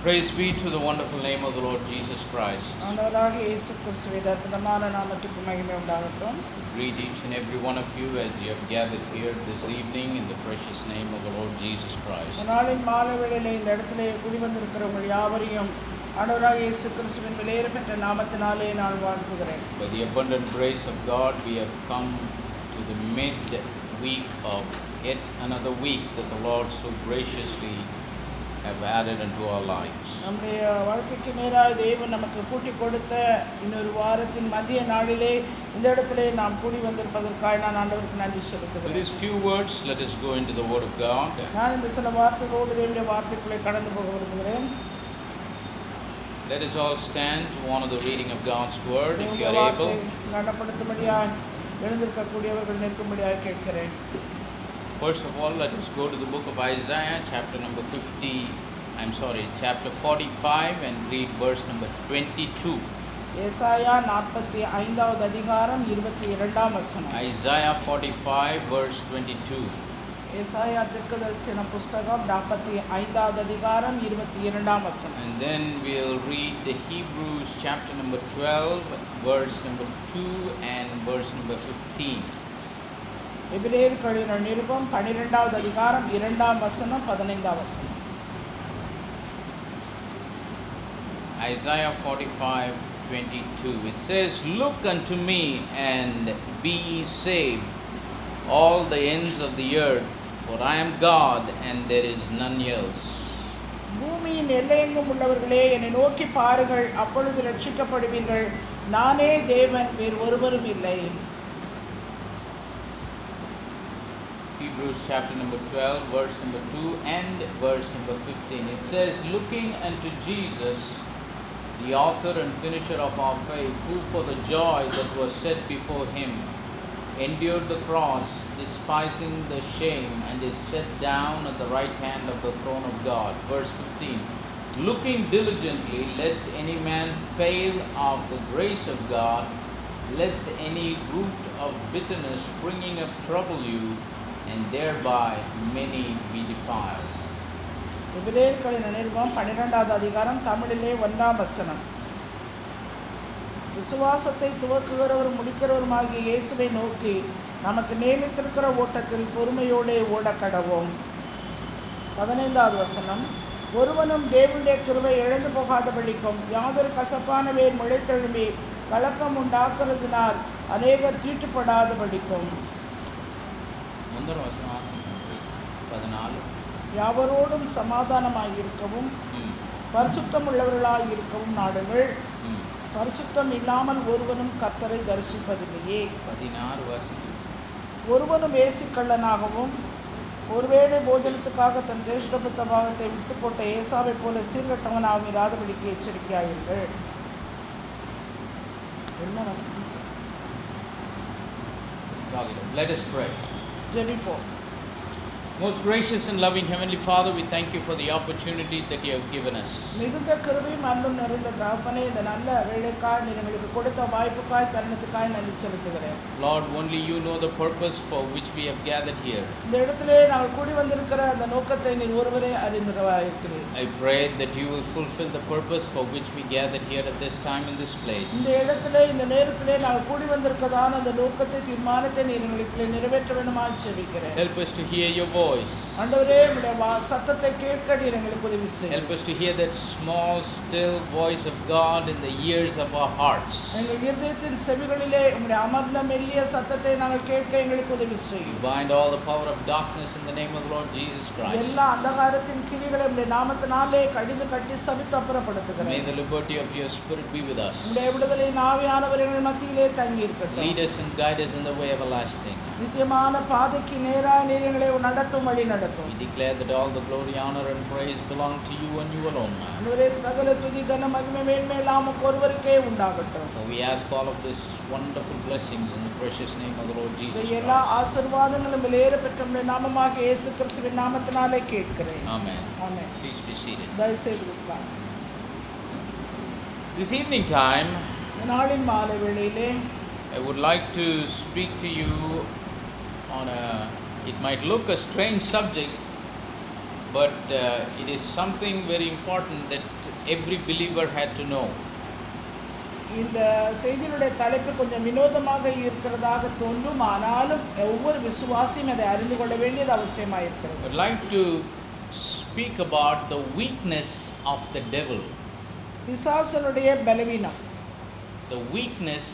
Praise be to the wonderful name of the Lord Jesus Christ. Greet each and every one of you as you have gathered here this evening in the precious name of the Lord Jesus Christ. By the abundant grace of God, we have come to the mid-week of yet another week that the Lord so graciously have added unto our lives. With these few words, let us go into the Word of God. Let us all stand to honor the reading of God's Word if you are able. First of all, let us go to the book of Isaiah, chapter 45 and read verse number 22. Isaiah 45 verse 22. And then we'll read the Hebrews chapter number 12, verse number 2 and verse number 15. Isaiah 45, 22. It says, "Look unto me and be ye saved, all the ends of the earth, for I am God and there is none else." பூமியின் எல்லையெங்கும் உள்ளவர்களே என்னை நோக்கி பாருங்கள், அப்பொழுது ரட்சிக்கப்படுவீர்கள். நானே தேவன், வேறு ஒருவரும் இல்லை. Hebrews chapter number 12, verse number 2 and verse number 15. It says, "Looking unto Jesus, the author and finisher of our faith, who for the joy that was set before him endured the cross, despising the shame, and is set down at the right hand of the throne of God." Verse 15. "Looking diligently, lest any man fail of the grace of God, lest any root of bitterness springing up trouble you, and thereby many be defiled." எபிரேயர்களின் நிருபம் 12வது அதிகாரம் தமிழிலே 1ஆம் வசனம். விசுவாசத்தை துவக்குகிறவரும் முடிக்கிறவருமாகிய இயேசுவை நோக்கி நமக்கு நியமித்திருக்கிற ஓட்டத்தில் பொறுமையோடு ஓடக்கடவோம். 15வது வசனம். ஒருவனும் தேவனுடைய கிருபை இழந்து போகாதபடிக்கும் யாதொரு கசப்பான வேர் முளைத்தெழும்பி கலக்கம் உண்டாக்குறதினால் அநேகர் தீட்டுப்படாதபடிக்கும். 14. யாவரோடும் சமாதானமாயிருக்கவும் பரிசுத்தம் உள்ளவர்களாயிருக்கவும் நாடுங்கள். பரிசுத்தம் இல்லாமல் ஒருவனும் கர்த்தரை தரிசிப்பதில்லையே. 16. ஒருவனும் வேசிக்கள்ளனாகவும் ஒருவேளை போஜனத்துக்காக தன் தேசபுத்த பாகத்தை விட்டு போட்ட ஏசாவை போல சீர்கட்டவனாகவும் இராதபடிக்கு எச்சரிக்கையாயிருங்கள். என்ன வசனம் சார்? Let us pray. ஜெபிப்போம். Most gracious and loving Heavenly Father, we thank you for the opportunity that you have given us. மிகுந்த கிருபையும் அன்பும் நிறைந்த தகப்பனே, இந்த நல்ல வேளைக்காய் நீர் எங்களுக்கு கொடுத்த வாய்ப்புக்காய் தருணத்துக்காய் நன்றி செலுத்துகிறேன். Lord, only you know the purpose for which we have gathered here. இந்த இடத்திலே நாங்கள் கூடி வந்திருக்கிற அந்த நோக்கத்தை நீர் ஒருவரே அறிந்திருக்கிறீர். I pray that you will fulfill the purpose for which we gathered here at this time in this place. இந்த இடத்திலே இந்த நேரத்திலே நாங்கள் கூடி வந்திருக்கிறதான அந்த நோக்கத்தை தீர்மானத்தை நீர் எங்களுக்கு நிறைவேற்ற வேண்டுமாய் ஜெபிக்கிறேன். Help us to hear your voice. ஆண்டவரே, உம்முடைய சத்தத்தை கேட்க நீர் எங்களுக்கு உதவி செய்யுங்க. Help us to hear that small still voice of God in the ears of our hearts. எங்கள் இதயத்தின் செவிகளிலே உம்முடைய அமர்ந்த மெல்லிய சத்தத்தை நாங்கள் கேட்க எங்களுக்கு உதவி செய்யுங்க. Bind all the power of darkness in the name of the Lord Jesus Christ. எல்லா அந்தகாரத்தின் கிரிகளை உம்முடைய நாமத்தினாலே கடிந்து கட்டி சபித்து அப்புறப்படுத்துகிறேன். May the liberty of your spirit be with us. உம்முடைய விடுதலையின் ஆவியானவர் எங்கள் மத்தியிலே தங்கி இருக்கட்டும். Lead us and guide us in the way everlasting. நித்தியமான பாதைக்கு நேராக நீர் எங்களை நடத்தும் வழி நடத்தும். We declare that all the glory, honor and praise belong to you and you alone. ஆண்டவரே, சகல துதி கன மகிமை மேன்மை எல்லாம் ஒருவருக்கே உண்டாகட்டும். So we ask all of this wonderful blessings in the precious name of the Lord Jesus Christ. எல்லா ஆசீர்வாதங்களும் விலையேற பெற்ற உம்முடைய நாமமாக இயேசு கிறிஸ்துவின் நாமத்தினாலே கேட்கிறேன். Amen. Amen. Please be seated. தயவுசெய்து உட்காருங்க. This evening time, நாளின் மாலை வேளையிலே I would like to speak to you on it might look a strange subject, but it is something very important that every believer had to know. இந்த செய்தியுடைய தலைப்பு கொஞ்சம் வினோதமாக இருக்கிறதாக தோன்றும், ஆனாலும் ஒவ்வொரு விசுவாசியும் அதை அறிந்து கொள்ள வேண்டியது அவசியமாக இருக்கிறது. I would like to speak about the weakness of the devil. பிசாசனுடைய பலவீனம். The weakness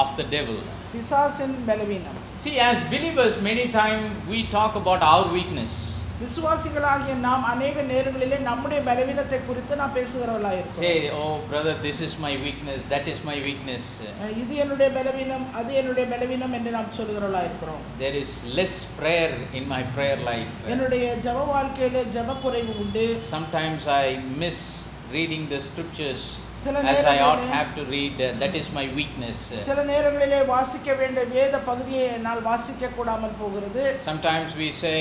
of the devil. பிசாசின் பலவீனம். See, as believers, many times we talk about our weakness. விசுவாசிகளாகிய நாம் அநேக நேரங்களிலே நம்முடைய பலவீனத்தை குறித்து நாம் பேசுகிறவர்களாக இருக்கிறோம். Say, oh brother, this is my weakness, that is my weakness. இது என்னுடைய பலவீனம், அது என்னுடைய பலவீனம் என்று நாம் சொல்கிறவர்களாக இருக்கிறோம். There is less prayer in my prayer life. என்னுடைய ஜெப வாழ்க்கையிலே ஜெப குறைவு உண்டு. Sometimes I miss reading the scriptures சில as I ought நேரங்களிலே have to read. That is my weakness. சில நேரங்களிலே வாசிக்க வேண்டிய வேத பகுதியை என்னால் வாசிக்க கூடாமல் போகிறது. Sometimes we say,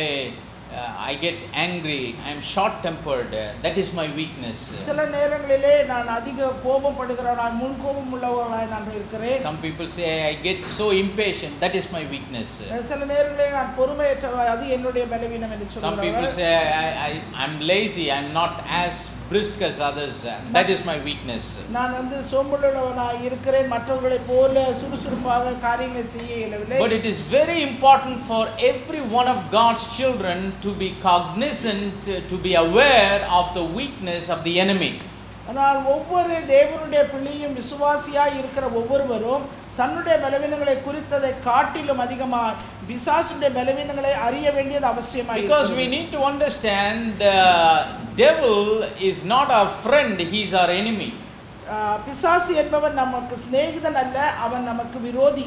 I get angry, I am short tempered, that is my weakness. சில நேரங்களிலே நான் அதிக கோபம் படுகிறவனாய், முன் கோபம் உள்ளவனாய் நான் இருக்கிறேன். Some people say I get so impatient, that is my weakness. சில நேரங்களிலே நான் பொறுமையற்றவனாய், அது என்னுடைய பலவீனம் என்று Some people சொல்கிறார்கள். say I'm lazy, I'm not as brisk as others, that is my weakness. நான் சோம்பலுள்ளவனாய் இருக்கிறேன், மற்றவர்களைப் போல சுறுசுறுப்பாக காரியங்களை செய்ய இயலவில்லை. But it is very important for every one of God's children to be cognizant, to be aware of the weakness of the enemy. ஆனால் ஒவ்வொரு தேவனுடைய பிள்ளையும் விசுவாசியாய் இருக்கிற ஒவ்வொருவரும் தன்னுடைய பலவீனங்களை குறித்ததை காட்டிலும் அதிகமாக பிசாசுடைய பலவீனங்களை அறிய வேண்டியது அவசியமாய் இருக்கிறது. Because we need to understand the devil is not our friend, he is our enemy. பிசாசு என்பவன் நமக்கு சிநேகிதன் அல்ல, அவன் நமக்கு விரோதி.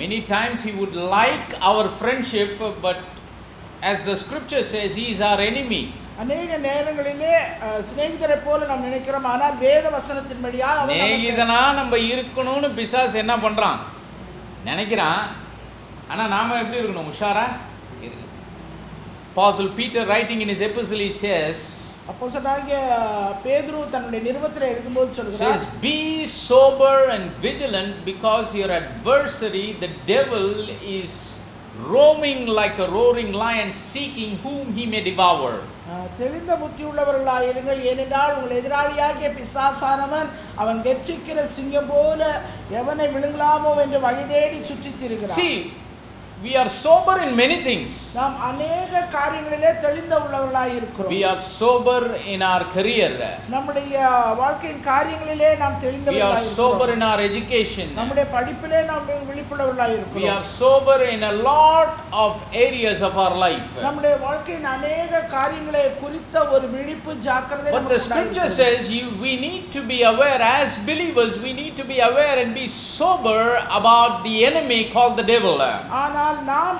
Many times he would like our friendship, but as the scripture says, he is our enemy. அநேக நேரங்களிலே சிநேகிதரை போல நாம் நினைக்கிறோம், ஆனால் வேத வசனத்தின்படியா சிநேகிதனா நம்ம இருக்கணும்னு பிசாசு என்ன பண்றான் நினைக்கிறான். ஆனா நாம எப்படி இருக்கணும்? உஷாரா இருக்கு. Apostle Peter writing in his epistle, he says, அப்போஸ்தலனாகிய பேதுரு தன்னுடைய நிருபத்திலே எழுதும்போது சொல்கிறார், says, be sober and vigilant, because your adversary the devil is roaming like a roaring lion, seeking whom he may devour. தெளிந்த புத்தி உள்ளவர்களாக இருங்கள், ஏனென்றால் உங்கள் எதிராளியாகிய பிசாசானவன் அவன் கெர்ச்சிக்கிற சிங்கம் போல எவனை விழுங்கலாமோ என்று வகை தேடி சுற்றித் திரிகிறான். See, we are sober in many things. நாம் அநேக காரியங்களிலே தெளிந்த உள்ளவர்களாக இருக்கிறோம். We are sober in our career. நம்முடைய வாழ்க்கையின் காரியங்களிலே நாம் We தெளிந்தவர்களாக are இருக்கிறோம். sober in our education. நம்முடைய படிப்பிலே நாம் விழிப்புள்ளவர்களாக We இருக்கிறோம். are sober in a lot of areas of our life. நம்முடைய வாழ்க்கையின் அநேக காரியங்களை குறித்த ஒரு விழிப்பு ஜாக்கிரதை But the நமக்கு scripture உண்டாயிருக்கிறது. says we need to be aware, as believers we need to be aware and be sober about the enemy called the devil. ஆனால் நாம்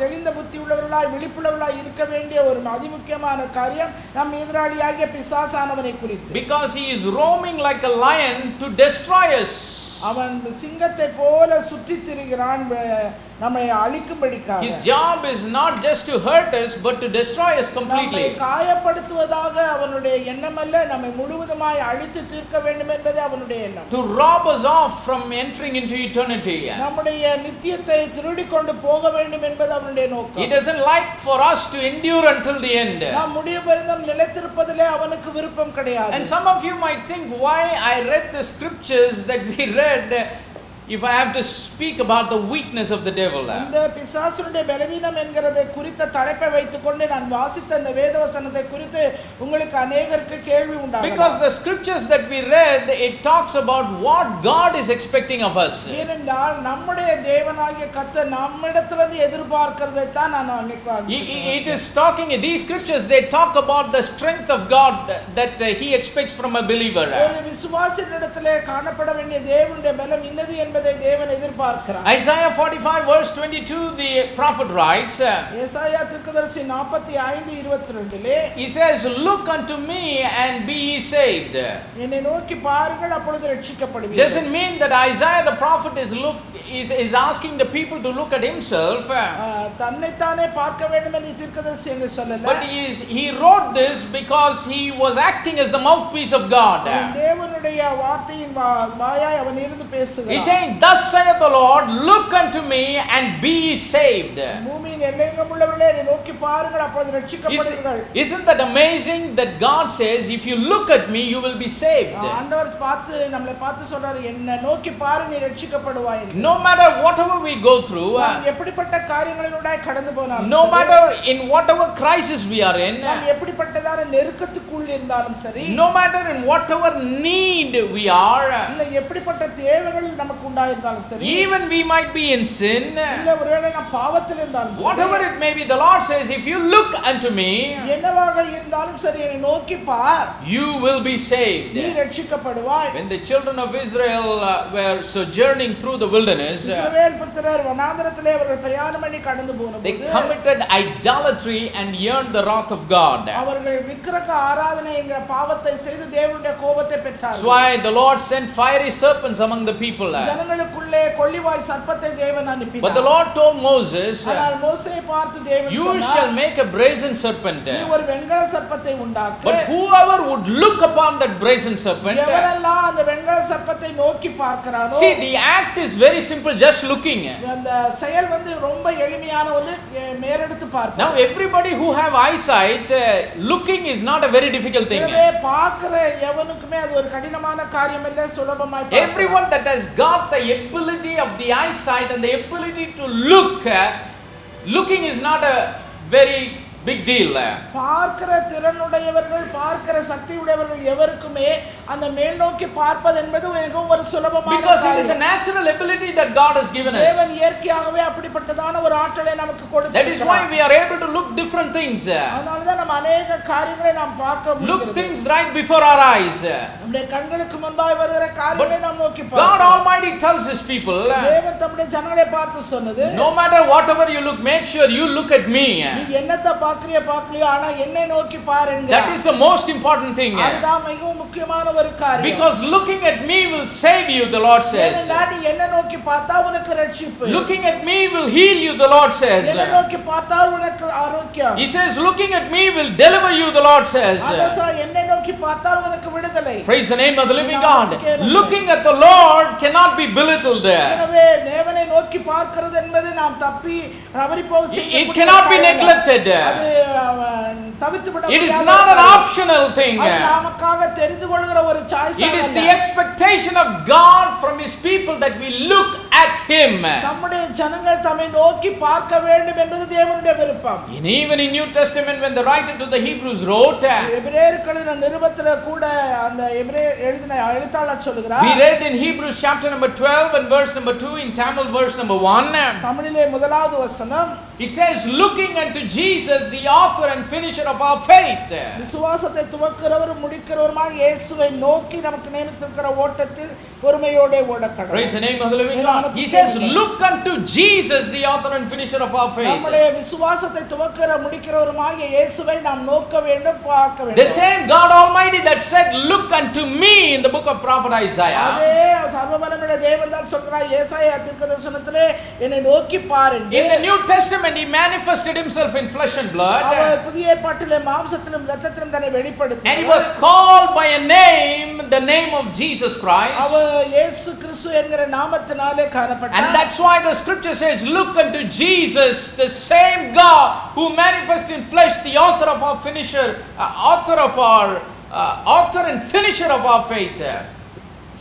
தெளிந்த புத்தி உள்ளவர்களாய் விழிப்புள்ளவர்களாய் இருக்க வேண்டிய ஒரு அதிமுக்கியமான காரியம் நம் எதிராளியாகிய பிசாசானவனை குறித்து. Because he is roaming like a lion to destroy us. அவன் சிங்கத்தை போல சுற்றித் திரிகிறான் நம்மை அழிக்கும்படிக்காக. His job is not just to hurt us but to destroy us நம்மை completely. காயப்படுத்துவதாக அவனுடைய எண்ணம் அல்ல, நம்மை முழுவதுமாய் அழித்து தீர்க்க வேண்டும் என்பதே அவனுடைய எண்ணம். To rob us off from entering into eternity. நம்முடைய நித்தியத்தை திருடிக் கொண்டு போக வேண்டும் என்பது அவனுடைய நோக்கம். He doesn't like for us to endure until the end. நாம் முடிவு பரியந்தம் நிலைத்திருப்பதிலே அவனுக்கு விருப்பம் கிடையாது. And some of you might think, why I read the scriptures that we read if I have to speak about the weakness of the devil. இந்த பிசாசுடைய பலவீனம் என்கிறதை குறித்த தலைப்பை வைத்துக்கொண்டு நான் வாசித்த இந்த வேதவசனத்தை குறித்து உங்களுக்கு அநேகருக்கு கேள்வி உண்டாகும். Because the scriptures that we read, it talks about what God is expecting of us. ஏனென்றால் நம்முடைய தேவனாகிய கர்த்தர் நம்மிடத்திலிருந்து எதிர்பார்க்கிறதை தான் நான் நினைக்கிறேன். It is talking, these scriptures, they talk about the strength of God that he expects from a believer. ஒரு விசுவாசியிடத்திலே காணப்பட வேண்டிய தேவனுடைய பலம் இன்னது என்பதை தேவன் எதிர்பார்க்கிறார். Isaiah 45 verse 22, the prophet writes, ஏசாயா தீர்க்கதரிசி 45:22 he says, look unto me and be ye saved. என்னை நோக்கி பாருங்கள் அப்பொழுது ரட்சிக்கப்படுவீர்கள். Doesn't mean that Isaiah the prophet is asking the people to look at himself. தன்னைத்தானே பார்க்க வேண்டும் என்று தீர்க்கதரிசி என்று சொல்லல. But he wrote this because he was acting as the mouthpiece of God. தேவனுடைய வார்த்தையின் வாயாய் அவன் இருந்து பேசுகிறான். He says saying, "Thus saith the Lord, look unto me and be ye saved." பூமியின் எல்லையெங்கும் உள்ளவர்களே என்னை நோக்கி பாருங்கள் அப்பொழுது ரட்சிக்கப்படுவீர்கள். Isn't that amazing that God says, if you look at me, you will be saved? ஆண்டவர் நம்மை பார்த்து சொல்றாரு, என்னை நோக்கி பாரு நீ ரட்சிக்கப்படுவாய். No matter whatever we go through, நாம் எப்படிப்பட்ட காரியங்களிலூடாய் கடந்து போனாலும், no matter in whatever crisis we are in, நாம் எப்படிப்பட்டதான நெருக்கத்துக்குள் இருந்தாலும் சரி, no matter in whatever need we are, இல்ல எப்படிப்பட்ட தேவைகள் நமக்கு உண்டாயிருந்தாலும் சரி, even we might be in sin, இல்ல ஒருவேளை நாம் பாவத்தில் இருந்தாலும் சரி, whatever it may be, the Lord says, if you look unto me, என்னவாக இருந்தாலும் சரி என்னை நோக்கி பார், you will be saved. நீ ரட்சிக்கப்படுவாய். When the children of Israel were sojourning through the wilderness, இஸ்ரவேல் புத்திரர் வனாந்தரத்திலே அவர்கள் பிரயாணம் பண்ணி கடந்து போனபோது they committed idolatry and earned the wrath of God. அவர்கள் விக்கிரக ஆராதனை என்கிற பாவத்தை செய்து தேவனுடைய கோபத்தை பெற்றார்கள். That's why the Lord sent fiery serpents among the people. ஜனங்களுக்குள்ளே கொள்ளிவாய் சர்ப்பத்தை தேவன் அனுப்பினார். But the Lord told Moses, ஆனால் மோசேயை பார்த்து தேவன் you சொன்னார், shall make a brazen serpent. நீ ஒரு வெண்கல சர்ப்பத்தை உண்டாக்கு. But whoever would look upon that brazen serpent, எவரெல்லாம் அந்த வெண்கல சர்ப்பத்தை நோக்கி பார்க்கிறாரோ, see, the act is very simple, just looking. அந்த செயல் ரொம்ப எளிமையான ஒன்று, மேலெடுத்து பார்ப்பது. Now everybody who have eyesight, looking is not a very difficult thing. பார்க்கிற எவனுக்குமே அது ஒரு கடினமான காரியம் இல்ல, சுலபமாய் பார்க்கலாம். Everyone that has got the ability of the eyesight and the ability to looking is not a very big deal. பார்க்கிற திறனுடையவர்கள், பார்க்கிற சக்தியுடையவர்கள் எவருக்குமே அந்த மேல் நோக்கி பார்ப்பது என்பது மிகவும் ஒரு சுலபமான காரியம். Because it is a natural ability that God has given us. தேவன் இயற்கையாகவே அப்படிப்பட்டதான ஒரு ஆற்றலை நமக்கு கொடுத்திருக்கிறார். That is why we are able to look different things. அதனால தான் நம்ம अनेक காரியங்களை நாம் பார்க்க முடிகிறது. Look things right before our eyes. நம்முடைய கண்களுக்கு முன்பாய் வருகிற காரியங்களை நாம் நோக்கி பார்க்கிறோம். God Almighty tells his people, தேவன் தம்முடைய ஜனங்களை பார்த்து சொன்னது, no matter whatever you look, make sure you look at me. நீ என்னத்தை பார்க்கலையோ ஆனா என்னை நோக்கி பார் என்கிறார். That is the most important thing. அதுதான் மிகவும் முக்கியமான ஒரு காரியம். Because looking at me will save you, the Lord says. நீ என்னை நோக்கி பார்த்தா உனக்கு ரட்சிப்பு. Looking at me will heal you, the Lord says. என்னை நோக்கி பார்த்தா உனக்கு ஆரோக்கியம். He says, looking at me will deliver you, the Lord says. என்னை நோக்கி பார்த்தா உனக்கு விடுதலை. Praise the name of the living God. Looking at the Lord cannot be belittled. எனவே தேவனை நோக்கி பார்க்கிறது என்பது நாம் தவறி போக செய்ய It cannot be neglected. It is not an optional thing. It is the expectation of God from his people that we look at him. And even in New Testament, when the writer to the Hebrews wrote, we read in Hebrews chapter number 12 and verse number 2, in Tamil verse number 1, it says, looking unto Jesus, the author and finisher of our faith. விசுவாசத்தை துவக்குறவரும் முடிக்கிறவருமாக இயேசுவை நோக்கி நமக்கு நியமித்திருக்கிற ஓட்டத்தில் பொறுமையோடு ஓடக்கடவும். Praise the name of the living God. He says, look unto Jesus, the author and finisher of our faith. நம்முடைய விசுவாசத்தை துவக்குற முடிக்கிறவருமாக இயேசுவை நாம் நோக்க வேண்டும், பார்க்க வேண்டும். The same God Almighty that said, look unto me, in the book of prophet Isaiah. அதே சர்வவல்லமையுள்ள தேவன் தான் சொல்றார் ஏசாயா தீர்க்கதரிசனத்திலே என்னை நோக்கி பார் என்று. In the New Testament he manifested himself in flesh and blood. அவர் புதிய ஏற்பாட்டிலே மாம்சத்திலும் இரத்தத்திலும் தன்னை வெளிப்படுத்தினார். And he was called by a name, the name of Jesus Christ. அவர் இயேசு கிறிஸ்து என்கிற நாமத்தினாலே காணப்பட்டார். And that's why the scripture says, look unto Jesus, the same God who manifested in flesh, the author of our finisher, author and finisher of our faith.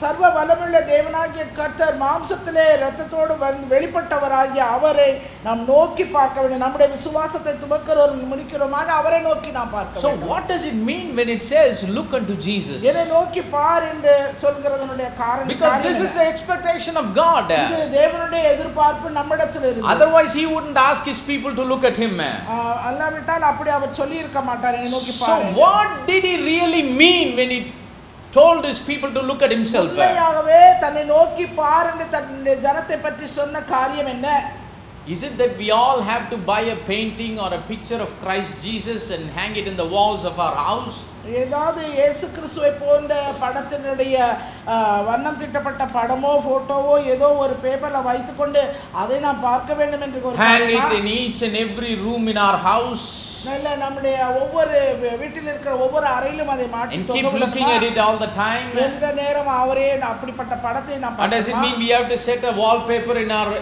சர்வ வல்லமையுள்ள தேவனாகிய கர்த்தர் மாம்சத்திலே இரத்தத்தோடு வெளிப்பட்டவராகிய அவரை நாம் நோக்கி பார்க்க வேண்டும். நம்முடைய விசுவாசத்தை துவக்கிறவரும் முடிக்கிறவருமாக அவரை நோக்கி நாம் பார்க்க வேண்டும். So what does it mean when it says look unto Jesus? என்னை நோக்கி பார் என்று சொல்கிறதனுடைய காரணம், because this is the expectation of God. இது தேவனுடைய எதிர்பார்ப்பு நம்மிடத்தில் இருக்கு. Otherwise he wouldn't ask his people to look at him. அல்லாவிட்டால் அப்படி அவர் சொல்லி இருக்க மாட்டார் என்னை நோக்கி பார். So what did he really mean when he told his people to look at himself? உண்மையாகவே தன்னை நோக்கி பார் என்று தன்னுடைய ஜனத்தை பற்றி சொன்ன காரியம் என்ன? Is it that we all have to buy a painting or a picture of Christ Jesus and hang it in the walls of our house? ஏதாவது இயேசு கிறிஸ்துவை போன்ற படத்தினுடைய வண்ணம் தீட்டப்பட்ட படமோ போட்டோவோ ஏதோ ஒரு பேப்பர்ல வைத்துக்கொண்டு அதை நாம் பார்க்க வேண்டும் என்று hang it in each and every room in our house? நல்ல நம்முடைய ஒவ்வொரு வீட்டில் இருக்கிற ஒவ்வொரு அறையிலும் அதை மாட்டி and keep looking at it all the time? எந்த நேரம் அவரே அப்படிப்பட்ட படத்தை நாம் And does it mean we have to set a wallpaper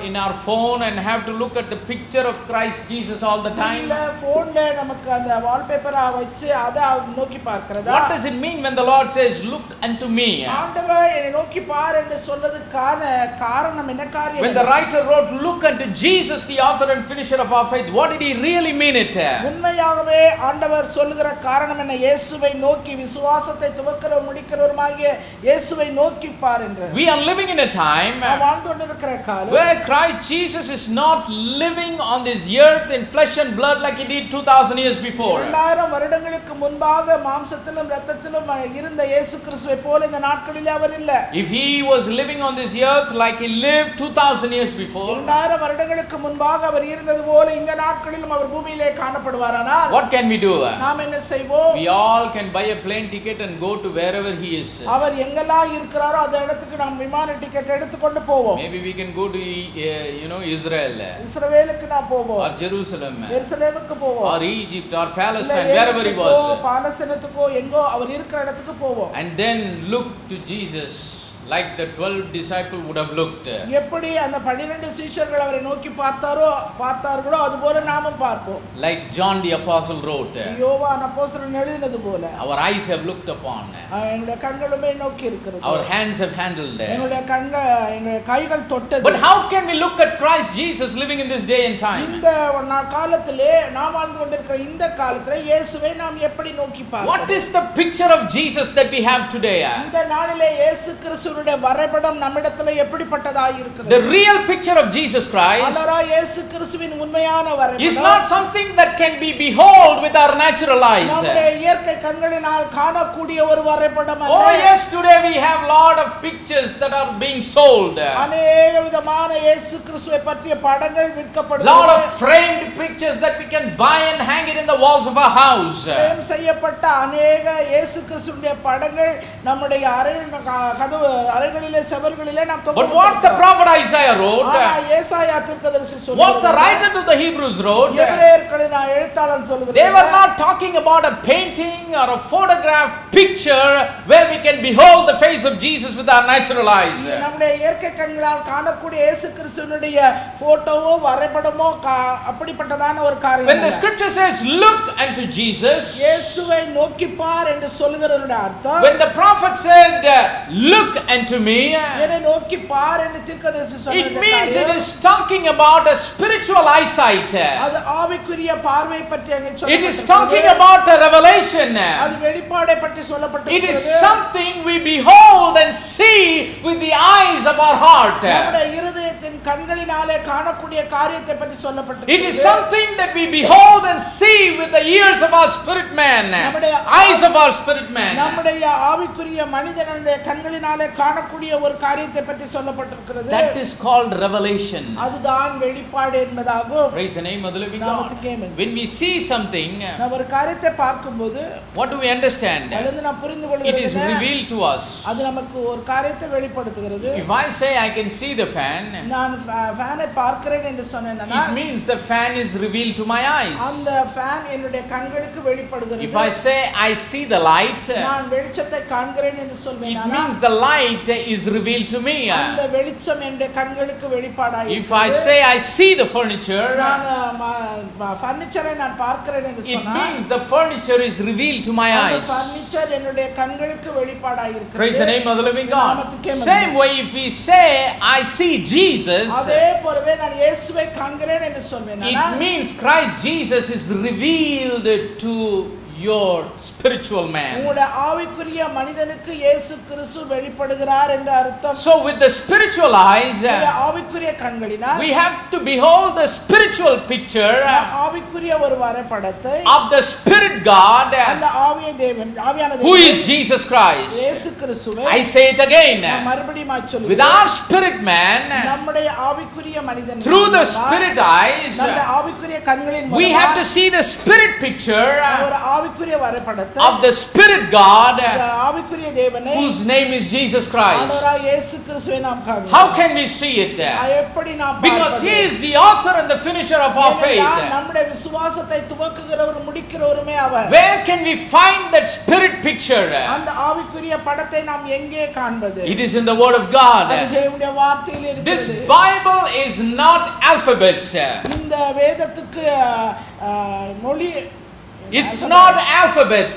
in our phone and have to look at the picture of Christ Jesus all the time? இல்ல போன்ல நமக்கு அந்த வால்பேப்பரா வச்சு அத நோக்கி பார்க்கிறதா? What does it mean when the Lord says look unto me? ஆண்டவர் என்னை நோக்கி பார் என்று சொல்றதுக்கான காரணம் என்ன காரியம்? When the writer wrote look unto Jesus the author and finisher of our faith, what did he really mean it? உண்மையாகவே ஆண்டவர் சொல்லுகிற காரணம் என்ன? இயேசுவை நோக்கி விசுவாசத்தை துவக்கிறவர் முடிக்கிறவருமாகிய இயேசுவை நோக்கி பார் என்று. We are living in a time வாழ்ந்து கொண்டிருக்கிற காலம் where Christ Jesus is not living on this earth in flesh and blood like he did 2000 years before. 2000 வருடங்களுக்கு முன்பாக மாம்சத்திலும் இரத்தத்திலும் இருந்த இயேசு கிறிஸ்துவை போல இந்த நாட்களிலே அவர் இல்ல. If he was living on this earth like he lived 2000 years before, 2000 வருடங்களுக்கு முன்பாக அவர் இருந்தது போல இந்த நாட்களிலும் அவர் பூமியிலே காணப்படுவாரானால் what can we do? நாம் என்ன செய்வோம்? We all can buy a plane ticket and go to wherever he is. அவர் எங்கெல்லாம் இருக்கிறாரோ அந்த இடத்துக்கு நாம் விமான டிக்கெட் எடுத்துக்கொண்டு போவோம். Maybe we can go to Israel, இஸ்ரவேலுக்கு நாம் போவோம், or Jerusalem, எருசலேமுக்கு போவோம், or Egypt, or Palestine, wherever he was, பாலஸ்தீனத்துக்கோ எங்கோ அவர் இருக்கிற இடத்துக்கு போவோம். and then look to Jesus like the 12 disciples would have looked. எப்படி அந்த 12 சீஷர்கள் அவரை நோக்கி பார்த்தார்களோ அதுபோல நாமும் பார்ப்போம். Like John the apostle wrote, யோவான் அப்போஸ்தலன் எழுதினது போல our eyes have looked upon, என்னுடைய கண்களுமே நோக்கி இருக்கிறது, our hands have handled, என்னுடைய கைகள் தொட்டது. But how can we look at Christ Jesus living in this day and time? இந்த காலத்திலே நாம் வாழ்ந்து கொண்டிருக்கிற இந்த காலத்திலே இயேசுவை நாம் எப்படி நோக்கி பார்ப்போம்? What is the picture of Jesus that we have today? இந்த நாளிலே இயேசு கிறிஸ்துவினுடைய வரைபடம் நம்மிடத்திலே எப்படிப்பட்டதாய் இருக்கிறது? The real picture of Jesus Christ ஆண்டவராகிய இயேசு கிறிஸ்துவின் உண்மையான வரைபடம் is not something that can be behold with our natural eyes. நம்முடைய இயற்கை கண்களினால் காணக்கூடிய ஒரு வரைபடம் அல்ல. Oh yes, today we have lot of pictures that are being sold. அநேக விதமான இயேசு கிறிஸ்துவை பற்றிய படங்கள் விற்கப்படுகிறது. Lot of framed pictures that we can buy and hang it in the walls of our house. Frame செய்யப்பட்ட அநேக இயேசு கிறிஸ்துவினுடைய படங்கள் நம்முடைய அறைகளிலே செவர்களிலே நாம் தொங்க. But what the prophet Isaiah wrote, ஏசாயா தீர்க்கதரிசி சொல்றார், what the writer to the Hebrews wrote, எபிரேயர்களின் எழுத்தாளன் சொல்கிறார், they were not talking about a painting or a photograph picture where we can behold the face of Jesus with our natural eyes. நம்முடைய இயற்கை கண்களால் காணக்கூடிய இயேசு கிறிஸ்துவினுடைய போட்டோவோ வரைபடமோ அப்படிப்பட்டதான ஒரு காரியம். When the scripture says look unto Jesus, இயேசுவை நோக்கி பார் என்று சொல்கிறதுடைய அர்த்தம், when the prophet said look unto me, என்னை நோக்கி பார் என்று தீர்க்கதரிசி சொன்னார், it means it is talking about a spiritual eyesight. அது ஆவிக்குரிய பார்வை பற்றி அங்கே சொல்லப்பட்டிருக்கிறது. It is talking about a revelation. அது வெளிப்பாடை பற்றி சொல்லப்பட்டிருக்கிறது. It is something we behold and see with the eyes of our heart. நம்முடைய இருதயத்தின் கண்களினாலே காணக்கூடிய காரியத்தை பற்றி சொல்லப்பட்டிருக்கிறது. It is something that we behold and see with the ears of our spirit man, eyes of our spirit man. நம்முடைய ஆவிக்குரிய மனிதனுடைய கண்களினாலே காணக்கூடிய ஒரு காரியத்தை பற்றி சொல்லப்பட்டிருக்கிறது. That is called revelation. அதுதான் வெளிப்பாடு என்பதாகும். Praise the name of the living God. When we see something, நாம் ஒரு காரியத்தை பார்க்கும்போது what do we understand? அதிலிருந்து நாம் புரிந்து கொள்கிறோம், it is revealed to us. அது நமக்கு ஒரு காரியத்தை வெளிப்படுத்துகிறது. If I say I can see the fan, நான் ஃபேனை பார்க்கிறேன் என்று சொன்னேன்னா, it means the fan is revealed to my eyes. அந்த ஃபேன் என்னுடைய கண்களுக்கு வெளிப்படுகிறது. If I say I see the light, நான் வெளிச்சத்தை காண்கிறேன் என்று சொல்வேன், it means the light is revealed to me. அந்த வெளிச்சம் என்னுடைய கண்களுக்கு வெளிப்பாடாய் இருக்கிறது. If I say I see the furniture, நான் ஃபர்னிச்சரை நான் பார்க்கிறேன் என்று சொன்னால், it means the furniture is revealed to my eyes. அந்த ஃபர்னிச்சர் என்னுடைய கண்களுக்கு வெளிப்பாடாய் இருக்கிறது. Praise the name of the living God. Same way, if we say I see Jesus, அதே போலவே நான் இயேசுவை காண்கிறேன் என்று சொல்வேன், it means Christ Jesus is revealed to your spiritual man. உங்களுடைய ஆவிக்குரிய மனிதனுக்கு இயேசு கிறிஸ்து வெளிப்படுகிறார் என்ற அர்த்தம். So with the spiritual eyes, ஆவிக்குரிய கண்களினால் we have to behold the spiritual picture ஆவிக்குரிய ஒரு வரைபடத்தை of the spirit God, அந்த ஆவிய தேவன், ஆவியான தேவன், who is Jesus Christ. இயேசு கிறிஸ்துவை, I say it again, மறுபடியும் சொல்லுகிறேன், with our spirit man, நம்முடைய ஆவிக்குரிய மனிதன், through the spirit eyes, நம்முடைய ஆவிக்குரிய கண்களின் we have to see the spirit picture ஆவிக்குரிய வரைபடத்தை of the Spirit God, ஆவிக்குரிய தேவனை whose name is Jesus Christ. ஆண்டவராகிய இயேசு கிறிஸ்துவை நாம் காண்கிறோம். How can we see it? எப்படி நாம் Because He is the author and the finisher of our faith. நம்முடைய விசுவாசத்தை துவக்குகிறவர் முடிக்கிறவருமே அவர். Where can we find that Spirit picture? அந்த ஆவிக்குரிய படத்தை நாம் எங்கே காண்பது? It is in the Word of God. அது தேவனுடைய வார்த்தையில் இருக்கிறது. This Bible is not alphabets. இந்த வேதத்துக்கு மொழி It's not alphabets.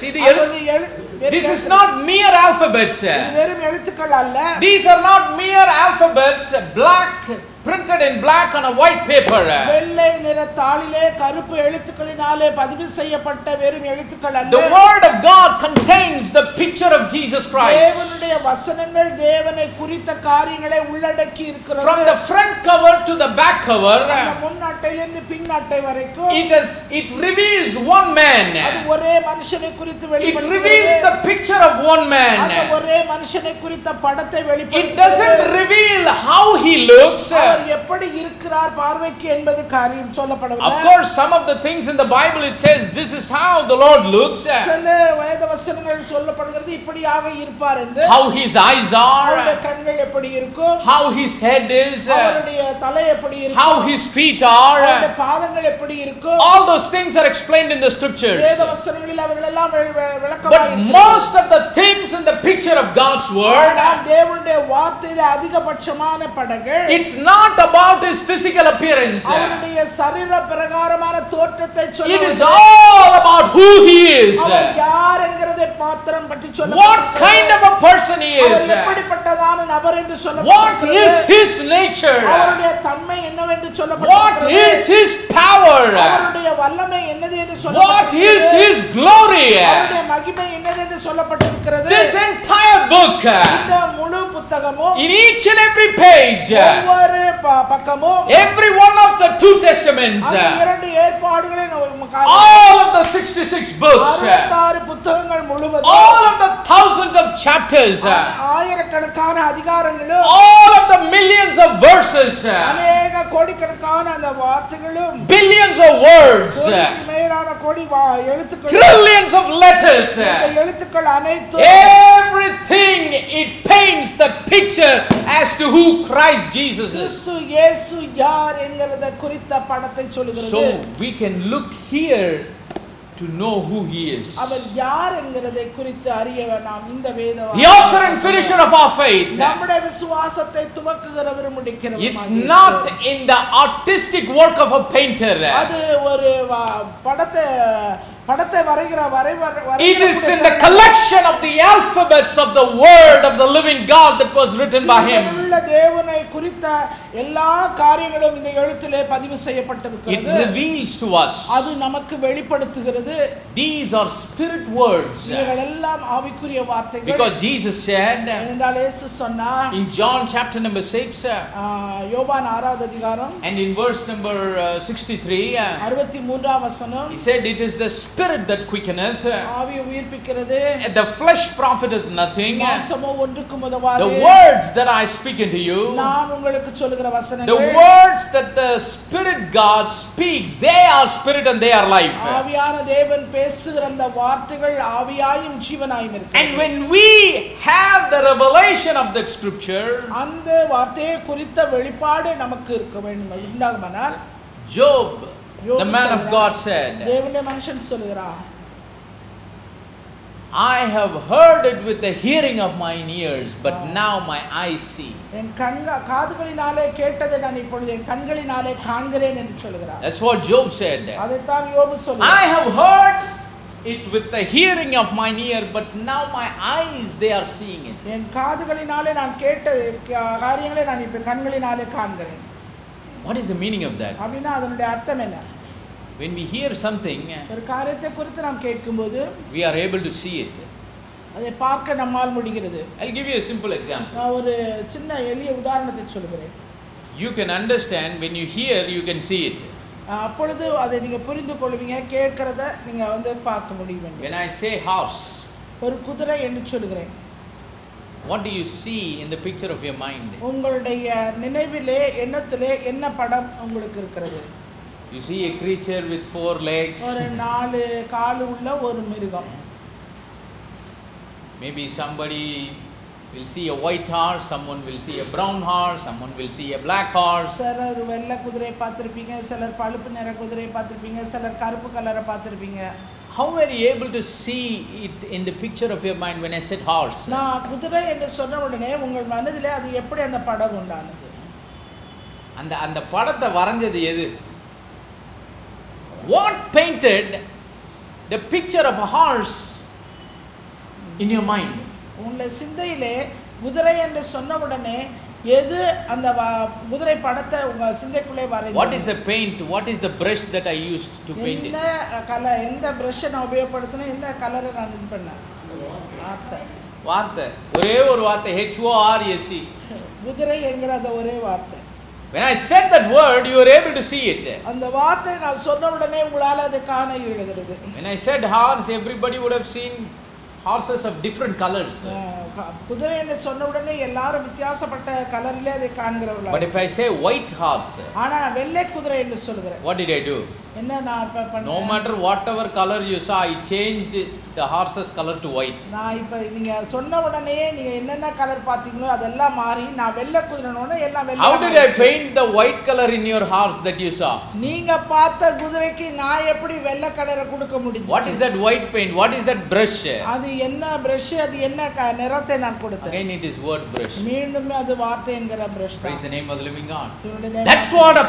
This is not mere alphabets. வெறும் எழுத்துக்கள் அல்ல. These are not mere alphabets, printed in black on a white paper. வெள்ளை நிற தாளிலே கருப்பு எழுத்துக்களினாலே பதிவு செய்யப்பட்ட வெறும் எழுத்துக்கள் அல்ல. The Word of God contains the picture of Jesus Christ. தேவனுடைய வசனங்கள் தேவனை குறித்த காரியங்களை உள்ளடக்கி இருக்கிறது. From the front cover to the back cover, முன் அட்டையிலிருந்து பின் அட்டை வரைக்கும் it reveals one man. அது ஒரே மனுஷனை குறித்து It வெளிப்படுத்துகிறது. reveals the picture of one man. அது ஒரே மனுஷனை குறித்த படத்தை It வெளிப்படுத்துகிறது. doesn't reveal how he looks. எப்படி இருக்கிறார் பார்வைக்கு என்பது காரியம் சொல்லப்படவில்லை. Of course, some of the things in the Bible it says this is how the Lord looks. சில வேத வசனங்கள் சொல்லப்படுகிறது இப்படியாக இருப்பார் என்று. How his eyes are. அவருடைய கண்கள் எப்படி இருக்கும்? How his head is. அவருடைய தலை எப்படி இருக்கும்? How his feet are. அவருடைய பாதங்கள் எப்படி இருக்கும்? All those things are explained in the scriptures. வேத வசனங்களில் அவைகள் எல்லாம் விளக்கமாக But இருக்கிறது. most of the things in the picture of God's word, தேவனுடைய வார்த்தையிலே அதிகபட்சமான படங்கள் it's not about his physical appearance. அவருடைய சரீர பிரகாரமான தோற்றத்தை It சொல்லவில்லை. is all about who he is. அவர் யார் என்கிறதை மாத்திரம் பற்றி What சொல்லப்படுகிறது. kind of a person he is. அவர் எப்படிப்பட்டதான நபர் என்று What சொல்லப்படுகிறது. is his nature. அவருடைய தன்மை என்னவென்று What சொல்லப்படுகிறது. is his power. அவருடைய வல்லமை என்னது என்று What சொல்லப்படுகிறது. is his glory. அவருடைய மகிமை என்னது என்று சொல்லப்பட்டிருக்கிறது. This entire book, இந்த முழு புத்தகமும் in each and every page, ஒவ்வொரு பக்கமும் every one of the two testaments, அந்த இரண்டு ஏற்பாடுகளின் all of the 66 books, 66 புத்தகங்கள் முழுவதும் all of the thousands of chapters, ஆயிரக்கணக்கான அதிகாரங்களும் all of the millions of verses, அநேக கோடிக்கணக்கான அந்த வார்த்தைகளும் billions of words, கோடிக்கு மேலான கோடி எழுத்துக்கள் trillions of letters, இந்த எழுத்துக்கள் அனைத்தும் everything, it paints the picture as to who Christ Jesus is. கிறிஸ்து இயேசு யார் என்கிறத குறித்த படத்தை சொல்லுகிறது. So we can look here to know who he is. அவர் யார் என்கிறதை குறித்து அறிய நாம் இந்த வேத The author and finisher of our faith. நம்முடைய விசுவாசத்தை துவக்குகிறவர் முடிக்கிறவர். It's not in the artistic work of a painter. அது ஒரு படத்தை வரைகிற It is in the collection of the alphabets of the word of the living God that was written by him. தேவனை குறித்த எல்லா காரியங்களும் இந்த எழுத்திலே பதிவு செய்யப்பட்டிருக்கிறது. It reveals to us. அது நமக்கு வெளிப்படுத்துகிறது. These are spirit words. இவைகள் எல்லாம் ஆவிக்குரிய வார்த்தைகள். Because Jesus said என்றால் இயேசு சொன்னார் in John chapter number 6 யோவான் 6வது அதிகாரம் and in verse number 63 63ஆம் வசனம் he said it is the spirit that quickeneth, ஆவி உயிர்ப்பிக்கிறது, the flesh profiteth nothing. மாம்சமோ ஒன்றுக்கும் உதவாது. The words that I speak unto you, நான் உங்களுக்கு சொல்லுகிற வசனங்கள், the words that the Spirit God speaks, they are spirit and they are life. ஆவியான தேவன் பேசுகிற அந்த வார்த்தைகள் ஆவியாயும் ஜீவனாயும் இருக்கிறது. And when we have the revelation of that scripture, அந்த வார்த்தையை குறித்த வெளிப்பாடு நமக்கு இருக்க வேண்டும். உண்டாகுமானால் Job, the man of God, said, தேவனுடைய மனுஷன் சொல்கிறார், I have heard it with the hearing of mine ears, but now my eyes see. என் காதுகளினாலே கேட்டதை நான் இப்பொழுது என் கண்களினாலே காண்கிறேன் என்று சொல்கிறார். That's what Job said. அதைத்தான் யோபு சொல்றார். I have heard it with the hearing of mine ear, but now my eyes, they are seeing it. என் காதுகளினாலே நான் கேட்ட காரியங்களை நான் இப்ப கண்களினாலே காண்கிறேன். What is the meaning of that? அப்படினா அதனுடைய அர்த்தம் என்ன? When we hear something, ஒரு காரியத்தை குறித்து நாம் கேட்கும்போது we are able to see it. அதை பார்க்க நம்மால் முடிகிறது. I'll give you a simple example. நான் ஒரு சின்ன எளிய உதாரணத்தை சொல்கிறேன். You can understand when you hear, you can see it. அப்பொழுது அதை நீங்க புரிந்து கொள்வீங்க, கேட்கிறத நீங்க பார்க்க முடியும். When I say horse, ஒரு குதிரை என்று சொல்கிறேன். what do you see in the picture of your mind? உங்களுடைய நினைவிலே எண்ணத்திலே என்ன படம் உங்களுக்கு இருக்கிறது? You see a creature with 4 legs. ஒரு 4 கால் உள்ள ஒரு மிருகம். Maybe somebody will see a white horse, someone will see a brown horse, someone will see a black horse. சிலர் வெள்ளை குதிரை பார்த்திருப்பீங்க, சிலர் பழுப்பு நிற குதிரை பார்த்திருப்பீங்க, சிலர் கருப்பு கலரை பார்த்திருப்பீங்க. How were you able to see it in the picture of your mind when I said horse? நான் குதிரை என்று சொன்ன உடனே உங்கள் மனதிலே அது எப்படி அந்த படம் உண்டானது? அந்த படத்தை வரைஞ்சது எது? What painted the picture of a horse in your mind? உங்கள் சிந்தையிலே குதிரை என்று சொன்ன உடனே எது அந்த குதிரை படத்தை உங்க சிந்தைக்குள்ளே வரைந்தது? What is the paint? What is the brush that I used to paint it? எந்த பிரஷ் நான் உபயோகப்படுத்தினேன், எந்த கலரை நான் இது பண்ணேன்? வார்த்தை, ஒரே ஒரு வார்த்தை, HORSE. குதிரை என்கிற அந்த ஒரே வார்த்தை. When I said that word, you were able to see it. அந்த வார்த்தை நான் சொன்ன உடனே உங்களால அதை காண இயலுகிறது. When I said horse, everybody would have seen horses of different colors. குதிரை என்று சொன்ன உடனே எல்லாரும் வித்தியாசப்பட்ட கலரிலே அதை காண்கிறவர்களா? But if I say white horse, ஆனா நான் வெள்ளை குதிரை என்று சொல்கிறேன். what did I do? என்ன நான் இப்ப பண்ணேன்? No matter whatever color you saw, I changed the horse's color to white. நான் இப்ப நீங்க சொன்ன உடனே நீங்க என்னென்ன கலர் பாத்தீங்களோ அதெல்லாம் மாறி நான் வெள்ளை குதிரைனோட எல்லாம் வெள்ளை. How did I paint the white color in your horse that you saw? நீங்க பார்த்த குதிரைக்கு நான் எப்படி வெள்ளை கலரை கொடுக்க முடியும்? What is that white paint? What is that brush? அது என்ன பிரஷ், அது என்ன நிறத்தை நான் கொடுத்தேன்? Again it is word brush. மீண்டும் அது வார்த்தை என்கிற பிரஷ் தான். Praise the name of the living God. That's what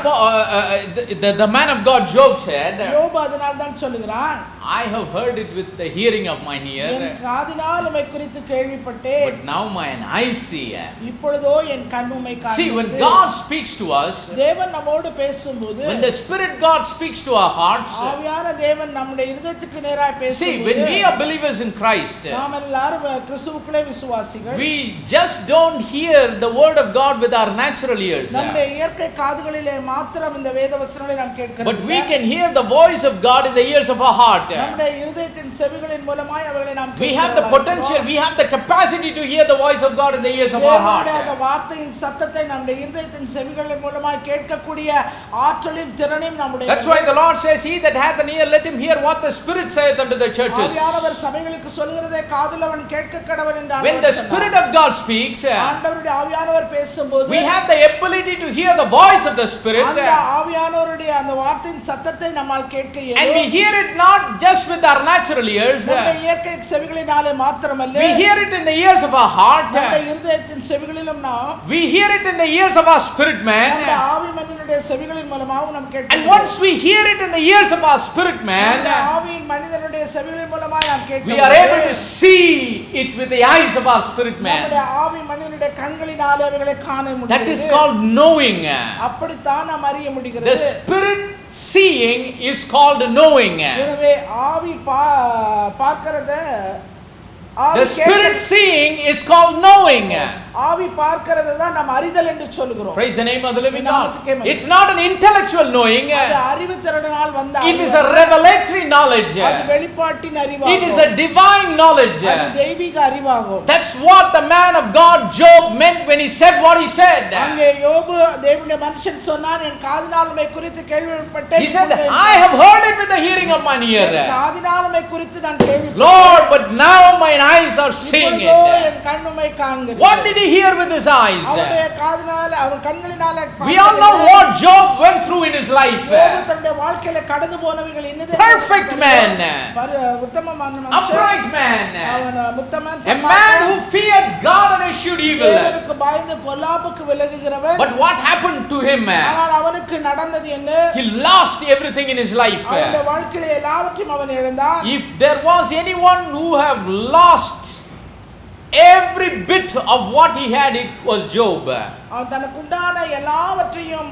the man of God Job said. யோபு அதனால தான் சொல்லுகிறான், I have heard it with the hearing of mine ear. என் காதினால் உம்மை குறித்து கேள்விப்பட்டேன். But now mine eyes see. இப்பொழுதோ என் கண் உம்மை காண்கிறது. See, when God speaks to us, தேவன் நம்மோடு பேசும்போது, when the Spirit God speaks to our hearts, ஆவியான தேவன் நம்முடைய இதயத்துக்கு நேராக பேசும்போது, see, when we are believers in Christ, நாம் எல்லாரும் கிறிஸ்துவுக்குள்ளே விசுவாசிகள். we just don't hear the word of God with our natural ears. நம்முடைய இயற்கை காதுகளிலே மாத்திரம் இந்த வேத வசனங்களை நாம் கேட்கிறோம். But we can hear the voice of God in the ears of our heart. நம்முடைய இதயத்தின் செவிகளின் மூலமாய் அவர்களை நாம் We have the potential, we have the capacity to hear the voice of God in the ears of our heart. அந்த வார்த்தையின் சத்தத்தை நம்முடைய இதயத்தின் செவிகளின் மூலமாய் கேட்கக்கூடிய ஆற்றலின் திறனையும் நம்முடைய. That's why the Lord says, he that hath an ear, let him hear what the Spirit saith unto the churches. ஆவியானவர் சபைகளுக்கு சொல்கிறதை காதுள்ளவன் கேட்க கடவன் என்றார். When the Spirit of God speaks, ஆண்டவருடைய ஆவியானவர் பேசும்போது, we have the ability to hear the voice of the Spirit. அந்த ஆவியானவருடைய அந்த வார்த்தையின் சத்தத்தை நம்மால் கேட்க இயலும். And we hear it not just with our natural ears. நம்முடைய இயற்கை செவிகளினாலே மாத்திரமல்ல, we hear it in the ears of our heart. நம்முடைய இதயத்தின் செவிகளிலும் நாம், we hear it in the ears of our spirit man. நம்முடைய ஆவி மனிதனுடைய செவிகளின் மூலமாகவும் நாம் கேட்கிறோம். And once we hear it in the ears of our spirit man, நம்முடைய ஆவியின் மனிதனுடைய செவிகளின் மூலமாய் நாம் கேட்கிறோம். we are able to see it with the eyes of our spirit man. நம்முடைய ஆவி மனிதனுடைய கண்களினாலே அவைகளை காண முடிகிறது. That is called knowing. அப்படித்தான் நாம் அறிய முடிகிறது. The spirit seeing is called knowing. எனவே ஆவி பார்க்கிறது, the spirit seeing is called knowing. ஆவி பார்க்கிறது தான் நாம் அறிதல் என்று சொல்கிறோம். Praise the name of the living God. It's not an intellectual knowing. அது அறிவு திறனால் வந்த it is a revelatory knowledge. அது வெளிப்பாட்டின் அறிவாகும். it is a divine knowledge. அது தெய்வீக அறிவாகும். That's what the man of God Job meant when he said what he said. அங்கே யோபு தேவனுடைய மனுஷன் சொன்னான், என் காதினால் உம்மை குறித்து கேள்விப்பட்டேன். He said, I have heard it with the hearing of mine ear. என் காதினால் உம்மை குறித்து நான் கேள்விப்பட்டேன். Lord, but now mine eyes are seeing it. என் கண் உம்மை காண்கிறது. What did he hear with his eyes? அவருடைய காதினால, அவர் கண்களினால. We all know what Job went through in his life. யோபு தன்னுடைய வாழ்க்கையில கடந்து போனவைகள் என்னது? Perfect man, உத்தமமான மனுஷன், upright man, அவன் உத்தமன், a man who feared God and eschewed evil. தேவனுக்கு பயந்து பொல்லாப்புக்கு விலகுகிறவன். But what happened to him? ஆனால் அவனுக்கு நடந்தது என்ன? He lost everything in his life. அவனுடைய வாழ்க்கையில எல்லாவற்றையும் அவன் இழந்தான். If there was anyone who have lost every bit of what he had, it was Job. அவன் தனக்கு உண்டான எல்லாவற்றையும்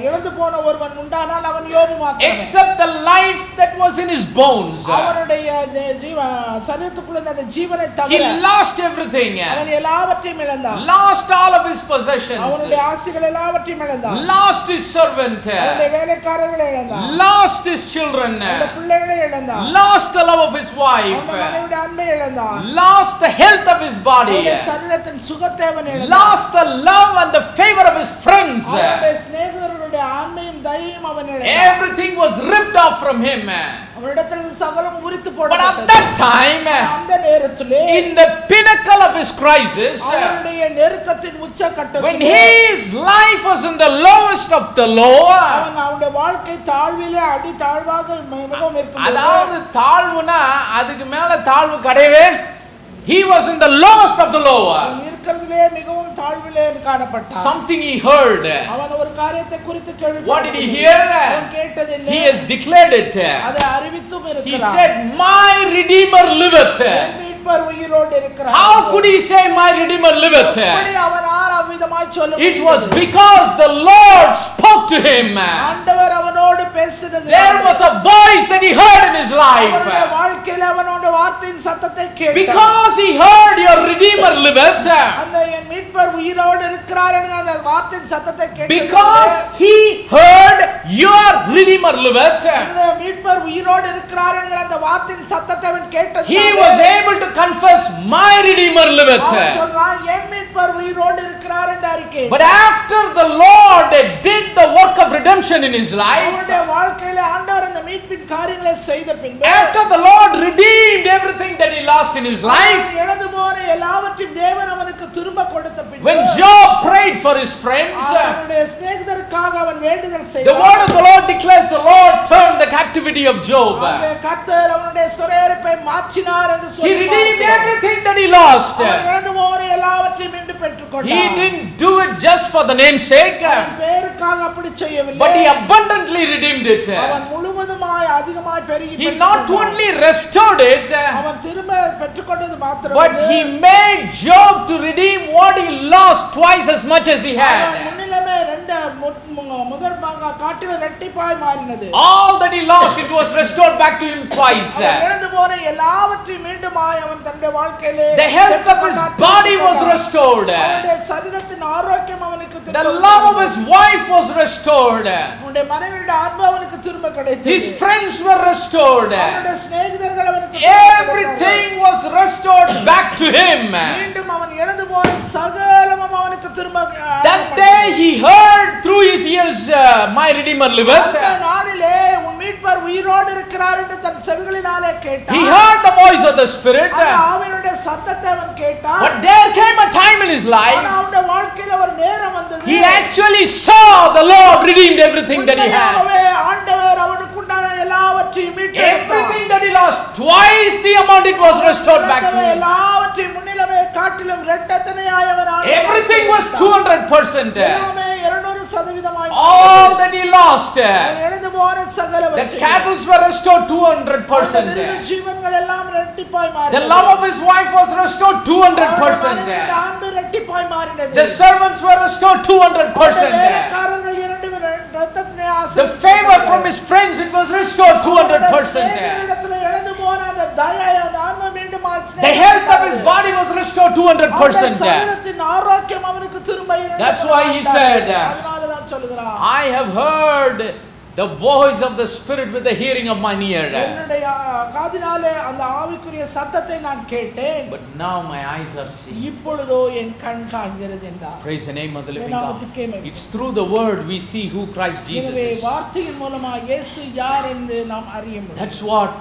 இழந்து போன ஒருவன் உண்டானால் அவன் யோபு மாத்திரமே. Except the life that was in his bones. அவருடைய சரீரத்துக்குள்ள அந்த ஜீவனை தவிர he lost everything. அவன் எல்லாவற்றையும் இழந்தான். Lost all of his possessions. அவனுடைய ஆஸ்திகள் எல்லாவற்றையும் இழந்தான். Lost his servant. அவனுடைய வேலைக்காரர்களை இழந்தான். Lost his children. அவனுடைய பிள்ளைகளை இழந்தான். Lost the love of his wife. அவனுடைய மனைவியுடைய அன்பை இழந்தான். Lost the health of his body. அவனுடைய சரீரத்தின் சுகத்தை அவன் இழந்தான். Lost the love and the favor of his friends. அவனுடைய சிநேகிதர்களுடைய ஆண்மையும் தயையும் அவன் everything was ripped off from him. அவனிடத்தில் சகலம் முறித்து But at போடப்பட்டது. that time, அந்த நேரத்திலே in the pinnacle of his crisis, அவனுடைய நெருக்கத்தின் உச்சகட்டத்தில் when his life was in the lowest of the low, அவனுடைய வாழ்க்கை தாழ்விலே அடி தாழ்வாக மிகவும் இருக்கும். அதாவது தாழ்வுனா அதுக்கு மேல தாழ்வு கிடையவே. He was in the lowest of the low. இருக்கிறதிலே மிகவும் தாழ்விலே காணப்பட்டான். Something he heard. அவன் ஒரு காரியத்தை குறித்து கேள்விப்பட்டான். What did he hear? அவன் கேட்டதில்லை. He has declared it. அதை அறிவித்தும் He இருக்கிறான். said, "My Redeemer liveth." என் மீட்பர் உயிரோடு இருக்கிறார். How could he say, "My Redeemer liveth"? எப்படி அவனால் அவ்விதமாய் சொல்ல It முடியும்? was because the Lord spoke to him. ஆண்டவர் அவனோடு பேசினது. There was a voice that he heard in his life. அவனுடைய வாழ்க்கையில அவனோட வார்த்தையின் சத்தத்தை கேட்டான். Because he heard your Redeemer liveth. அந்த என் மீட்பர் உயிரோடு இருக்கிறார் என்கிற அந்த வார்த்தையின் சத்தத்தை கேட்டான். Because he heard your Redeemer liveth. அந்த மீட்பர் உயிரோடு இருக்கிறார் என்கிற அந்த வார்த்தையின் சத்தத்தை அவன் கேட்டது. He was able to confess, "My Redeemer liveth." அவன் சொல்றான் என் மீட்பர் உயிரோடு இருக்கிறார் என்று அறிக்கை. But after the Lord did the work of redemption in his life, அவனுடைய வாழ்க்கையில ஆண்டவர் அந்த மீட்பின் காரியங்களை செய்த பின்பு after the Lord redeemed everything that he lost in his life, இழந்து போன எல்லாவற்றையும் தேவன் அவனுக்கு திரும்ப கொடுத்த பின்பு when Job prayed for his friends, அவனுடைய சிநேகிதருக்காக அவன் வேண்டுதல் the செய்தான். word of the Lord declares the Lord turned the captivity of Job. அந்த கர்த்தர் அவனுடைய சிறையிருப்பை மாற்றினார் என்று He சொல்லி redeemed everything that he lost. அவன் இழந்து போன எல்லாவற்றையும் மீண்டு பெற்றுக்கொண்டான். He didn't do it just for the name's sake, அவன் பேருக்காக அப்படி செய்யவில்லை. but he abundantly redeemed it. அவன் முழுவதுமாய் அதிகமாய் பெருகி He not only restored it, அவன் திரும்ப பெற்றுக்கொண்டது but மாத்திரமல்ல he made Job to redeem what he lost twice as much as he அவன் had. முன்னிலமே முதல் காட்டில இரட்டிப்பாய் மாறினது. All that he lost, it was restored back to him twice. அவன் இழந்து போன எல்லாவற்றையும் மீண்டுமாய் அவன் தன்னுடைய வாழ்க்கையிலே The health of his body was restored. அவனுடைய சரீரத்தின் ஆரோக்கியம் அவனுக்கு The திரும்ப love of his wife was restored. அவனுடைய மனைவியுடைய அன்பு அவனுக்கு திரும்ப கிடைத்தது. His friends were restored. அவனுடைய சிநேகிதர்கள் அவனுக்கு Everything was restored back to him. மீண்டும் அவன் இழந்து போன சகலமும் அவனுக்கு திரும்ப That day he heard through his ears, "My Redeemer liveth." அந்த நாளிலே உன் மீட்பர் உயிரோடு இருக்கிறார் என்று தன் செவிகளினாலே கேட்டான். He heard the voice of the Spirit. அந்த ஆவியினுடைய சத்தத்தை அவன் கேட்டான். But there came a time in his life, ஆனா அவனுடைய வாழ்க்கையில ஒரு நேரம் வந்தது. he actually saw the Lord redeemed everything that he had. உண்மையாகவே ஆண்டவர் அவனுக்கு உண்டான எல்லாவற்றையும் மீட்டெடுத்தார். Everything that he lost, twice the amount it was restored back to him. எல்லாவற்றையும் முன்னிலமே காட்டிலும் இரட்டத்தனையாய் அவன் Everything was 200%. எல்லாமே 200% All that he lost, அவன் இழந்து போன the சகலவற்றையும் cattle were restored 200%. ஜீவன்கள் எல்லாம் இரட்டிப்பாய் மாறினது. The love of his wife was restored 200%. அவனுடைய அன்பு இரட்டிப்பாய் மாறினது. The servants were restored 200%. வேலைக்காரர்கள் இரண்டு இரத்தத்திலே The favor from his friends, it was restored 200%. இடத்துல இழந்து போன அந்த தயை அந்த ஆன்மா மீண்டும் The health of his body was restored 200%. சரீரத்தின் ஆரோக்கியம் அவனுக்கு திரும்ப That's why he said, அதனால தான் சொல்கிறார், I have heard the voice of the Spirit with the hearing of mine ear. என்னுடைய காதினாலே அந்த ஆவிக்குரிய சத்தத்தை நான் கேட்டேன். But now my eyes are seeing. இப்பொழுதோ என் கண் காண்கிறது என்றார். Praise the name of the living God. It's through the word we see who Christ Jesus எனவே is. வார்த்தையின் மூலமா இயேசு யார் என்று நாம் அறிய முடியும். That's what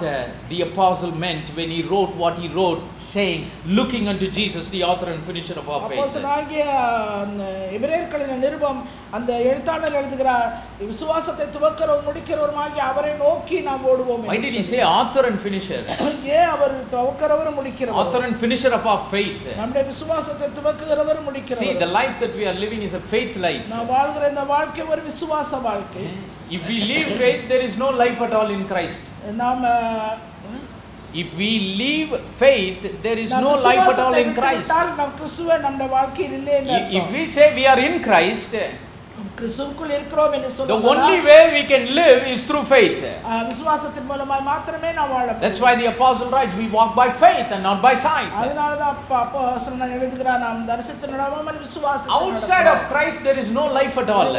the apostle meant when he wrote what he wrote, saying, looking unto Jesus, the author and finisher of our faith. அப்போஸ்தலனாகிய எபிரேயர்களின் நிருபம் அந்த எழுத்தாளர் எழுதுகிறார், விசுவாசத்தை துவக்கிறவரும் முடிக்கிறவருமாகிய அவரை நோக்கி நாம் ஓடுவோம். Why did he say author and finisher? ஏன் அவர் துவக்கிறவரும் முடிக்கிறவர்? Author and finisher of our faith. நம்முடைய விசுவாசத்தை துவக்குகிறவரும் முடிக்கிறவர். See, the life that we are living is a faith life. நாம் வாழ்கிற இந்த வாழ்க்கை ஒரு விசுவாச வாழ்க்கை. If we live faith, there is no life at all in Christ. நாம் If we leave faith, there is no life at all in Christ. நாம் கிறிஸ்துவே நம்முடைய வாழ்க்கையில் இல்லை என்று If we say we are in Christ, கிறிஸ்துவுக்குள் இருக்கிறோம் என்று the சொல்லுவோம். only way we can live is through faith. விசுவாசத்தின் மூலமாய் மாத்திரமே நாம் வாழ முடியும். That's why the apostle writes, we walk by faith and not by sight. அதனால தான் அப்போஸ்தலன் எழுதுகிறார், நாம் தரிசித்து நடவாமல் விசுவாசத்தில் Outside of Christ, there is no life at all.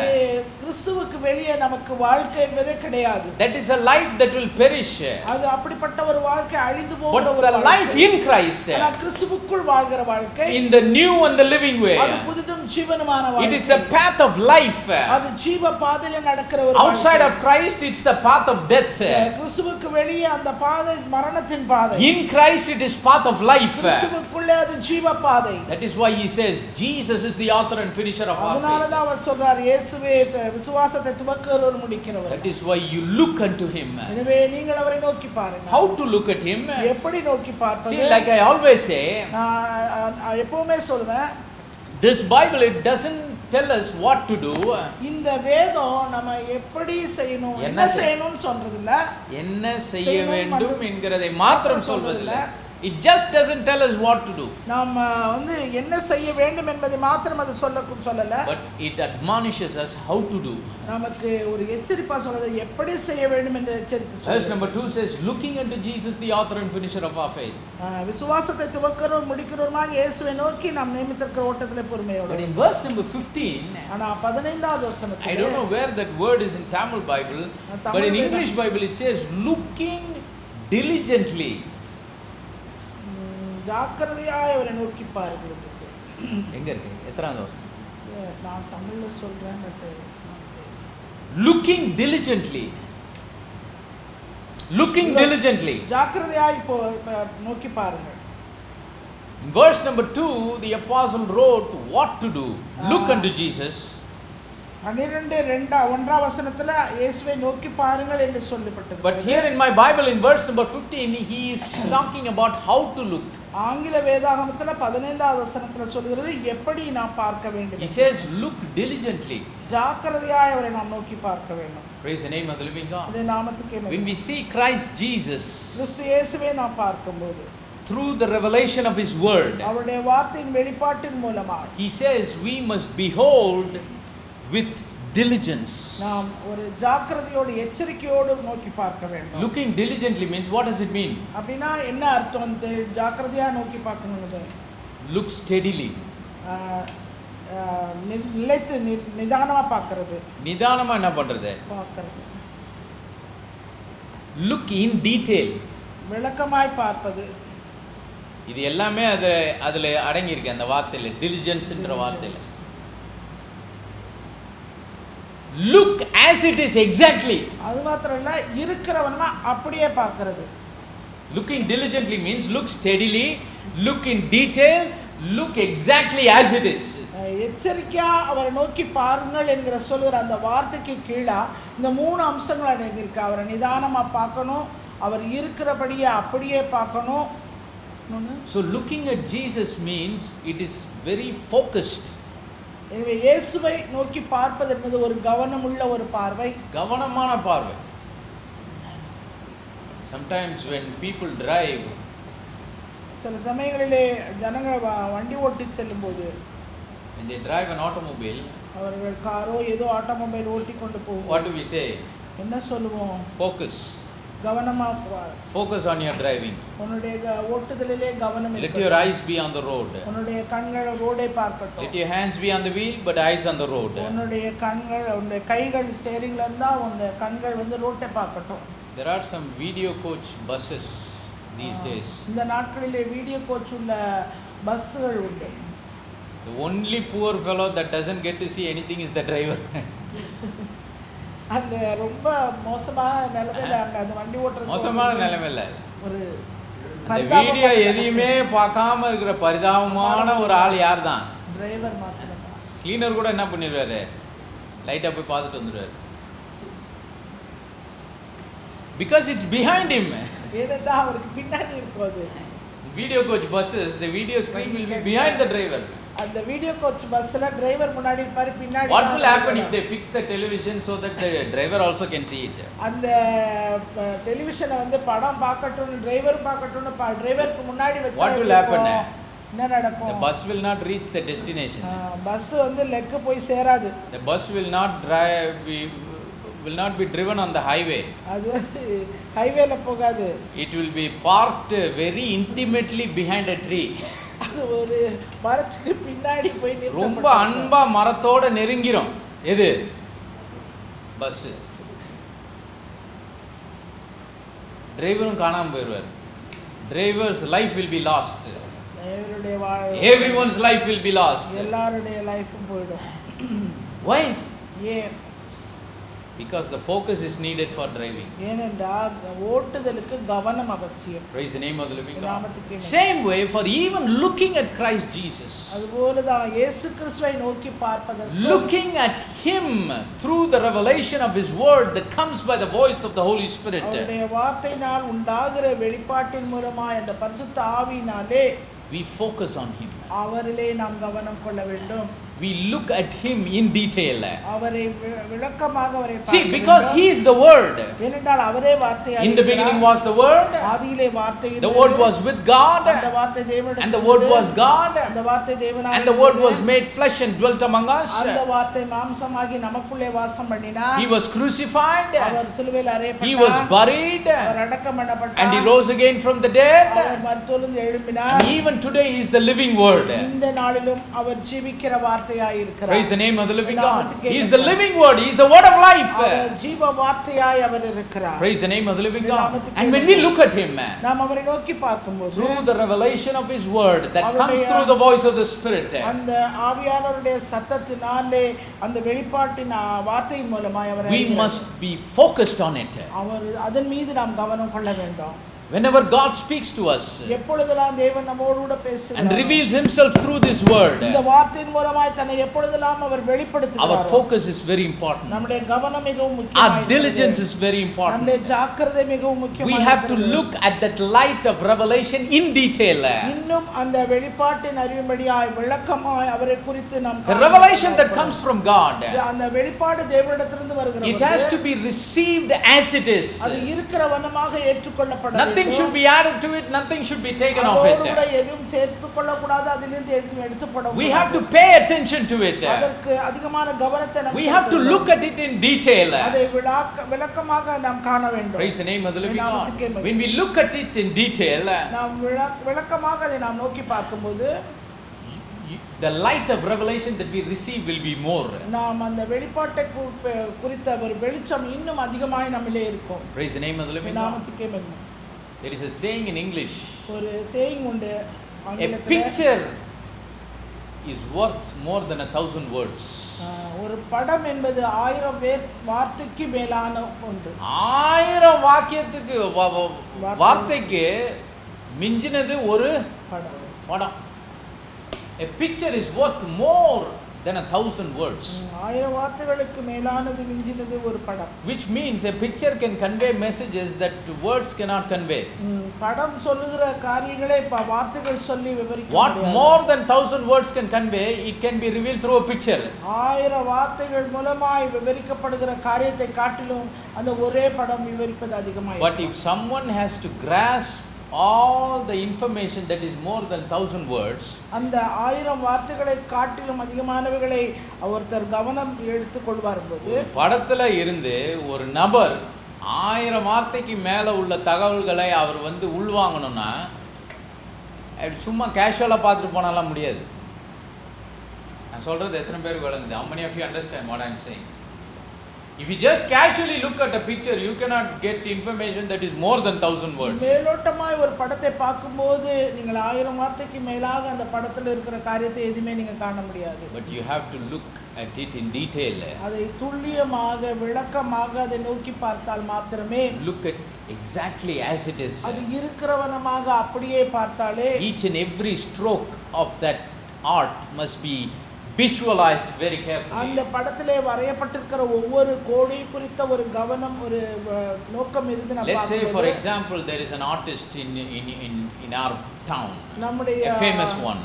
கிறிஸ்துவுக்கு வெளியே நமக்கு வாழ்க்கை என்பதே கிடையாது. That is a life that will perish. அது அப்படிப்பட்ட ஒரு வாழ்க்கை அழிந்து போகிற But ஒரு the life in Christ, ஆனால் கிறிஸ்துவுக்குள் வாழ்கிற வாழ்க்கை in the new and the living way, அது புதிதும் ஜீவனுமான it வாழ்க்கை. is the path of life. அது ஜீவ பாதையில நடக்கிற ஒரு Outside of Christ, it's the path of death. கிறிஸ்துவுக்கு வெளியே அந்த பாதை மரணத்தின் பாதை. In Christ, it is path of life. கிறிஸ்துவுக்குள்ளே அது ஜீவ பாதை. That is why he says, Jesus is the author and finisher of our faith. அதனாலதான் அவர் சொல்றார், இயேசுவே விசுவாசத்தை துவக்குகிறவர் முடிக்கிறவர். That is why you look unto him. எனவே நீங்கள் அவரை நோக்கி பாருங்க. How to look at him? எப்படி நோக்கி பார்ப்பது? See, like I always say, நான் எப்பவுமே சொல்வேன், this Bible, it doesn't tell us what to do. இந்த வேதம் நம்ம எப்படி செய்யணும், என்ன செய்யணும்னு சொல்றது இல்ல, என்ன செய்ய வேண்டும் என்கிறதை மாத்திரம் சொல்வதில்லை. It just doesn't tell us what to do. நாம வந்து என்ன செய்ய வேண்டும் என்பதை மாத்திரம் அது சொல்லல. But it admonishes us how to do. நமக்கு ஒரு எச்சரிப்பா சொல்றது எப்படி செய்ய வேண்டும் என்று எச்சரித்து சொல்லுது. Verse number 2 says, looking unto Jesus, the author and finisher of our faith. விசுவாசத்தை துவக்கிறவர் முடிக்கிறவருமாகிய இயேசுவை நோக்கி நாம் நியமித்திருக்கிற ஓட்டத்திலே பொறுமையோடு. But in verse number 15, ஆனா 15வது வசனத்திலே, I don't know where that word is in Tamil Bible, but in English Bible it says looking diligently. ஜாக்கிரதையாய் அவரை நோக்கி பாருங்கள். எங்க இருக்கு? எத்தனாவது வசனம்? நான் தமிழ்ல சொல்றேன். Looking diligently. Looking diligently. ஜாக்கிரதையாய் நோக்கி பாருங்கள். In verse number 2, the apostle wrote what to do. Look unto Jesus. 12:1 வசனத்துல இயேசுவை நோக்கி பாருங்கள் என்று சொல்லப்பட்டது. But here in my Bible in verse number 15, he is talking about how to look. ஆங்கில வேதாகமத்துல 15வது வசனத்துல சொல்கிறது எப்படி நாம் பார்க்க வேண்டும். He says look diligently. ஜாக்கிரதையாய் அவரை நாம் நோக்கி பார்க்க வேண்டும். Praise the name of the living God. அவருடைய நாமத்துக்கு மகிமை. When we see Christ Jesus, கிறிஸ்து இயேசுவை நாம் பார்க்கும்போது, through the revelation of his word, அவருடைய வார்த்தையின் வெளிப்பாட்டின் மூலமாக, he says we must behold with diligence. நாம் ஒரு ஜாக்கிரதையோடு எச்சரிக்கையோடு நோக்கி பார்க்க வேண்டும். Looking diligently means, what does it mean? அப்படினா என்ன அர்த்தம்? ஜாக்கிரதையா நோக்கி பார்க்கணும்னு. Look steadily. நிலைத்து நிதானமா பார்க்கிறது. நிதானமா என்ன பண்றது? பார்க்கிறது. Look in detail. விளக்கமாய் பார்ப்பது. இது எல்லாமே அதுல அடங்கி இருக்கு அந்த வார்த்தையில, diligence-ன்ற வார்த்தையில. Look as it is exactly. அது மாத்திரம் இல்ல, இருக்கிறவனா அப்படியே பார்க்கிறது. Looking diligently means look steadily, look in detail, look exactly as it is. எச்சரிக்கையா அவரை நோக்கி பாருங்கள் என்கிற சொல்கிற அந்த வார்த்தைக்கு கீழே இந்த 3 அம்சங்கள் அடங்கி இருக்கு. அவரை நிதானமா பார்க்கணும், அவர் இருக்கிறபடியே அப்படியே பார்க்கணும். So looking at Jesus means it is very focused. எனவே இயேசுவை நோக்கி பார்ப்பது என்பது ஒரு கவனமுள்ள ஒரு பார்வை, கவனமான பார்வை. Sometimes when people drive, சில சமயங்களிலே ஜனங்கள் வண்டி ஓட்டி செல்லும்போது, when they drive an automobile, அவர்கள் காரோ ஏதோ ஆட்டோமொபைல் ஓட்டி கொண்டு போகும், what do we say? என்ன சொல்லுவோம்? Focus. கவனமா Focus on your driving. உன்னுடைய ஓட்டுதலிலே கவனம் Let your eyes be on the road. உன்னுடைய கண்கள் ரோடை பார்க்கட்டும். Let your hands be on the wheel but eyes on the road. உன்னுடைய கண்கள், உன்னுடைய கைகள் ஸ்டீரிங்ல இருந்தா உன்னுடைய கண்கள் வந்து ரோட்டை பார்க்கட்டும். There are some video coach buses these days. இந்த நாட்களிலே வீடியோ கோச் உள்ள பஸ்கள் உண்டு. The only poor fellow that doesn't get to see anything is the driver. அந்த ரொம்ப மோசமான நிலைமையில அந்த வண்டி ஓட்டுறது, மோசமான நிலைமையில ஒரு அந்த வீடியோ எதையுமே பார்க்காம இருக்கிற பரிதாபமான ஒரு ஆள் யார் தான்? டிரைவர் மாத்திரம். கிளீனர் கூட என்ன பண்ணிடுவாரு? லைட்டா போய் பார்த்துட்டு வந்துடுவாரு. Because it's behind him. ஏனென்றா அவருக்கு பின்னாடி இருக்குது. Video coach buses, the video screen will be behind the driver. அந்த வீடியோ கோச் பஸ்ல டிரைவர் முன்னாடி இருப்பாரு, பின்னாடி. What will happen if they fix the television so that the driver also can see it? அந்த டெலிவிஷனை வந்து படம் பார்க்கட்டும், டிரைவர் பார்க்கட்டும், டிரைவருக்கு முன்னாடி வச்சா what will happen? என்ன நடக்கும்? The bus will not reach the destination. Bus வந்து லெக் போய் சேராது. The bus will not be driven on the highway. அது வந்து ஹைவேல போகாது. It will be parked very intimately behind a tree. அது ஒரு மரத்துக்கு பின்னாடி போய் நிறுத்தப்படும். ரொம்ப அன்பா மரத்தோட நெருங்கிரும். எது? பஸ். டிரைவரும் காணாம போயிடுவார். Driver's life will be lost. Everyone's life will be lost. எல்லாருடைய லைஃபும் போய்டும். Why? ஏன்? Because the focus is needed for driving. ஏனென்றால் ஓட்டுதலுக்கு கவனம் அவசியம். Praise the name of the living God. நாமத்துக்கே மகிமை. Same way for even looking at Christ Jesus. அதுபோலதான் இயேசு கிறிஸ்துவை நோக்கி பார்ப்பதற்கு, Looking at him through the revelation of his word that comes by the voice of the Holy Spirit. அவருடைய வார்த்தையினால் உண்டாகிற வெளிப்பாட்டின் மூலமாய் அந்த பரிசுத்த ஆவியினாலே We focus on him. அவரிலே நாம் கவனம் கொள்ள வேண்டும். We look at him in detail. அவரை விளக்கமாக அவரை See, because he is the word. ஏனென்றால் அவரே வார்த்தையாய் In the beginning was the word. ஆதியிலே வார்த்தை இருந்தது. The word was with God. அந்த வார்த்தை தேவனிடம் And the word was God. அந்த வார்த்தை தேவனாய் And the word was made flesh and dwelt among us. அந்த வார்த்தை மாம்சமாகி நமக்குள்ளே வாசம் பண்ணினார். He was crucified. அவர் சிலுவையில் அறையப்பட்டார். He was buried. அவர் அடக்கம் பண்ணப்பட்டார். And he rose again from the dead. அவர் மரித்தோரிலிருந்து எழும்பினார். And even today he is the living word. இந்த நாளிலும் அவர் ஜீவிக்கிற வார்த்தையாய் இருக்கிறார். Praise the name of the living God. He is the living word. He is the word of life. அவர் ஜீவ வார்த்தையாய் அவர் இருக்கிறார். Praise the name of the living God. And when we look at him, நாம் அவரை நோக்கி பார்க்கும்போது through the revelation of his word that comes through the voice of the Spirit, அந்த ஆவியானவருடைய சத்தத்தினாலே அந்த வெளிப்பாட்டின் வார்த்தையின் மூலமாய் அவரை we must be focused on it. அவர் அதன் மீது நாம் கவனம் கொள்ள வேண்டும். Whenever God speaks to us எப்பொழுதெல்லாம் தேவன் நம்மோடு கூட பேசுகிறார் and reveals himself through this word, இந்த வார்த்தையின் மூலமாய் தன்னை எப்பொழுதெல்லாம் அவர் வெளிப்படுத்துகிறார், our focus is very important. நம்முடைய கவனம் மிகவும் முக்கியமானது. Our diligence is very important. நம்முடைய ஜாக்கிரதை மிகவும் முக்கியமானது. We have to look at that light of revelation in detail. இன்னும் அந்த வெளிப்பாட்டின் அறிவும்படியாய் விளக்கமாய் அவரை குறித்து நாம் The revelation that comes from God, அந்த வெளிப்பாடு தேவனிடத்திலிருந்து வருகிறது. it has to be received as it is. அது இருக்கிற வண்ணமாக ஏற்றுக்கொள்ளப்பட வேண்டும். Nothing should be added to it, nothing should be taken off it. அதோடு எதுவும் சேர்த்துக் கொள்ளக்கூடாது, அதிலிருந்து எதுவும் எடுத்துப்படக்கூடாது. We have to pay attention to it. அதற்கு அதிகமான கவனத்தை நாம் We have to look at it in detail. அதை விளக்கமாக நாம் காண வேண்டும். Praise the name of the living God. When we look at it in detail, நாம் விளக்கமாக அதை நாம் நோக்கி பார்க்கும்போது the light of revelation that we receive will be more. நாம் அந்த வெளிப்பாட்டை குறித்த ஒரு வெளிச்சம் இன்னும் அதிகமாய் நம்மிலே இருக்கும். Praise the name of the living God. நாமத்துக்கே மகிமை. There is a saying in English. ஒரு சேயிங் உண்டு A picture is worth more than 1,000 words. ஒரு படம் என்பது 1000 வார்த்தைக்கு மேலான ஒன்று. 1000 வாக்கியத்துக்கு வார்த்தைக்கு மிஞ்சினது ஒரு படம். A picture is worth more than 1,000 words. 1000 வார்த்தைகளுக்கு மேலானது மிஞ்சினது ஒரு படம். Which means a picture can convey messages that words cannot convey. படம் சொல்லுகிற காரியங்களை வார்த்தைகள் சொல்லி விவரிக்க முடியாது. What more than 1,000 words can convey, it can be revealed through a picture. 1000 வார்த்தைகள் மூலமாய் விவரிக்கப்படுகிற காரியத்தை காட்டிலும் அந்த ஒரே படம் விவரிப்பது அதிகமாய். But if someone has to grasp all the information that is more than 1,000 words, அந்த 1000 வார்த்தைகளை காட்டிலும் அதிகமானவைகளை ஒருத்தர் கவனம் எடுத்துக் கொள்வாரும்போது, படத்துல இருந்து ஒரு நபர் 1000 வார்த்தைக்கு மேல உள்ள தகவல்களை அவர் உள்வாங்கணும்னா சும்மா கேஷுவலா பார்த்துட்டு போனாலாம் முடியாது. நான் சொல்றது எத்தனை பேருக்கு விளங்குது? How many of you understand what I am saying? If you just casually look at a picture, you cannot get information that is more than 1,000 words. மேலோட்டமாய் ஒரு படத்தை பார்க்கும்போது நீங்கள் 1000 வார்த்தைக்கு மேலாக அந்த படத்தில் இருக்கிற காரியத்தை எதுவுமே நீங்க காண முடியாது. But you have to look at it in detail. அதை துல்லியமாக விளக்கமாக அதை நோக்கி பார்த்தால் மாத்திரமே, look at exactly as it is. அது இருக்கிறவனமாக அப்படியே பார்த்தாலே Each and every stroke of that art must be visualized very carefully. அந்த படத்திலே வரையப்பட்டிருக்கிற ஒவ்வொரு கோடி குறித்த ஒரு கவனம், ஒரு நோக்கம் இருந்து நம்ம Let's say for example there is an artist in our town, a famous one.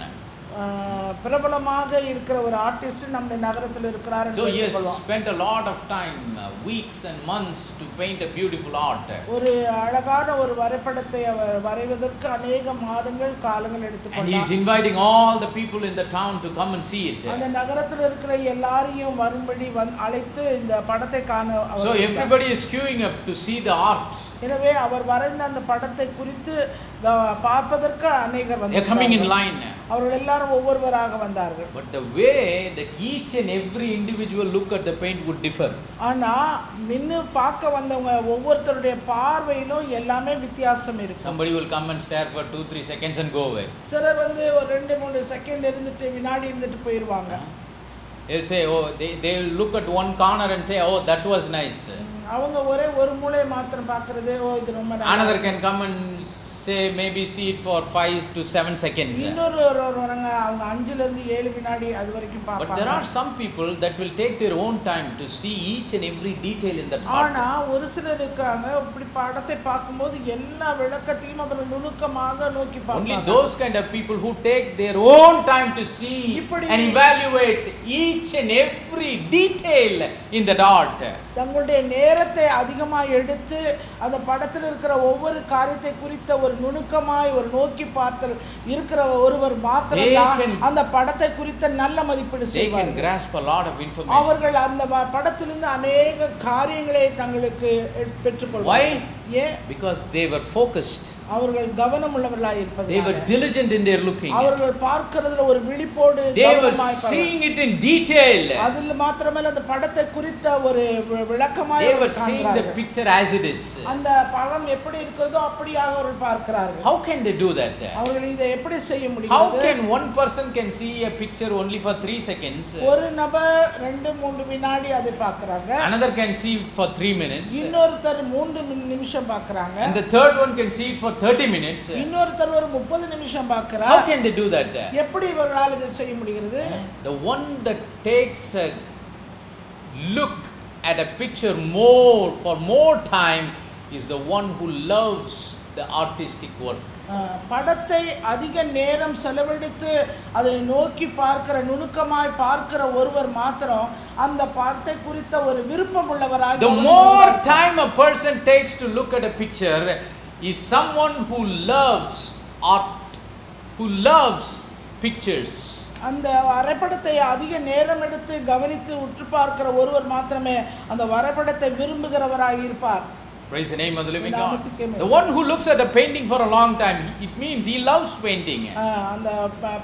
பிரபலமாக இருக்கிற ஒரு ஆர்டிஸ்ட் நம்ம நகரத்தில் இருக்கிறார். So he has spent a lot of time, weeks and months to paint a beautiful art. ஒரு அழகான ஒரு வரைபடத்தை அவர் வரைவதற்கு अनेक மாதங்கள் காலங்கள் எடுத்துக்கொண்டார். And he is inviting all the people in the town to come and see it. அந்த நகரத்தில் இருக்கிற எல்லாரையும் வரும்படி அழைத்து இந்த படத்தை காண அவர். So everybody is queuing up to see the art. எனவே அவர் வரைந்த அந்த படத்தை குறித்து பார்ப்பதற்கு अनेகர் வந்தார்கள். They are coming in line. அவர்கள் எல்லாரும் ஒவ்வொருவராக வந்தார்கள். But the way that each and every individual look at the paint would differ. ஆனா நின்னு பார்க்க வந்தவங்க ஒவ்வொருத்தருடைய பார்வையிலும் எல்லாமே வித்தியாசம் இருக்கும். Somebody will come and stare for 2-3 seconds and go away. சிலர் ஒரு 2-3 செகண்ட் இருந்துட்டு வினாடி இருந்துட்டு போயிடுவாங்க. They'll say, oh, they'll look at one corner and say, oh, that was nice. அவங்க ஒரே ஒரு மூலையை மாத்திரம் பார்க்கிறது, ஓ இது ரொம்ப நல்லா. Another can come and say, maybe see it for 5 to 7 seconds. இன்னொரு வரங்க அவங்க 5 ல இருந்து 7 வினாடி அது வரைக்கும் பார்ப்பாங்க. But there are some people that will take their own time to see each and every detail in that part. ஆனா ஒரு சிலர் இருக்காங்க இப்படி படத்தை பார்க்கும்போது எல்லா விளக்கத்தையும் அவர்கள் நுணுக்கமாக நோக்கி பார்ப்பாங்க. Only those kind of people who take their own time to see and evaluate each and every detail in that art. தங்களுடைய நேரத்தை அதிகமாக எடுத்து அந்த படத்தில் இருக்கிற ஒவ்வொரு காரியத்தை குறித்த ஒரு நுணுக்கமாய் ஒரு நோக்கி பார்த்தல் இருக்கிற ஒருவர் மாத்திரம்தான் அந்த படத்தை குறித்த நல்ல மதிப்பீடு செய்வார்கள். They can grasp a lot of information. அவர்கள் அந்த படத்திலிருந்து अनेक காரியங்களை தங்களுக்கு பெற்றுக்கொள்வார்கள். Why? Because they were focused. அவர்கள் கவனமுள்ளவர்களாய் இருப்பதால். They were diligent in their looking. அவர்கள் பார்க்கிறதுல ஒரு விழிப்போடு they were seeing it in detail. அதில் மாத்திரமல்ல அந்த படத்தை குறித்த ஒரு விளக்கமாய் they were seeing the picture as it is. அந்த படம் எப்படி இருக்கிறதோ அப்படியாக அவர்கள் பார்க்கிறார்கள். How can they do that? அவர்கள் இதை எப்படி செய்ய முடியும்? How can one person can see a picture only for 3 seconds? ஒரு நபர் 2-3 வினாடி அதை பார்க்கறாங்க. Another can see for 3 minutes. இன்னொருத்தர் 3 நிமிஷம் பார்க்கறாங்க. And the third one can see it for 30 minutes. இன்னொருத்தர் ஒரு 30 நிமிஷம் பார்க்கறார். How can they do that? எப்படி இவர்களால் இதை செய்ய முடிகிறது? The one that takes a look at a picture for more time is the one who loves the artistic work. படத்தை அதிக நேரம் செலவழித்து அதை நோக்கி பார்க்கிற நுணுக்கமாய் பார்க்கிற ஒருவர் மாத்திரம் அந்த படத்தை குறித்த ஒரு விருப்பம் உள்ளவராக. The more time a person takes to look at a picture is someone who loves art, who loves pictures. அந்த வரைபடத்தை அதிக நேரம் எடுத்து கவனித்து உற்று பார்க்கிற ஒருவர் மாத்திரமே அந்த வரைபடத்தை விரும்புகிறவராக இருப்பார். Praise the name of the living God. The one who looks at a painting for a long time, it means he loves painting. அந்த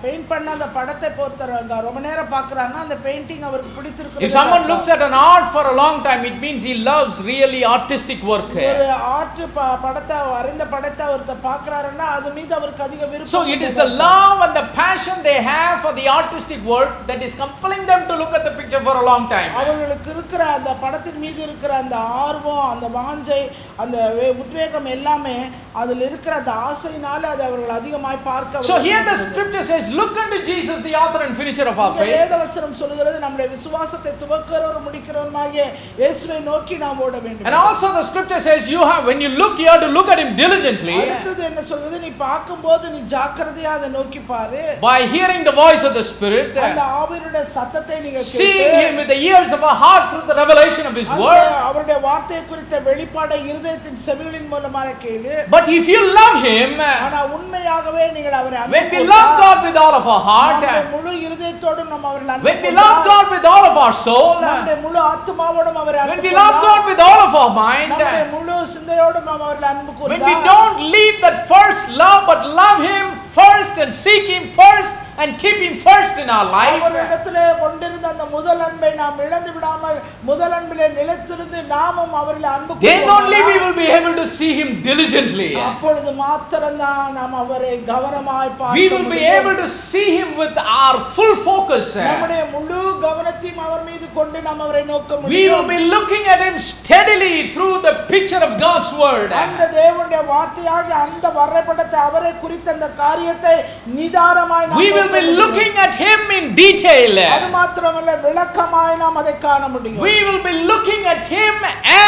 பெயிண்ட் பண்ண அந்த படத்தை பொறுத்தவரை ரொம்ப நேரம் பார்க்கறாங்க, அந்த பெயிண்டிங் அவருக்கு பிடிச்சிருக்கு. If someone looks at an art for a long time, it means he loves really artistic work. ஒரு ஆர்ட் படத்தை வரைந்த படத்தை ஒருத்தர் பார்க்கறாருன்னா அது மீது அவருக்கு அதிக விருப்பம். So it is the love and the passion they have for the artistic work that is compelling them to look at the picture for a long time. அவங்களுக்கு இருக்கிற அந்த படத்தின் மீது இருக்கிற அந்த ஆர்வம், அந்த வாஞ்சை, அந்த உத்வேகம் எல்லாமே அதில் இருக்கிற அந்த ஆசையினால அது அவர்கள் அதிகமாய் பார்க்க. So here the scripture says, look unto Jesus, the author and finisher of our faith. வேதவசனம் சொல்கிறது நம்முடைய விசுவாசத்தை துவக்குகிறவரும் முடிக்கிறவருமாகிய இயேசுவை நோக்கி நாம் ஓட வேண்டும். And also the scripture says when you look, you have to look at him diligently. அடுத்து என்ன சொல்றது? நீ பார்க்கும்போது நீ ஜாக்கிரதையா அதை நோக்கி பாரு. By hearing the voice of the Spirit, அந்த ஆவியுடைய சத்தத்தை நீங்க கேட்டு, seeing him with the ears of our heart through the revelation of his word. அவருடைய வார்த்தையை குறித்த வெளிப்பாடை இருதயத்தின் செவிகளின் மூலமாக கேளு. But if you love him, ஆனா உண்மையாகவே நீங்கள் அவரை when we love God with all of our heart, முழு இருதயத்தோடு நாம் அவரை when we love God with all of our soul, நம்முடைய முழு ஆத்துமாவோடு அவரை when we love God with all of our mind, நம்முடைய முழு சிந்தையோடு நாம் அவரை அன்பு கூர்ந்தால், when we don't leave that first love but love him first and seek him first and keep him first in our life, அவரிடத்திலே கொண்டிருந்த அந்த முதல் அன்பை நாம் இழந்து விடாமல் முதல் அன்பிலே நிலைத்திருந்து நாமும் அவரில் அன்பு கூர்ந்தால், then only we will be able to see him diligently. அப்பொழுது மாத்திரம்தான் நாம் அவரை கவனமாய் பார்க்க We will be able to see him with our full focus. நம்முடைய முழு கவனத்தையும் அவர் மீது கொண்டு நாம் அவரை நோக்க முடியும். We will be looking at him steadily through the picture of God's word. அந்த தேவனுடைய வார்த்தையாகிய அந்த வரைபடத்தை அவரை குறித்த அந்த காரியத்தை நிதானமாய் நாம் We will be looking at him in detail. அது மாத்திரமல்ல விளக்கமாய் நாம் அதை காண முடியும். We will be looking at him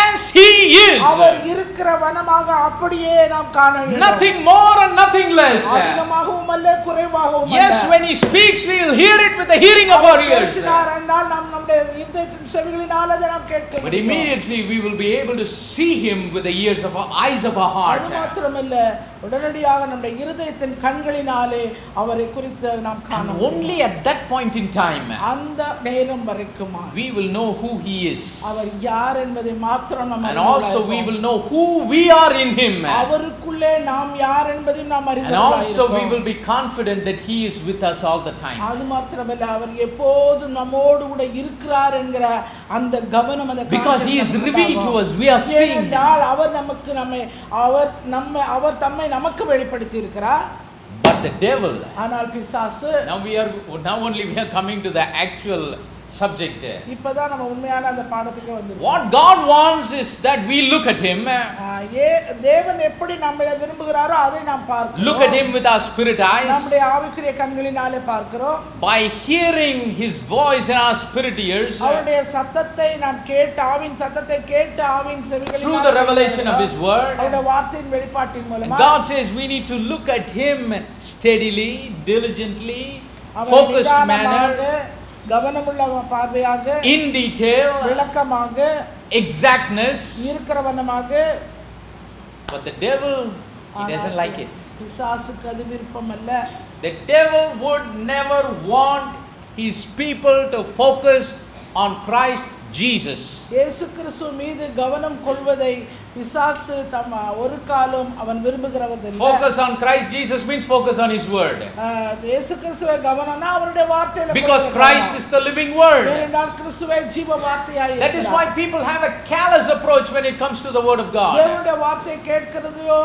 as he is. அவர் இருக்கிற வனமாக அப்படியே நாம் காண வேண்டும். Nothing more and nothing less. அதிகமாகவும் அல்ல குறைவாகவும் அல்ல. Yes, when he speaks we will hear it with the hearing of our ears. பேசினார் என்றால் நாம் நம்முடைய இதயத்தின் செவிகளினால் அதை நாம் கேட்க முடியும். But immediately we will be able to see him with the ears of our eyes of our heart. அது மாத்திரமல்ல உடனடியாக நம்முடைய இதயத்தின் கண்களினாலே அவரை குறித்து நாம் காண முடியும். Only at that point in time அந்த நேரம் வரைக்கும் we will know who he is. அவர் யார் என்பதை மாத்திரம் நாம் And also we will know who we are in him. அவருக்குள்ளே நாம் யார் என்பதை நாம் And also we will be confident that he is with us all the time. அது மாத்திரமல்ல அவர் எப்போதும் நம்மோடு கூட இருக்கிறார் என்கிற அந்த கவனம் அந்த Because he is revealed to us, we are seeing him. அவர் நமக்கு அவர் தம்மை நமக்கு வெளிப்படுத்தி இருக்கிறார். But the devil, ஆனால் பிசாசு, now only we are coming to the actual subject. இப்பதான் நம்ம உண்மையான அந்த பாடத்துக்கு வந்திருக்கோம். What God wants is that we look at Him. தேவன் எப்படி நம்மை விரும்புகிறாரோ அதை நாம் பார்க்கிறோம். Look at Him with our spirit eyes. நம்முடைய ஆவிக்குரிய கண்களினாலே பார்க்கிறோம். By hearing His voice in our spirit ears. அவருடைய சத்தத்தை நாம் கேட்டு ஆவின் சத்தத்தை கேட்டு Aavin செவிகளினாலே through the revelation of His word. அவருடைய வார்த்தையின் வெளிப்பாட்டின் மூலமாக. God says we need to look at Him steadily, diligently, focused manner. கவனமுள்ள பார்வையாக, in detail, விளக்கமாக, exactness. இருக்கிறவனமாக. But the devil, he doesn't like it. பிசாசுக்கு அது விருப்பமல்ல. The devil would never want his people to focus on Christ Jesus. இயேசு கிறிஸ்து மீது கவனம் கொள்வதை பிசாசு ஒரு காலம் அவன் விரும்புகிறவன். Focus on Christ Jesus means focus on His word. இயேசு கிறிஸ்துவை கவனம்னா அவருடைய வார்த்தையில. Because Christ is the living word. ஏனென்றால் கிறிஸ்துவே ஜீவ வார்த்தையாய் இருக்கிறார். That is why people have a callous approach when it comes to the word of God. தேவனுடைய வார்த்தையை கேட்கிறதையோ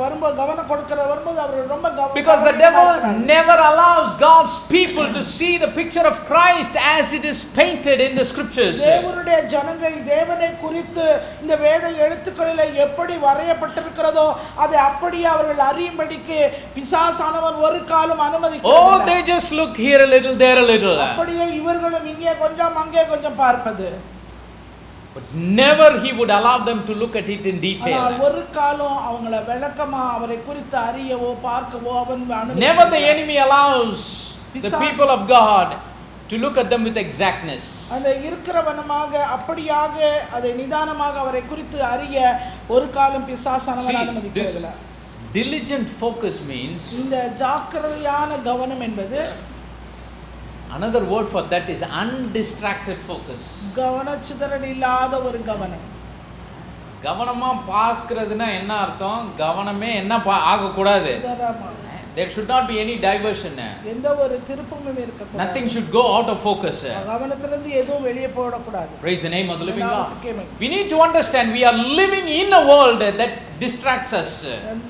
வரும்போது கவனம் கொடுக்கிறது வரும்போது அவர் ரொம்ப Because the devil never allows God's people to see the picture of Christ as it is painted in the scriptures. தேவனுடைய ஜனங்கள் தேவனை குறித்து இந்த வேத எழுத்துக்களில் எப்படி வரையப்பட்டிருக்கிறதோ அதை அப்படியே அவர்கள் அறியும்படிக்கு பிசாசானவன் ஒரு காலம் அனுமதிக்கவில்லை. Oh, they just look here a little, there a little. அப்படியே இவர்களும் இங்கே கொஞ்சம் அங்கே கொஞ்சம் பார்ப்பது. But never he would allow them to look at it in detail. ஒரு காலம் அவங்களை விளக்கமா அவரை குறித்து அறியவோ பார்க்கவோ அவன் அனுமதிக்கவில்லை. Never the enemy allows the people of God to look at them with exactness. அந்த இருக்கிறவனமாக அப்படியாக அதை நிதானமாக அவரை குறித்து அறிய ஒரு காலம் பிசாசானவன் அனுமதிக்கிறதில்லை. Diligent focus means, இந்த ஜாக்கிரதையான கவனம் என்பது, another word for that is undistracted focus. கவனச்சிதறல் இல்லாத ஒரு கவனம். கவனமா பார்க்கிறதுனா என்ன அர்த்தம்? கவனமே என்ன ஆக கூடாது. There should not be any diversion. எந்த ஒரு திருப்பமும் இருக்க கூடாது. Nothing should go out of focus. கவனத்திலிருந்து எதுவும் வெளியே போட கூடாது. Praise the name of the living God. நாமத்துக்கே We need to understand we are living in a world that distracts us.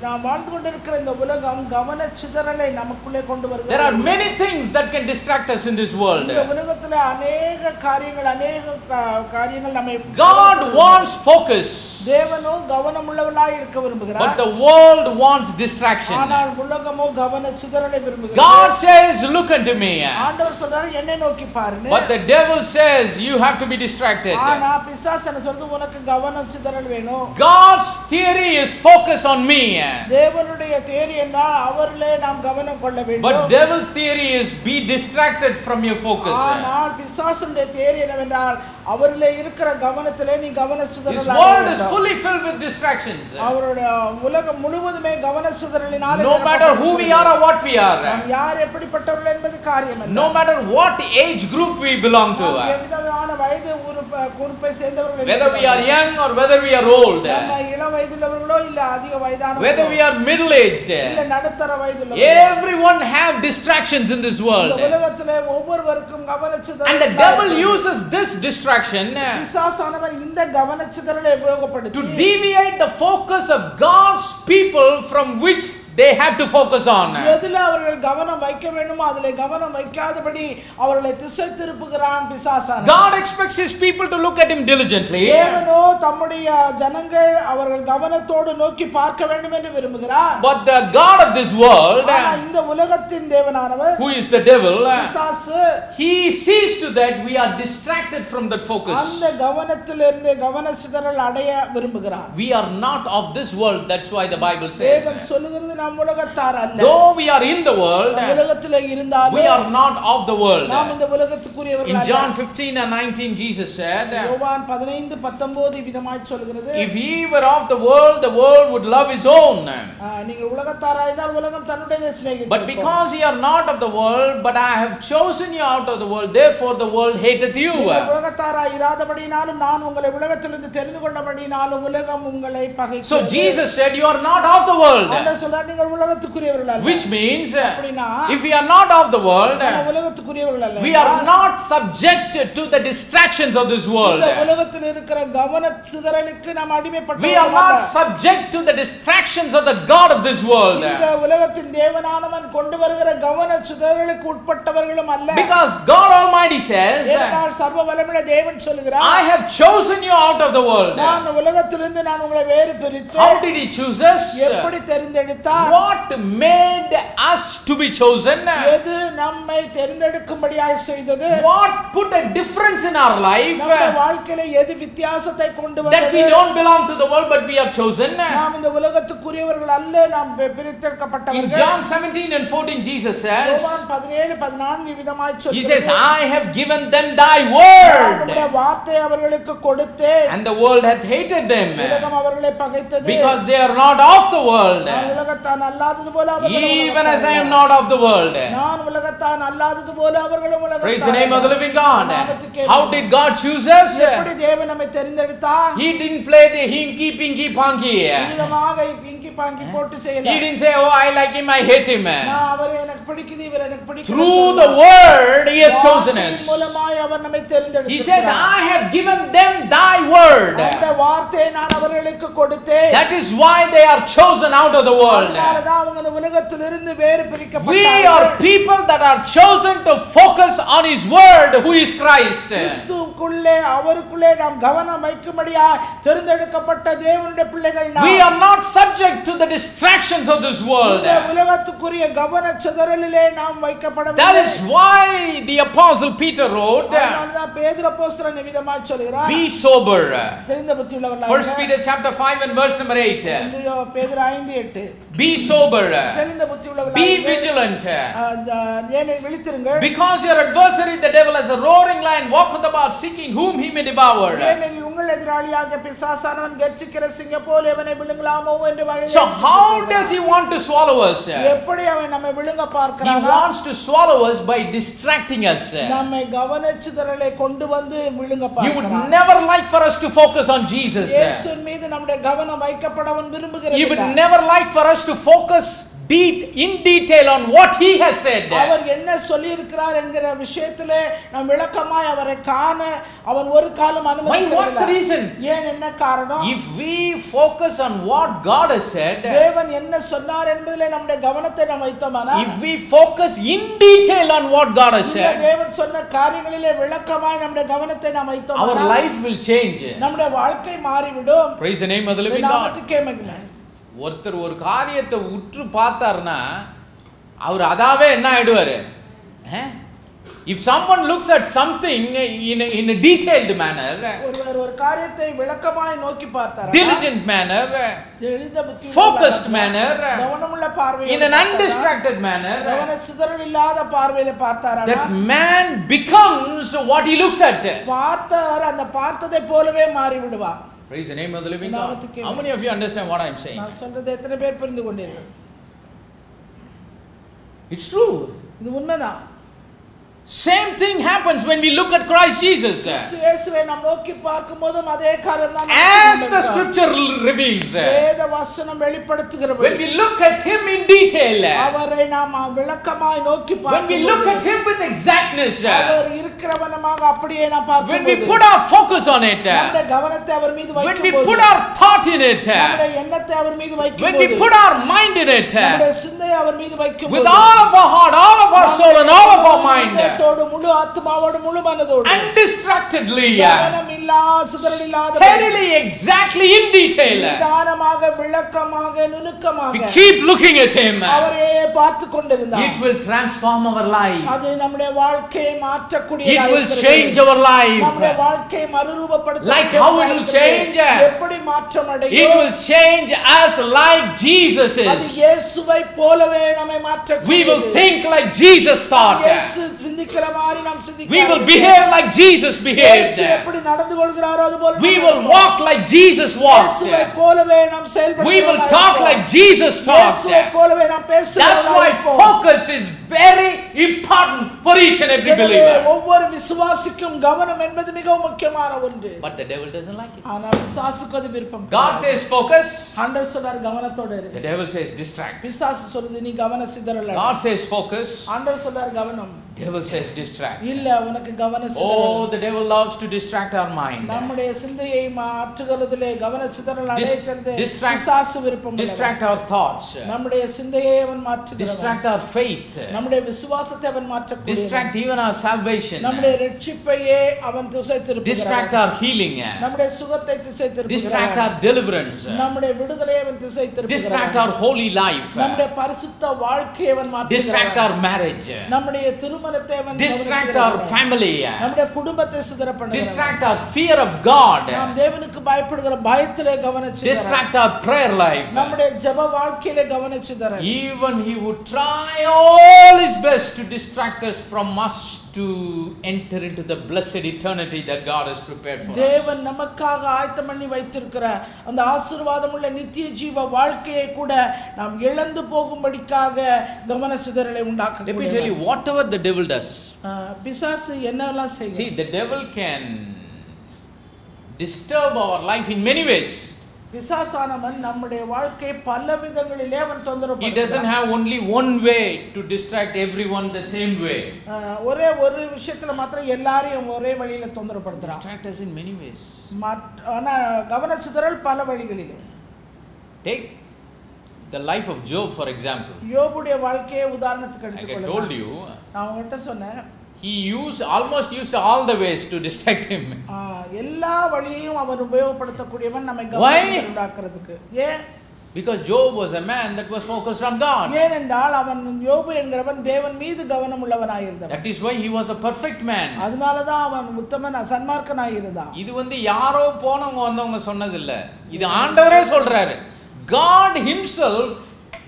நாம் வாழ்ந்து கொண்டிருக்கிற இந்த உலகம் கவனச்சிதறலை நமக்குள்ளே கொண்டு வருகிறது. There are many things that can distract us in this world. இந்த உலகத்திலே अनेक காரியங்கள் நம்மை. God wants focus. தேவனோ கவனமுள்ளவராய் இருக்க விரும்புகிறார். But the world wants distraction. ஆனால் உலகமோ கவனச்சிதறலை விரும்புகிறது. God says look unto me. ஆண்டவர் சொல்றாரு என்னை நோக்கி பாருன்னு. But the devil says you have to be distracted. ஆனா பிசாசு என்ன சொல்றது? உனக்கு கவனச்சிதறல் வேணும். God's theory is focus on me. தேவனுடைய தியரி என்றால் அவரிலே நாம் கவனம் கொள்ள வேண்டும். But devil's theory is be distracted from your focus. ஆனால் பிசாசுடைய தியரி என்னவென்றால் அவரிலே இருக்கிற கவனத்திலே நீ கவனச்சிதறல். His world is fully filled with distractions. அவருடைய உலகம் முழுவதுமே கவனச்சிதறலினாலே. No matter who we are or what we are. நாம் யார் எப்படிப்பட்டவர்கள் என்பது காரியமல்ல. No matter what age group we belong to. எவ்விதமான வயது குரூப்பை சேர்ந்தவர்கள். Whether we are young or whether we are old. நம்ம இளம் வயதுள்ளவர்களோ இல்ல அதிக வயதானவர்களோ. Whether we are middle aged. இல்ல நடுத்தர வயதுள்ளவர்களோ. Everyone have distractions in this world. இந்த உலகத்திலே ஒவ்வொருவருக்கும் கவனச்சிதறல். And the devil uses this distraction பிசாசானவன் இந்த கவனச்சிதறலை உபயோகப்படுத்தி to deviate the focus of God's people from which they have to focus on. எதில அவர்கள் கவனம் வைக்க வேண்டுமோ அதிலே கவனம் வைக்காதபடி அவர்களை திசை திருப்புகிறான் பிசாசானவன். God expects his people to look at him diligently. தேவனோ தம்முடைய ஜனங்கள் அவர்கள் கவனத்தோடு நோக்கி பார்க்க வேண்டும் என்று விரும்புகிறார். But the god of this world, இந்த உலகத்தின் தேவனானவர், who is the devil, பிசாசு, he sees to that we are distracted from that focus. அந்த கவனத்திலிருந்து கவனச்சிதறல் அடைய விரும்புகிறார். We are not of this world, that's why the Bible says. வேதம் சொல்லுகிறது நாம் உலகத்தார் அல்ல. Though we are in the world, உலகத்திலே இருந்தாலும் we are not of the world. நாம் இந்த உலகத்துக்குரியவர்கள் அல்ல. In John 15 and 19 Jesus said, யோவான் 15:19 விதமாய் சொல்கிறது, if he were of the world would love his own. நீங்கள் உலகத்தாராய் இருந்தால் உலகம் தன்னுடையதை சிநேகிக்கும். But because ye are not of the world, but I have chosen you out of the world, therefore the world hateth you. நீங்கள் உலகத்தாராய் இராதபடியினாலும் நான் உங்களை உலகத்திலிருந்து தெரிந்து கொண்டபடியினாலும் உலகம் உங்களை பகைக்கிறது. So Jesus said you are not of the world. ஆண்டவர் சொல்றார் நீங்கள் உலகத்துக்குரியவர்கள் அல்ல. Which means அப்படினா if we are not of the world, நம்ம உலகத்துக்குரியவர்கள் அல்ல. we are not subjected to the distractions of this world. இந்த உலகத்தில் இருக்கிற கவன சிதறலுக்கு நாம் அடிமைப்பட்டவர்கள் We are not subject to the distractions of the God of this world. இந்த உலகத்தின் தேவனானவன் கொண்டு வருகிற கவன சிதறலுக்கு உட்பட்டவர்களும் அல்ல. Because God Almighty says, ஏனென்றால் சர்வ வல்லமையுள்ள தேவன் சொல்கிறார், I have chosen you out of the world. நான் உலகத்திலிருந்து நான் உங்களை வேறு பிரித்தேன். How did he choose us? எப்படி தெரிந்தெடுத்தார்? What made us to be chosen? எது நம்மை தெரிந்தெடுக்கும்படியாய் செய்தது? What put a difference in our life? நம்முடைய வாழ்க்கையில எது வித்தியாசத்தை கொண்டு That வந்தது? we don't belong to the world but we are chosen. நாம் இந்த உலகத்துக்குரியவர்கள் அல்ல, நாம் In பிரித்தெடுக்கப்பட்டவர்கள். John 17 and 14 Jesus says, யோவான் 17:14 விதமாய் he சொல்கிறார், says, I have given them thy word, உம்முடைய வார்த்தை அவர்களுக்கு கொடுத்தேன். and the world hath hated them, உலகம் அவர்களை பகைத்தது. because they are not of the world, நான் உலகத்தான் அல்லாதது போல அவர்களும் even as I am உலகத்தான் not of the world. நான் உலகத்தான் அல்லாதது போல அவர்களும் உலகத்தான். Praise the name of the living God. நாமத்துக்கே How did God choose us? எப்படி தேவன் நம்மை தெரிந்தெடுத்தார்? He didn't play the hinky pinky ponky. விதமாக இங்கி பாங்கி போட்டு செய்யல. He didn't say, oh, I like him, I hate him. நான் அவரை எனக்கு பிடிக்குது, இவர் எனக்கு பிடிக்குது. Through the word he has chosen us. வார்த்தையின் மூலமாய் அவர் நம்மை தெரிந்தெடுத்தார். He says, I have given them thy word. அந்த வார்த்தையை நான் அவர்களுக்கு கொடுத்தேன். That is why they are chosen out of the world. அதனாலதான் அவங்க இந்த உலகத்திலிருந்து வேறு We பிரிக்கப்பட்டார்கள். are people that are chosen to focus on his word, who is Christ. கிறிஸ்துவுக்குள்ளே அவருக்குள்ளே நாம் கவனம் வைக்கும்படியாய் தெரிந்தெடுக்கப்பட்ட தேவனுடைய பிள்ளைகள் நாம். We are not subject to the distractions of this world. இந்த உலகத்துக்குரிய கவன சிதறலிலே நாம் வைக்கப்படவில்லை. That is why the apostle Peter wrote, அதனாலதான் பேதுரு அப்போஸ்தலன் விதமாய் சொல்கிறார், be sober. தெரிந்த புத்தி உள்ளவர்களாக. 1 Peter chapter 5 and verse number 8. பேதுரு 5:8. Be sober. தெரிந்த புத்தி உள்ளவர்களாக. Be vigilant. ஏனெனில் விழித்திருங்கள். Because your adversary the devil as a roaring lion walketh about seeking whom he may devour. ஏனெனில் உங்கள் எதிராளியாக பிசாசானவன் கர்ச்சிக்கிற சிங்கம் போல எவனை விழுங்கலாமோ என்று வகையில். So how does he want to swallow us? எப்படி அவன் நம்மை விழுங்க He பார்க்கிறான்? wants to swallow us by distracting us. நம்மை கவனச்சிதறலை கொண்டு வந்து விழுங்க He would பார்க்கிறான். never like for us to focus on Jesus. இயேசுவின் மீது நம்முடைய கவனம் வைக்கப்பட அவன் விரும்புகிறான். He would never like for us to focus in detail on what he has said. அவர் என்ன சொல்லி இருக்கிறார் என்கிற விஷயத்திலே நாம் விளக்கமாய் அவரை காண அவன் ஒரு காலம் Why? What's the அனுமதிக்கவில்லை. reason? ஏன் என்ன காரணம்? If we focus on what God has said, தேவன் என்ன சொன்னார் என்பதிலே நம்முடைய கவனத்தை நாம் வைத்தோமானால், if we focus in detail on what God has இந்த said, தேவன் சொன்ன காரியங்களிலே விளக்கமாய் நம்முடைய கவனத்தை நாம் our வைத்தோமானால் life will change. நம்முடைய வாழ்க்கை மாறிவிடும். Praise the name of the living God. நாமத்துக்கே மகிமை. ஒருத்தர் ஒரு காரியத்தை உற்று பார்த்தார்னா அவர் அதாவே என்ன ஆயிடுவாரு? If someone looks at something in a detailed manner, ஒருவர் ஒரு காரியத்தை விளக்கமாய் நோக்கி பார்த்தார், diligent manner, தெளிந்த புத்தி focused manner, கவனமுள்ள பார்வையில் in an undistracted manner, கவன சிதறல் இல்லாத பார்வையில பார்த்தாரா, that man becomes what he looks at. பார்த்தார் அந்த பார்த்ததை போலவே மாறி விடுவார். Praise the name of the living God. How many of you understand what I am saying? நான் சொல்றது எத்தனை பேர் புரிந்து கொண்டீர்கள்? It's true. இது உண்மைதான். Same thing happens when we look at Christ Jesus. இயேசுவை நாம் நோக்கி பார்க்கும்போதும் அதே காரியம் தான் As the scripture reveals, வேத வசனம் வெளிப்படுத்துகிறது. when we look at him in detail, அவரை நாம் விளக்கமாய் நோக்கி when we look at him with exactness, அவர் இருக்கிறவனமாக அப்படியே நாம் when we பார்க்கும்போது put our focus on it, நம்முடைய கவனத்தை அவர் மீது when we வைக்கும்போது, put our thought in it, நம்முடைய எண்ணத்தை அவர் மீது when we வைக்கும்போது, put our mind in it, நம்முடைய சிந்தையை அவர் மீது with வைக்கும்போது, all of our heart, all of our soul and all of our mind, முழு ஆத்மாவோடு முழு மனதோடு undistractedly, கவனம் இல்லாத சிதறல் இல்லாத steadily, exactly in detail, நிதானமாக விளக்கமாக we நுணுக்கமாக keep looking at him. அவரே பார்த்து கொண்டிருந்தார். It will transform our life. அது நம்முடைய வாழ்க்கையை மாற்றக்கூடிய It will change our life. நம்முடைய வாழ்க்கையை மறுரூபப்படுத்த Like how it will change? எப்படி மாற்றம் It அடையும்? will change us like Jesus அது is. இயேசுவை போலவே நம்மை மாற்றக்கூடியது. We will think like Jesus thought. இயேசு சிந்திக்கிற சிந்திக்கிற மாதிரி நாம் சிந்திக்க We will behave like Jesus behaved. இயேசு எப்படி நடந்து கொள்கிறாரோ அதுபோல We will walk like Jesus walked. இயேசுவை போலவே நாம் செயல்படுவோம். We will talk like Jesus talked. இயேசுவை போலவே நாம் பேசுவோம். That's why focus is very important for each and every believer. ஒவ்வொரு விசுவாசிக்கும் கவனம் என்பது மிகவும் முக்கியமான ஒன்று. But the devil doesn't like it. ஆனால் பிசாசுக்கு அது விருப்பம். God says focus. ஆண்டவர் சொல்றார் கவனத்தோட இரு. The devil says distract. பிசாசு சொல்லுது நீ கவன சிதறல. God says focus. ஆண்டவர் சொல்றார் கவனம். Devil says distract. இல்ல உனக்கு கவன சிதறல். Oh, the devil loves to distract our mind. நம்முடைய சிந்தையை மாற்றுகிறதிலே கவன சிதறல் அடைச்சது பிசாசு விருப்பம். Distract our thoughts. நம்முடைய சிந்தையை அவன் மாற்றுகிறான். Distract our faith. நம்முடைய விசுவாசத்தை அவன் மாற்றக்கூடியவன். Distract even our salvation. நம்முடைய இரட்சிப்பையே அவன் திசை திருப்புகிறான். Distract our healing. நம்முடைய சுகத்தை திசை திருப்புகிறான். Distract our deliverance. நம்முடைய விடுதலையை அவன் திசை திருப்புகிறான். Distract our holy life. நம்முடைய பரிசுத்த வாழ்க்கையை அவன் மாற்றுகிறான். Distract our marriage. நம்முடைய திருமணத்தை அவன் distract our family. நம்முடைய குடும்பத்தை சிதற பண்ணுகிறான். Distract our fear of God. நாம் தேவனுக்கு பயப்படுகிற பயத்திலே கவனிச்சு distract our prayer life. நம்முடைய ஜெப வாழ்க்கையிலே கவனிச்சுதற. Even he would try all his best to distract us from us to enter into the blessed eternity that God has prepared for us. தேவன் நமக்காக ஆயத்தம் பண்ணி வைத்திருக்கிற அந்த ஆசீர்வாதமுள்ள நித்திய ஜீவ வாழ்க்கையை கூட நாம் இழந்து போகும்படிக்காக கவன சிதறலை உண்டாக்குகிறார். Let me tell you, whatever the devil does. பிசாசு என்னெல்லாம் செய்யும். See, the devil can disturb our life in many ways. பிசாசானவன் நம்முடைய வாழ்க்கை பல விதங்களிலே அவன் தொந்தரவு He doesn't have only one way to distract everyone the same way. ஒரே ஒரு விஷயத்துல மாத்திரம் எல்லாரையும் ஒரே வழியில தொந்தரவு படுத்துறான். Distract us in many ways. ஆனா கவன சிதறல் பல வழிகளிலே. Take the life of Job for example. யோபுடைய வாழ்க்கையை உதாரணத்துக்கு எடுத்துக்கொள்ளுங்க. I told you. நான் உங்ககிட்ட சொன்னேன். He almost used all the ways to distract him. எல்லா வழியையும் அவர் உபயோகப்படுத்தக்கூடியவன் நம்மை கவனத்தில் உண்டாக்குறதுக்கு. ஏன்? Because Job was a man that was focused on God. ஏனென்றால் அவன் யோபு என்கிறவன் தேவன் மீது கவனம் உள்ளவனாய் இருந்தான். That is why he was a perfect man. அதனால தான் அவன் உத்தமன் சன்மார்க்கனாய் இருந்தான். இது யாரோ போனவங்க வந்தவங்க சொன்னது இல்ல. இது ஆண்டவரே சொல்றாரு. God himself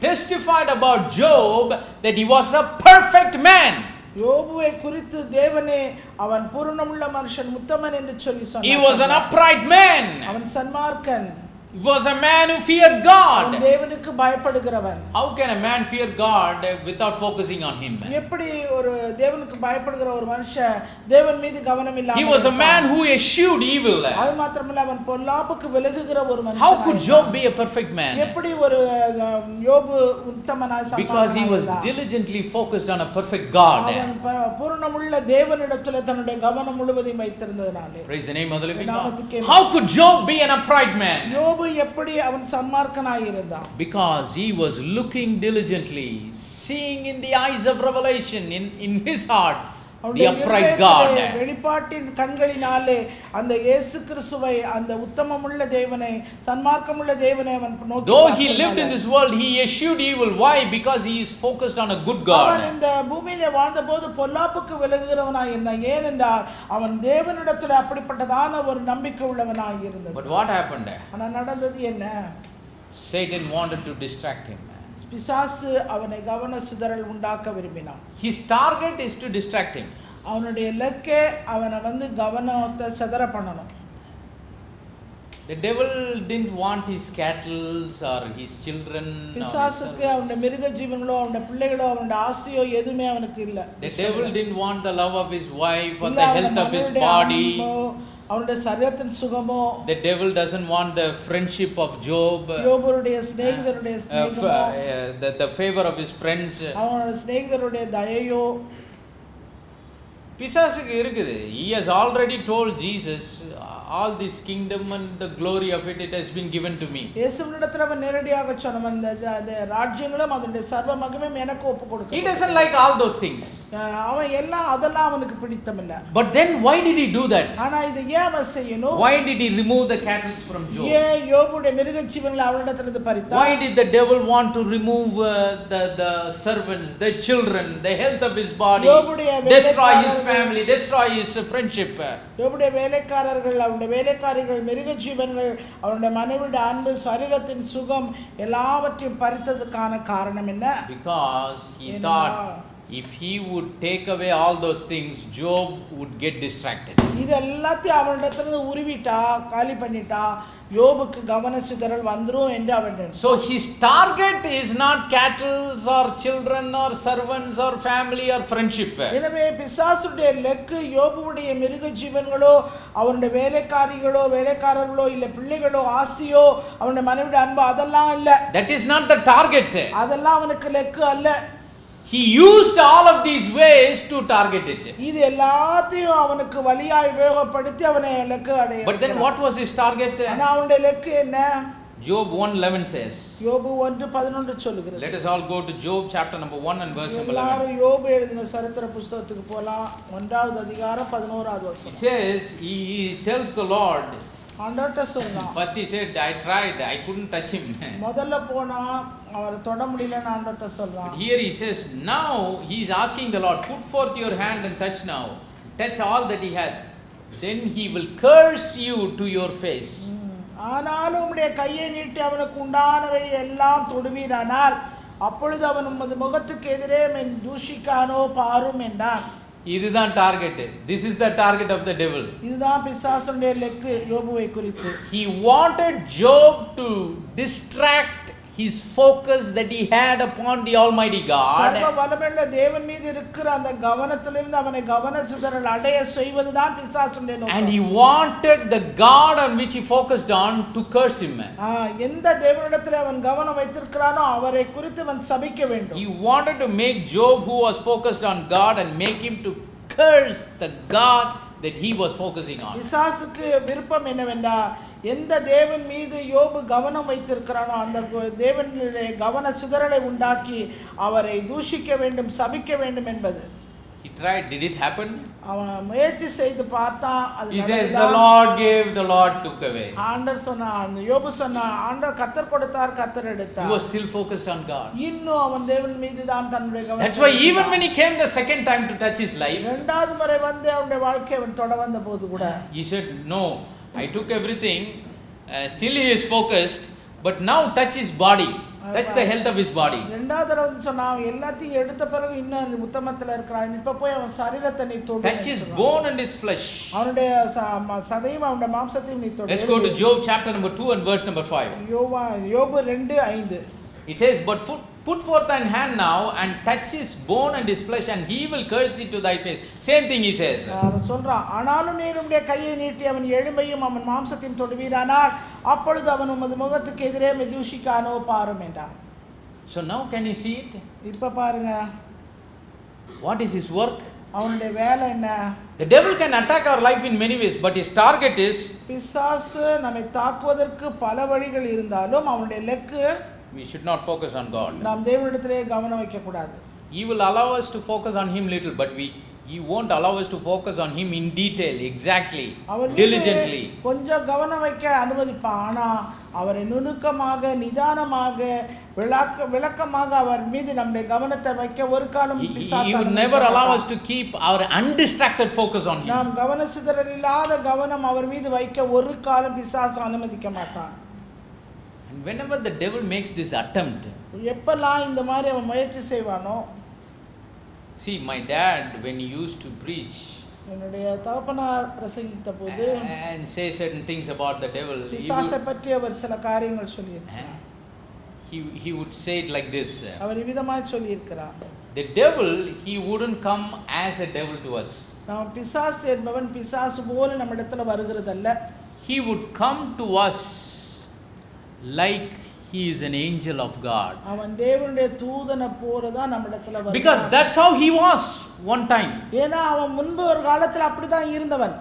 testified about Job that he was a perfect man. யோபுவை குறித்து தேவனே அவன் பூரணமுள்ள மனுஷன் உத்தமன் என்று சொல்லி சொன்னார். He was an upright man. அவன் சன்மார்க்கன். He was a man who feared God. தேவனுக்கு பயப்படுகிறவன். How can a man fear God without focusing on him? எப்படி ஒரு தேவனுக்கு பயப்படுகிற ஒரு மனுஷன் தேவன் மீது கவனம் இல்லாம He was a man who eschewed evil. அது மாத்திரமல்ல அவன் பொல்லாப்புக்கு விலகுகிற ஒரு மனுஷன். How could Job be a perfect man? எப்படி ஒரு யோபு உத்தமனாய் சன்மார்க்கனாய்? Because he was diligently focused on a perfect God. அவன் பூரணமுள்ள தேவனிடத்தில் தன்னுடைய கவனம் முழுவதையும் வைத்திருந்ததனாலே. Praise the name of the living God. How could Job be an upright man? யோபு எப்படி அவன் சன்மார்க்கனாய் இருந்தான்? Because he was looking diligently, seeing in the eyes of revelation, in his heart, the upright God. வெளிப்பாட்டின் கண்களினாலே அந்த இயேசு கிறிஸ்துவை அந்த உத்தமமுள்ள தேவனை சன்மார்க்கமுள்ள தேவனை அவன் நோக்கி Though he lived in this world, he eschewed evil. Why? Because he is focused on a good God. அவன் இந்த பூமியிலே வாழ்ந்தபோது பொல்லாப்புக்கு விலகுகிறவனாய் இருந்தான். ஏனென்றால் அவன் தேவனிடத்தில் அப்படிப்பட்டதான ஒரு நம்பிக்கை உள்ளவனாய் இருந்தான். But what happened? ஆனா நடந்தது என்ன? Satan wanted to distract him. பிசாசு அவனை கவன சிதறல் உண்டாக்க விரும்பினான். His target is to distract him. அவனுடைய இலக்கே அவனை கவனத்தை சிதற பண்ணணும். The devil didn't want his cattle or his children. பிசாசுக்கு அவனுடைய மிருக ஜீவங்களோ அவனுடைய பிள்ளைகளோ அவனுடைய ஆசையோ எதுவுமே அவனுக்கு இல்ல. The devil didn't want the love of his wife or the health of his body. அவனுடைய சரீரத்தின் சுகமோ. The devil doesn't want the friendship of Job. யோபுடைய சிநேகிதருடைய சிநேகமோ. The favor of his friends. அவனுடைய சிநேகிதருடைய தயையோ. பிசாசுக்கு இருக்குது. He has already told Jesus, all this kingdom and the glory of it has been given to me. இயேசுவினிடத்தில் அவன் நேரடியாக சொன்னவன் அந்த ராஜ்யங்களும் அதனுடைய சர்வ மகிமையும் எனக்கு ஒப்புக்கொடுக்க. He doesn't like all those things. அவன் அதெல்லாம் அவனுக்கு பிடித்தமில்ல. But then why did he do that? ஆனா இதை ஏன் அவன் செய்யணும்? Why did he remove the cattle from Job? ஏன் யோபுடைய மிருக ஜீவங்களை அவனிடத்திலிருந்து பறித்தான்? Why did the devil want to remove the servants, the children, the health of his body, destroy his family, destroy his friendship? யோபுடைய வேலைக்காரர்கள் அவனுடைய வேலைக்காரிகள் மிருக ஜீவன்கள் அவனுடைய மனைவியுடைய அன்பு சரீரத்தின் சுகம் எல்லாவற்றையும் பறித்ததுக்கான காரணம் என்ன? Because he thought if he would take away all those things, Job would get distracted. இது எல்லாத்தையும் அவனிடத்துல உருவிட்டா காலி பண்ணிட்டா யோபுக்கு கவனச்சிதறல் வந்துரும் என்று அவன் So his target is not cattle or children or servants or family or friendship. எனவே பிசாசுடைய லெக்கு யோபுவுடைய மிருக ஜீவன்களோ அவனுடைய வேலைக்காரர்களோ இல்ல பிள்ளைகளோ ஆஸ்தியோ அவனுடைய மனைவியோட அன்பு அதெல்லாம் இல்ல. That is not the target. அதெல்லாம் அவனுக்கு லெக்கு அல்ல. He used all of these ways to target it. இது எல்லாத்தையும் அவனுக்கு வழியாய் உபயோகப்படுத்தி அவனை லெக்கு அடைய. But then what was his target? ஆனா அவனுடைய லெக்கு என்ன? Job 1:11 says. யோபு 1:11 சொல்லுகிறது. Let us all go to Job chapter number 1 and verse number 11. எல்லாரும் யோபு எழுதின சரித்திர புத்தகத்துக்கு போலாம். 1வது அதிகாரம் 11வது வசனம். It says he tells the Lord. ஆண்டவர்ட்ட சொல்றான். First he said, I tried, I couldn't touch him. முதல்ல போனா அவரை தொட முடியலன்னு ஆண்டவர்ட்ட சொல்றான். But here he says, now he is asking the Lord, put forth your hand and touch now. Touch all that he had. Then he will curse you to your face. ஆனாலும் உம்முடைய கையை நீட்டி அவனுக்கு உண்டானவை எல்லாம் தொடுவீரானால் அப்பொழுது அவன் உமது முகத்துக்கு எதிரே மென் தூஷிக்கானோ பாரும் என்றான். இதுதான் target. This is the target of the devil. இதுதான் பிசாசுடைய லெக்கு யோபுவை குறித்து. He wanted Job to distract his focus that he had upon the Almighty God. சர்வ வல்லமையுள்ள தேவன் மீது இருக்கிற அந்த கவனத்திலிருந்து அவனை கவனச்சிதறல் அடைய செய்வதுதான் பிசாசுடைய நோக்கம். And he wanted the God on which he focused on to curse him. எந்த தேவனிடத்தில் அவன் கவனம் வைத்திருக்கிறானோ அவரை குறித்து அவன் சபிக்க வேண்டும். He wanted to make Job, who was focused on God, and make him to curse the God that he was focusing on. பிசாசுக்கு விருப்பம் என்னவென்றால் எந்த தேவன் மீது யோபு கவனம் வைத்திருக்கிறானோ அந்த தேவனிலே கவன சிதறலை உண்டாக்கி அவரை தூஷிக்க வேண்டும் சபிக்க வேண்டும் என்பது. He tried. Did it happen? அவன் முயற்சி செய்து பார்த்தான். அது He says the Lord gave, the Lord took away. ஆண்டவர் சொன்னார், யோபு சொன்னார், ஆண்டவர் கர்த்தர் கொடுத்தார் கர்த்தர் எடுத்தார். He was still focused on God. இன்னும் அவன் தேவன் மீது தான் தன்னுடைய கவனம். That's why even when he came the second time to touch his life, இரண்டாவது முறை வந்து அவனுடைய வாழ்க்கையை அவன் தொட வந்த போது கூட he said, no, I took everything, still he is focused, but now touch his body, touch the health of his body. இரண்டாவது தடவை வந்து சொன்னான், எல்லாத்தையும் எடுத்த பிறகு இன்னும் உத்தமத்துல இருக்கிறான், இப்ப போய் அவன் சரீரத்தை நீ தொடு, touch his bone and his flesh. அவனுடைய சதையும் அவனுடைய மாம்சத்தையும் நீ தொடு. Let's go to Job chapter number 2 and verse number 5. யோபு 2:5. It says, but put forth thine hand now and touch his bone and his flesh, and he will curse thee to thy face. Same thing he says. அவன் சொல்றான், ஆனாலும் நீர் உம்முடைய கையை நீட்டி அவன் எலும்பையும் அவன் மாம்சத்தையும் தொடுவீரானால் அப்பொழுது அவன் உமது முகத்துக்கு எதிரே தூஷிக்கானோ பாரும் என்றான். So now can you see it? இப்ப பாருங்க, what is his work? அவனுடைய வேலை என்ன? The devil can attack our life in many ways, but his target is, பிசாசு நம்மை தாக்குவதற்கு பல வழிகள் இருந்தாலும் அவனுடைய leg, we should not focus on God. நாம் தேவனிடத்திலே கவனம் வைக்க கூடாது. He will allow us to focus on him little, but he won't allow us to focus on him in detail, exactly, diligently. கொஞ்சம் கவனம் வைக்க அனுமதிப்பான், ஆனா அவரை நுணுக்கமாக நிதானமாக விளக்கமாக அவர் மீது நம்முடைய கவனத்தை வைக்க ஒரு காலம் He would never allow us to keep our undistracted focus on him. நாம் கவனச்சிதறல் இல்லாத கவனம் அவர் மீது வைக்க ஒரு காலம் பிசாசு அனுமதிக்க மாட்டான். And whenever the devil makes this attempt, எப்பெல்லாம் இந்த மாதிரி அவன் முயற்சி செய்வானோ, see, my dad, when he used to preach என்னுடைய தகப்பனார் பிரசங்கித்த போது and say certain things about the devil, பிசாசை பற்றி அவர் சில காரியங்கள் சொல்லியிருக்கிறார். he would say it like this. அவர் விதமாய் சொல்லியிருக்கிறார், The devil, he wouldn't come as a devil to us. நாம் பிசாசு என்பவன் பிசாசு போல நம்ம இடத்துல வருகிறதல்ல. He would come to us like he is an angel of God. அவன் தேவனுடைய தூதனை போல தான் நம்ம இடத்துல வருவான். Because that's how he was one time. ஏனா அவன் முன்பு ஒரு காலத்துல அப்படி தான் இருந்தவன்.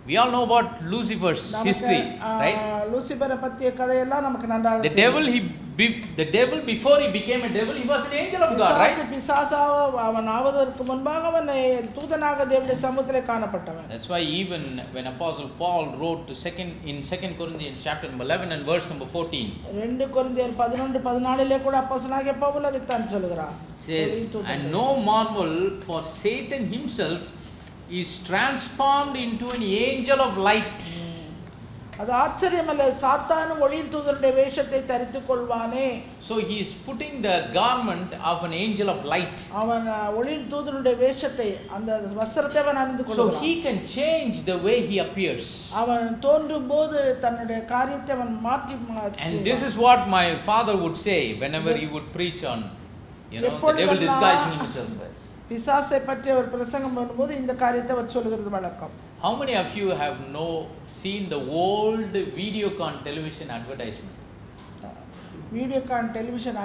We all know about Lucifer's history, right? லூசிபரை பற்றிய கதையெல்லாம் நமக்கு நன்றாக தெரியும். The devil before he became a devil, he was an angel of God, right? பிசாசாக அவன் ஆவதற்கு முன்பாக அவன் தூதனாக தேவனுடைய சமூகத்திலே காணப்பட்டவன். That's why even when Apostle Paul wrote to 2 Corinthians chapter 11 and verse number 14, 2 கொரிந்தியர் 11:14 கூட அப்போஸ்தலனாகிய பவுல் அதைத்தான் சொல்கிறார். says, and no marvel, for Satan himself is transformed into an angel of light. அது ஆச்சரியமல்ல, சாத்தானும் ஒளியின் தூதனுடைய வேஷத்தை தரித்துக் கொள்வானே. So he is putting the garment of an angel of light. அவன் ஒளியின் தூதனுடைய வேஷத்தை, அந்த வஸ்திரத்தை அவன் அணிந்து கொள்கிறான். So he can change the way he appears. அவன் தோன்றும் போது தன்னுடைய காரியத்தை அவன் மாற்றி. And this is what my father would say whenever he would preach on, the devil disguising himself. பிசாசை பற்றி அவர் பிரசங்கம் பண்ணும்போது இந்த காரியத்தை அவர் சொல்லுகிறது வழக்கம். How many of you have seen the old Videocon television advertisement? Videocon television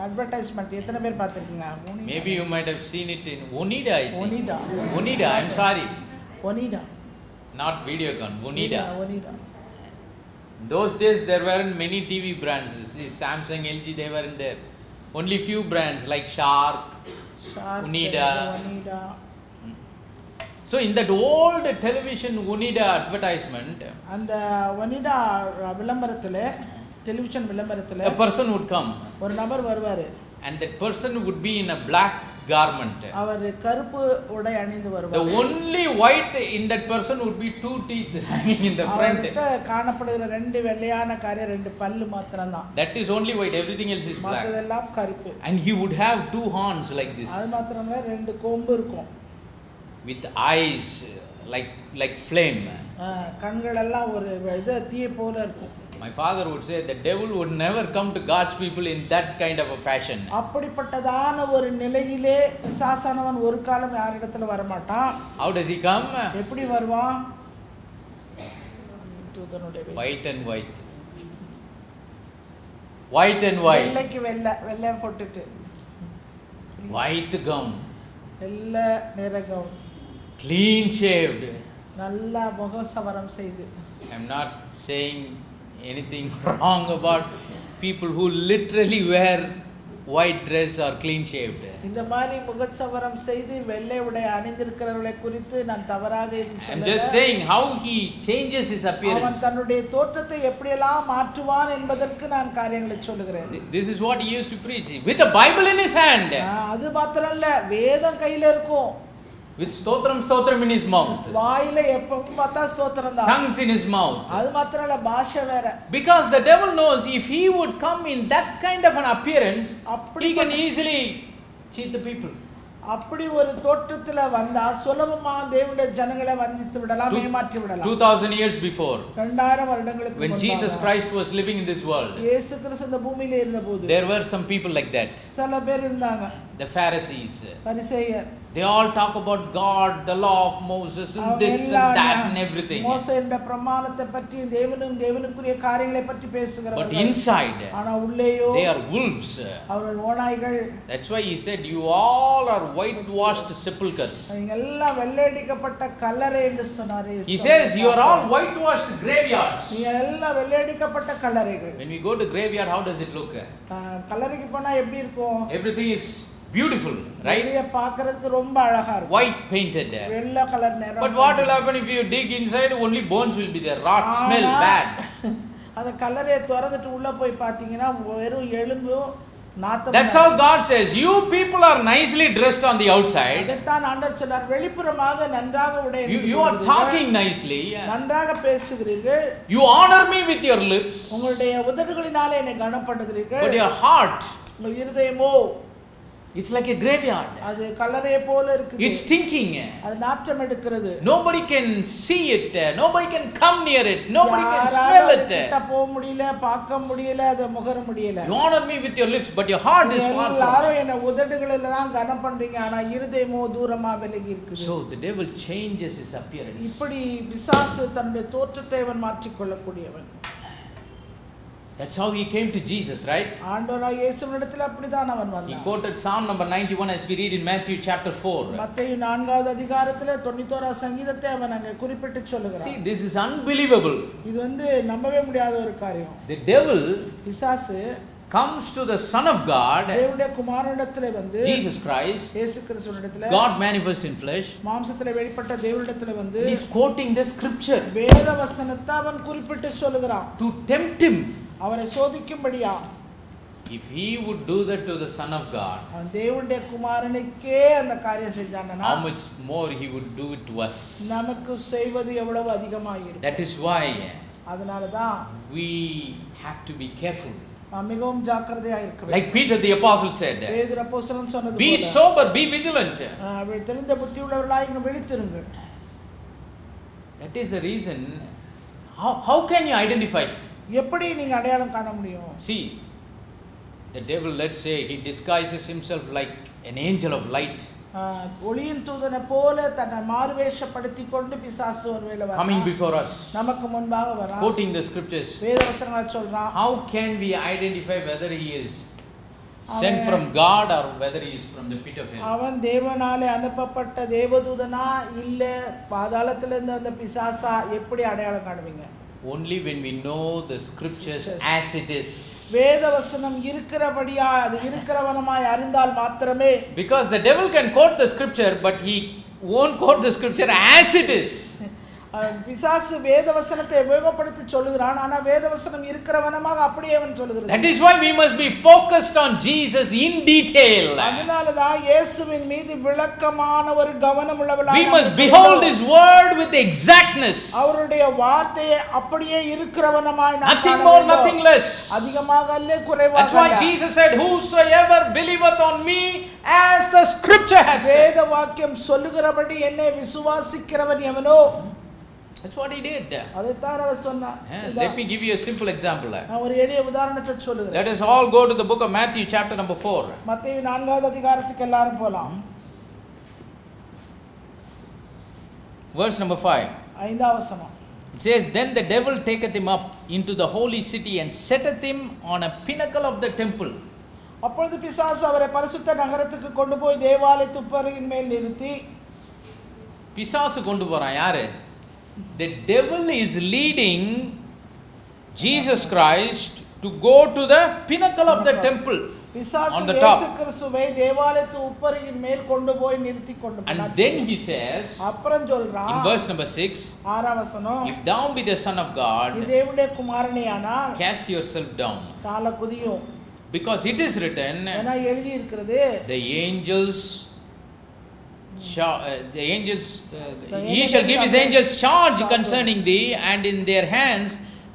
advertisement எத்தனை பேர் பார்த்திருக்கீங்க? Maybe you might have seen it in Onida, I think. Onida, I'm sorry. Onida. Not Videocon, Onida. Onida. In those days there weren't many TV brands. See, Samsung, LG, they weren't there. Only few brands like Sharp, Onida. So in that old television Onida advertisement, அந்த Onida விளம்பரத்திலே, television விளம்பரத்திலே, a person would come. ஒரு நபர் வருவாரு. And that person would be in a black garment. அவர் கருப்பு உடை அணிந்து வருவார். The only white in that person would be 2 teeth hanging in the front. அவர்ட்ட காணப்படுகிற ரெண்டு வெள்ளையான காரியம், ரெண்டு பல்லு மாத்திரம்தான். That is only white, everything else is black. மற்றதெல்லாம் கருப்பு. And he would have 2 horns like this. அது மாத்திரமே ரெண்டு கொம்பு இருக்கும். With eyes like flame. கண்கள் எல்லாம் ஒரு இது தீயை போல இருக்கும். My father would say the devil would never come to God's people in that kind of a fashion. அப்படிப்பட்டதான ஒரு நிலையிலே பிசாசானவன் ஒரு காலம் யாரிடத்துல வர மாட்டான். How does he come? எப்படி வருவான்? White and white. White and white. வெள்ளைக்கு வெள்ளை போட்டுட்டு. White gown. வெள்ளை நிற கவுன். Clean shaved. நல்லா முகசவரம் செய்து. I'm not saying anything wrong about people who literally wear white dress or clean shaved. இந்த மாதிரி முகசவரம் செய்து வெள்ளை உடை அணிந்திருக்கிறவர்களை குறித்து நான் தவறாக எதுவும் சொல்லல. I'm just saying how he changes his appearance. அவன் தன்னுடைய தோற்றத்தை எப்படியெல்லாம் மாற்றுவான் என்பதற்கு நான் காரியங்களை சொல்லுகிறேன். This is what he used to preach with a Bible in his hand. அது மாத்திரம் இல்ல, வேதம் கையில இருக்கும். With stotram in his mouth. வாயில எப்பவும் பார்த்தா ஸ்தோத்திரம் தான். Tongues in his mouth. அது மாத்திரம் இல்ல, பாஷை வேற. Because the devil knows if he would come in that kind of an appearance, he can easily cheat the people. அப்படி ஒரு தோற்றத்துல வந்தா சுலபமா தேவனுடைய ஜனங்களை வஞ்சித்து விடலாம், ஏமாற்றி விடலாம். 2000 years before, 2000 வருடங்களுக்கு when Jesus Christ was living in this world, இயேசு கிறிஸ்து இந்த பூமியிலே இருந்தபோது there were some people like that. சில பேர் இருந்தாங்க. The Pharisees, பரிசேயர். they all talk about God, the law of Moses, and this and that and everything. மோசேயின் பிரமாணத்தை பற்றி, தேவனுக்குரிய காரியங்களை பற்றி பேசுகிறார்கள். But inside, ஆனா உள்ளேயோ they are wolves. அவர்கள் ஓநாய்கள். That's why he said, you all are whitewashed sepulchres. நீங்க எல்லாம் வெள்ளையடிக்கப்பட்ட கல்லறை என்று சொன்னார். He says you are all whitewashed graveyards. நீங்க எல்லாம் வெள்ளையடிக்கப்பட்ட கல்லறைகள். When we go to graveyard, how does it look? கல்லறைக்கு போனா எப்படி இருக்கும்? Everything is beautiful, right? வெளிய பார்க்கிறதுக்கு ரொம்ப அழகா இருக்கும். White painted. வெள்ளை கலர் நிறம். But what will happen if you dig inside? Only bones will be there. Rot, smell bad. அந்த கல்லறையை திறந்துட்டு உள்ள போய் பாத்தீங்கன்னா வெறும் எலும்பு நாத்தம். That's how God says, you people are nicely dressed on the outside. அதைத்தான் ஆண்டவர் சொன்னார், வெளிப்புறமாக நன்றாக உடை அணிந்து you are talking nicely. நன்றாக பேசுகிறீர்கள். You honor me with your lips. உங்களுடைய உதடுகளினாலே என்னை கனப்படுகிறீர்கள். But your heart, உங்கள் இருதயமோ, it's like a graveyard. அது கல்லறையை போல இருக்குது. It's stinking. அது நாற்றம் எடுக்கிறது. Nobody can see it. Nobody can come near it. Nobody can smell it. கிட்ட போக முடியல, பார்க்க முடியல, அத முகர முடியல. You honor me with your lips, but your heart is far from. எல்லாரும் என்ன உதடுகளில தான் கனம் பண்றீங்க, ஆனா இருதயமோ தூரமா விலகி இருக்குது. So the devil changes his appearance. இப்படி பிசாசு தன்னுடைய தோற்றத்தை அவன் மாற்றிக் கொள்ளக்கூடியவன். That's how he came to Jesus, right? ஆண்டவராகிய இயேசுவினிடத்தில் அப்படிதான் அவன் வந்தான். He quoted Psalm number 91 as we read in Matthew chapter 4. மத்தேயு 4வது அதிகாரத்திலே 91வது சங்கீதத்தை அவன் அங்கே குறிப்பிட்டு சொல்லுகிறான். See, this is unbelievable. இது நம்பவே முடியாத ஒரு காரியம். The devil பிசாசு comes to the Son of God, தேவனுடைய குமாரனிடத்திலே வந்து, Jesus Christ, இயேசு கிறிஸ்துவினிடத்திலே, God manifest in flesh, மாம்சத்திலே வெளிப்பட்ட தேவனிடத்திலே வந்து, he is quoting the scripture வேத வசனத்தை அவன் குறிப்பிட்டு சொல்லுகிறான். to tempt him. அவரை சோதிக்கும்படியா. If he would do that to the Son of God, அவன் தேவனுடைய குமாரனுக்கே அந்த காரியம் செஞ்சானா, how much more he would do it to us. நமக்கு செய்வது எவ்வளவு அதிகமாக இருக்கும். That is why அதனால தான் we have to be careful. மிகவும் ஜாக்கிரதையா இருக்க வேண்டும். Like Peter the apostle said, பேதுரு அப்போஸ்தலன் சொன்னது be போல sober, be vigilant. தெளிந்த புத்தி உள்ளவர்களாய் இங்க விழித்திருங்கள். That is the reason. How can you identify? எப்படி நீங்க அடையாளம் காண முடியும்? See, the devil, let's say, he disguises himself like an angel of light, ஒளியின் தூதனை போல தன்னை மாறுவேஷப்படுத்திக் கொண்டு பிசாசு ஒருவேளை வரான், coming before us, நமக்கு முன்பாக வரான், quoting the scriptures. வேதவசனங்களை சொல்றான். How can we identify whether he is sent from God or whether he is from the pit of hell? அவன் தேவனாலே அனுப்பப்பட்ட தேவதூதனா இல்ல பாதாளத்திலிருந்து வந்த பிசாசா, எப்படி அடையாளம் காணுவீங்க? Only when we know the scriptures as it is. வேதவசனம் இருக்கிறபடியா அது இருக்கிறவனமாய் அறிந்தால் மாத்திரமே. Because the devil can quote the scripture, but he won't quote the scripture as it is. பிசாசு வேதவசனத்தை உபயோகப்படுத்தி சொல்லுகிறான், ஆனா வேதவசனம் இருக்கிறவனமாக அப்படியே அவன் சொல்லுகிறான். That is why we must be focused on Jesus in detail. அதனாலதான் இயேசுவின் மீது விளக்கமான ஒரு கவனம் உள்ளவர்களாக we must behold his word with exactness. அவருடைய வார்த்தையை அப்படியே இருக்கிறவனமாய் நாம் nothing more, nothing less. அதிகமாக அல்ல குறைவாக. That's why Jesus said, whosoever believeth on me, as the scripture hath said. வேத வாக்கியம் சொல்லுகிறபடி என்னை விசுவாசிக்கிறவன் எவனோ. That's what he did. அதைத்தான் அவர் சொன்னார். Let me give you a simple example. நான் ஒரு எளிய உதாரணத்தை சொல்லுகிறேன். Let us all go to the book of Matthew chapter number 4. மத்தேயு 4வது அதிகாரத்துக்கு எல்லாரும் போலாம். Verse number 5. 5வது வசனம். It says, then the devil taketh him up into the holy city and setteth him on a pinnacle of the temple. அப்பொழுது பிசாசு அவரை பரிசுத்த நகரத்துக்கு கொண்டு போய் தேவாலயத்து உப்பரியின் மேல் நிறுத்தி. பிசாசு கொண்டு போறான் யாரு? The devil is leading Jesus Christ to go to the pinnacle of the temple. பிசாசு இயேசு கிறிஸ்துவை தேவாலயத்து உப்பரியின் மேல் கொண்டு போய் நிறுத்தி கொண்டு போனார். And then he says, அப்புறம் சொல்றான் in verse number 6, 6வது வசனம், if thou be the son of God, நீ தேவனுடைய குமாரனேயானால் cast yourself down, தாழ குதியும். because it is written, ஏனா எழுதி இருக்கிறது, the angels he shall give his angels charge concerning thee, and in their hands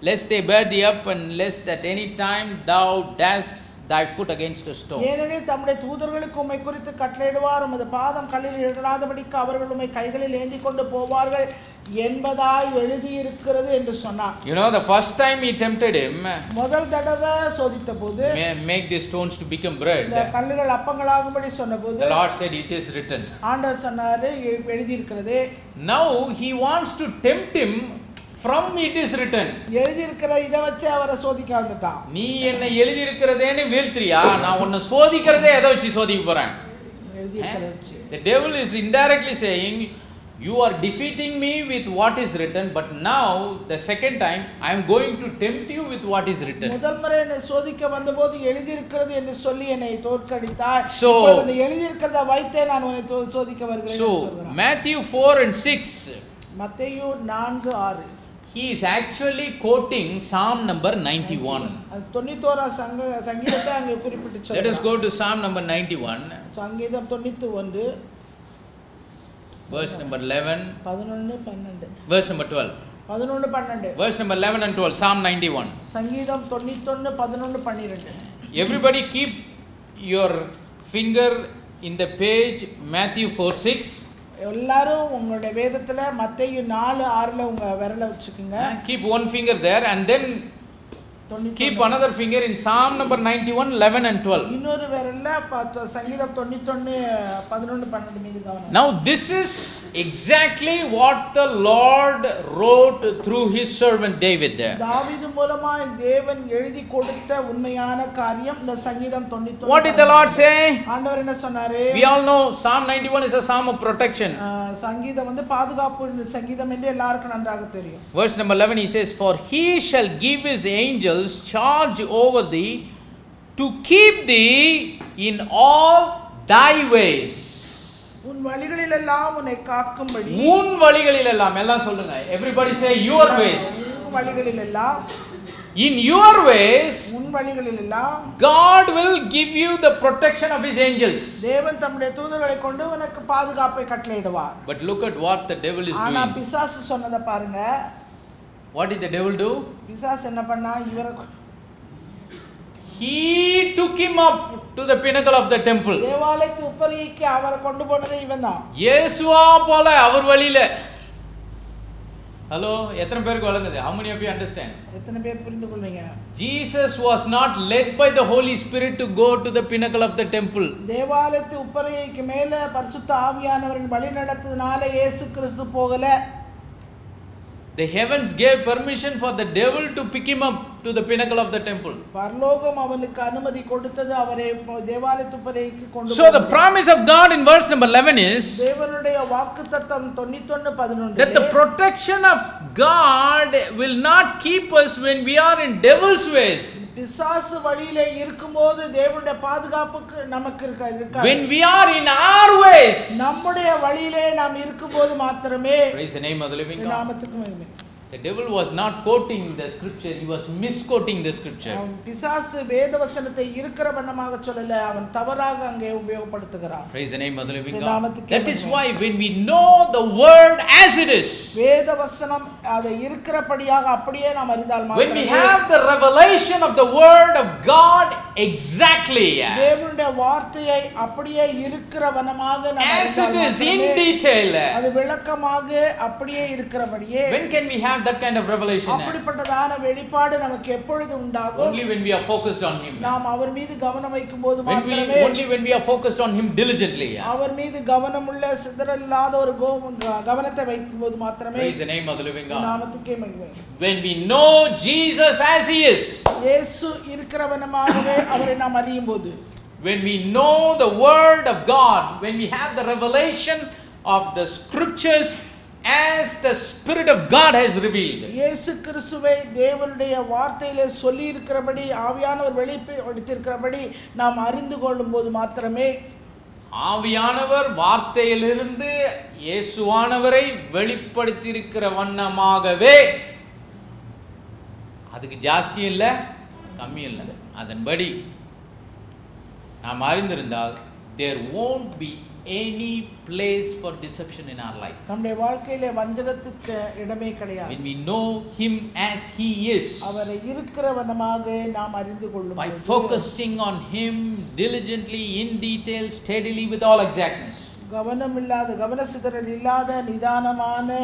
lest they bear thee up, and lest at any time thou dash thy foot against a stone. ஏனெனில் தம்முடைய தூதர்களுக்கு உம்மை குறித்து கட்டளையிடுவார், உமது பாதம் கல்லில் இடராதபடிக்கு அவர்கள் உம்மை கைகளில் ஏந்தி கொண்டு போவார்கள் என்பதாய் எழுதி இருக்கிறது என்று சொன்னார். You know, the first time he tempted him, முதல் தடவை சோதித்தபோது, make these stones to become bread, இந்த கல்லுகள் அப்பங்களாகும்படி சொன்னபோது, the Lord said, it is written. ஆண்டவர் சொன்னாரு எழுதி இருக்கிறது. Now he wants to tempt him from it is written. எழுதி இருக்கிற இத வச்சு அவரை சோதிக்க வந்துட்டான். நீ என்ன எழுதி இருக்கிறதேன்னு வீழ்த்தியா, நான் உன்னை சோதிக்கிறதே எதை வச்சு சோதிக்க போறேன்? எழுதி இருக்கிறத வச்சு. The devil is indirectly saying, you are defeating me with what is written, but now the second time I am going to tempt you with what is written. முதல் முறை என்னை சோதிக்க வந்தபோது எழுதி இருக்கிறது என்று சொல்லி என்னை தோற்கடித்தாய். So இப்பொழுது எழுதி இருக்கிறத வைத்தே நான் உன்னை சோதிக்க வருகிறேன் என்று சொல்றான். So Matthew 4 and 6, மத்தேயு 4:6, he is actually quoting Psalm number 91. 91 சங்கீதத்தை அங்கே குறிப்பிட்டு சொல்றார். Let us go to Psalm number 91. சங்கீதம் 91 verse number 11, 11 12, verse number 12, 11 12, verse number 11 and 12, Psalm 91. சங்கீதம் 91 11 12. Everybody keep your finger in the page Matthew 4:6. எல்லாரும் உங்களுடைய வேதத்துல மத்தேயு 4:6ல உங்க விரலை வச்சுக்கோங்க. Keep one finger there and then keep another finger in Psalm number 91 11 and 12. இன்னொரு விரல்ல சங்கீதம் 91 11 12 மீது கவனம். Now this is exactly what the Lord wrote through his servant David. தாவீது மூலமா தேவன் எழுதி கொடுத்த உண்மையான காரியம் இந்த சங்கீதம் 91. What did the Lord say? ஆண்டவர் என்ன சொன்னாரு? We all know Psalm 91 is a psalm of protection. சங்கீதம் வந்து பாதுகாப்பு சங்கீதம் என்று எல்லாருக்கும் நன்றாக தெரியும். Verse number 11 he says, for he shall give his angels charge over thee to keep thee in all thy ways. உன் வழிகளில் எல்லாம் உன்னை காக்கும்படி. உன் வழிகளில் எல்லாம் எல்லாம் சொல்லுங்க. Everybody say your ways. உன் வழிகளில் எல்லாம். In your ways, உன் வழிகளில் எல்லாம் God will give you the protection of his angels. தேவன் தம்முடைய தூதர்களை கொண்டு உனக்கு பாதுகாப்பை கட்டளையிடுவார். But look at what the devil is doing. ஆனா பிசாசு சொன்னதை பாருங்க. What did the devil do? பிசாசு என்ன பண்ணா? இவரை He took him up to the pinnacle of the temple. தேவாலயத்து உப்பரிக்கு அவரை கொண்டு போனதே இவன்தான். இயேசுவா போல அவர் வழியில. ஹலோ, எத்தனை பேருக்கு வழங்குது? How many of you understand? எத்தனை பேர் புரிந்து கொள்வீங்க? Jesus was not led by the Holy Spirit to go to the pinnacle of the temple. தேவாலயத்து உப்பரிக்கு மேல பரிசுத்த ஆவியானவரின் வழி நடத்துதனால இயேசு கிறிஸ்து போகல. The heavens gave permission for the devil to pick him up to the pinnacle of the temple. பரலோகம் அவனுக்கு அனுமதி கொடுத்தது அவரை தேவாலயத்து உப்பரிக்கு கொண்டு. So the promise of God in verse number 11 is தேவனுடைய வாக்குத்தத்தம் 91:11 that the protection of God will not keep us when we are in devil's ways. பிசாசு வழியிலே இருக்கும்போது தேவனுடைய பாதுகாப்புக்கு நமக்கு இருக்காது. When we are in our ways, நம்முடைய வழியிலே நாம் இருக்கும்போது மாத்திரமே. Praise the name of the living God. நாமத்துக்கு மகிமை. The devil was not quoting the scripture, he was misquoting the scripture. அவன் பிசாசு வேதவசனத்தை இருக்கிற வண்ணமாக சொல்லல, அவன் தவறாக அங்கே உபயோகப்படுத்துகிறான். Praise the name of the living God. That is why when we know the word as it is, வேதவசனம் அதை இருக்கிறபடியாக அப்படியே நாம் அறிந்தால் மாத்திரமே, when we have the revelation of the word of God exactly, தேவனுடைய வார்த்தையை அப்படியே இருக்கிற வண்ணமாக நாம் as it is in detail, அது விளக்கமாக அப்படியே இருக்கிறபடியே, when can we have that kind of revelation? அப்படிப்பட்டதான வெளிப்பாடு நமக்கு எப்பொழுது உண்டாகும்? Only when we are focused on him. நாம் அவர் மீது கவனம் வைக்கும்போது மாத்திரமே. Only when we are focused on him diligently. அவர் மீது கவனமுள்ள சிதறல்லாத ஒரு கவனத்தை வைக்கும்போது மாத்திரமே. Praise the name of the living God. நாமத்துக்கே மகிமை. When we know Jesus as he is, இயேசு இருக்கிறவனமாகவே அவரை நாம் அறியும்போது, when we know the word of God, when we have the revelation of the scriptures as the Spirit of God has revealed, இயேசு கிறிஸ்துவை தேவனுடைய வார்த்தையிலே சொல்லி இருக்கிறபடி ஆவியானவர் வெளிப்படுத்தியிருக்கிறபடி நாம் அறிந்து கொள்ளும்போது மாத்திரமே, ஆவியானவர் வார்த்தையிலிருந்து இயேசுவானவரை வெளிப்படுத்தியிருக்கிற வண்ணமாகவே, அதுக்கு ஜாஸ்தி இல்லை கம்மி இல்லை, அதன்படி நாம் அறிந்திருந்தால் there won't be any place for deception in our life. நம்முடைய வாழ்க்கையிலே வஞ்சகத்துக்கு இடமே கிடையாது. When we know him as he is, அவரை இருக்கிறவனமாக நாம் அறிந்து கொள்ளும் by focusing on him diligently, in detail, steadily, with all exactness, கவனசிதறல் இல்லாத நிதானமான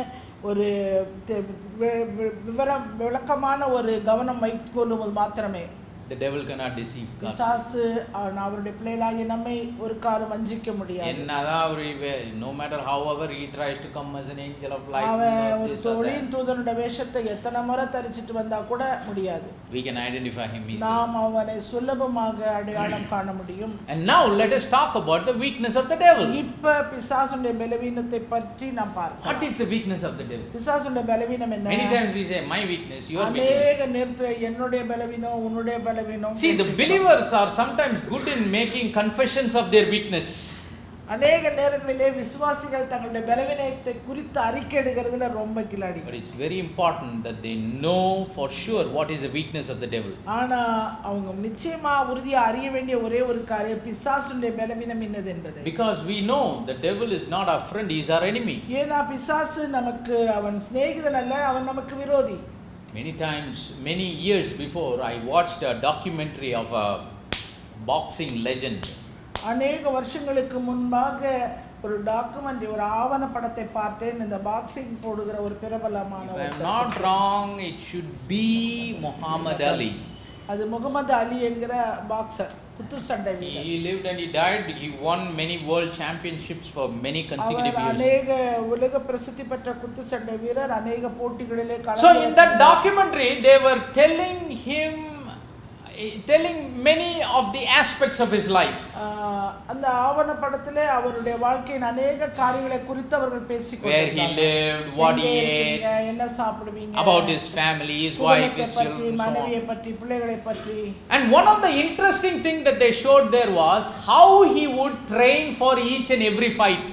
ஒரு விளக்கமான ஒரு கவனம் வைத்துக் கொள்ளும்போது மாத்திரமே, the devil cannot deceive God. பிசாசு அவருடைய பிள்ளைகளாகிய நம்மை ஒரு காலம் வஞ்சிக்க முடியாது. No matter however he tries to come as an angel of light, அவன் ஒரு ஒளியின் தூதனுடைய வேஷத்தை எத்தனை முறை தரிச்சிட்டு வந்தா கூட முடியாது. We can identify him easily. நாம் அவனை சுலபமாக அடையாளம் காண முடியும். And now let us talk about the weakness of the devil. இப்ப பிசாசுடைய பலவீனத்தை பற்றி நாம் பார்ப்போம். What is the weakness of the devil? பிசாசுடைய பலவீனம் என்ன? Many times we say my weakness, your weakness. அநேக நேரத்துல என்னுடைய பலவீனம், உன்னுடைய பலவீனம். See, the believers are sometimes good in making confessions of their weakness. அநேக நேரங்களிலே விசுவாசிகள் தங்களுடைய பலவீனத்தை குறித்து அறிக்கையிடுகிறதுல ரொம்ப கில்லாடி. But it's very important that they know for sure what is the weakness of the devil. ஆனா அவங்க நிச்சயமா உறுதியா அறிய வேண்டிய ஒரே ஒரு காரியம் பிசாசுடைய பலவீனம் என்னது என்பது. Because we know the devil is not our friend, he is our enemy. ஏனா பிசாசு நமக்கு அவன் சிநேகிதன் அல்ல, அவன் நமக்கு விரோதி. Many times, many years before, I watched a documentary of a boxing legend. அநேக வருஷங்களுக்கு முன்பாக ஒரு டாக்குமெண்ட்ரி, ஒரு ஆவணப்படத்தை பார்த்தேன். இந்த பாக்ஸிங் போடுகிற ஒரு பிரபலமான If I am not wrong, it should be Muhammad Ali. அது முகமது அலி என்கிற பாக்ஸர், குத்துச்சண்டை வீரர். He lived and he died. He won many world championships for many consecutive years. அநேக உலக பிரசித்தி பெற்ற குத்துச்சண்டை வீரர், அநேக போட்டிகளிலே கலந்து. So in that documentary they were telling many of the aspects of his life. அந்த ஆவணப்படத்திலே அவருடைய வாழ்க்கையின் அநேக காரியங்களை குறித்து அவர்கள் பேசிக்கொண்டார்கள். Where he lived, what he ate, என்ன சாப்பிடுவீங்க, about his family, his wife, his children, மனைவியை பற்றி, பிள்ளைகளை பற்றி. And one of the interesting thing that they showed there was how he would train for each and every fight.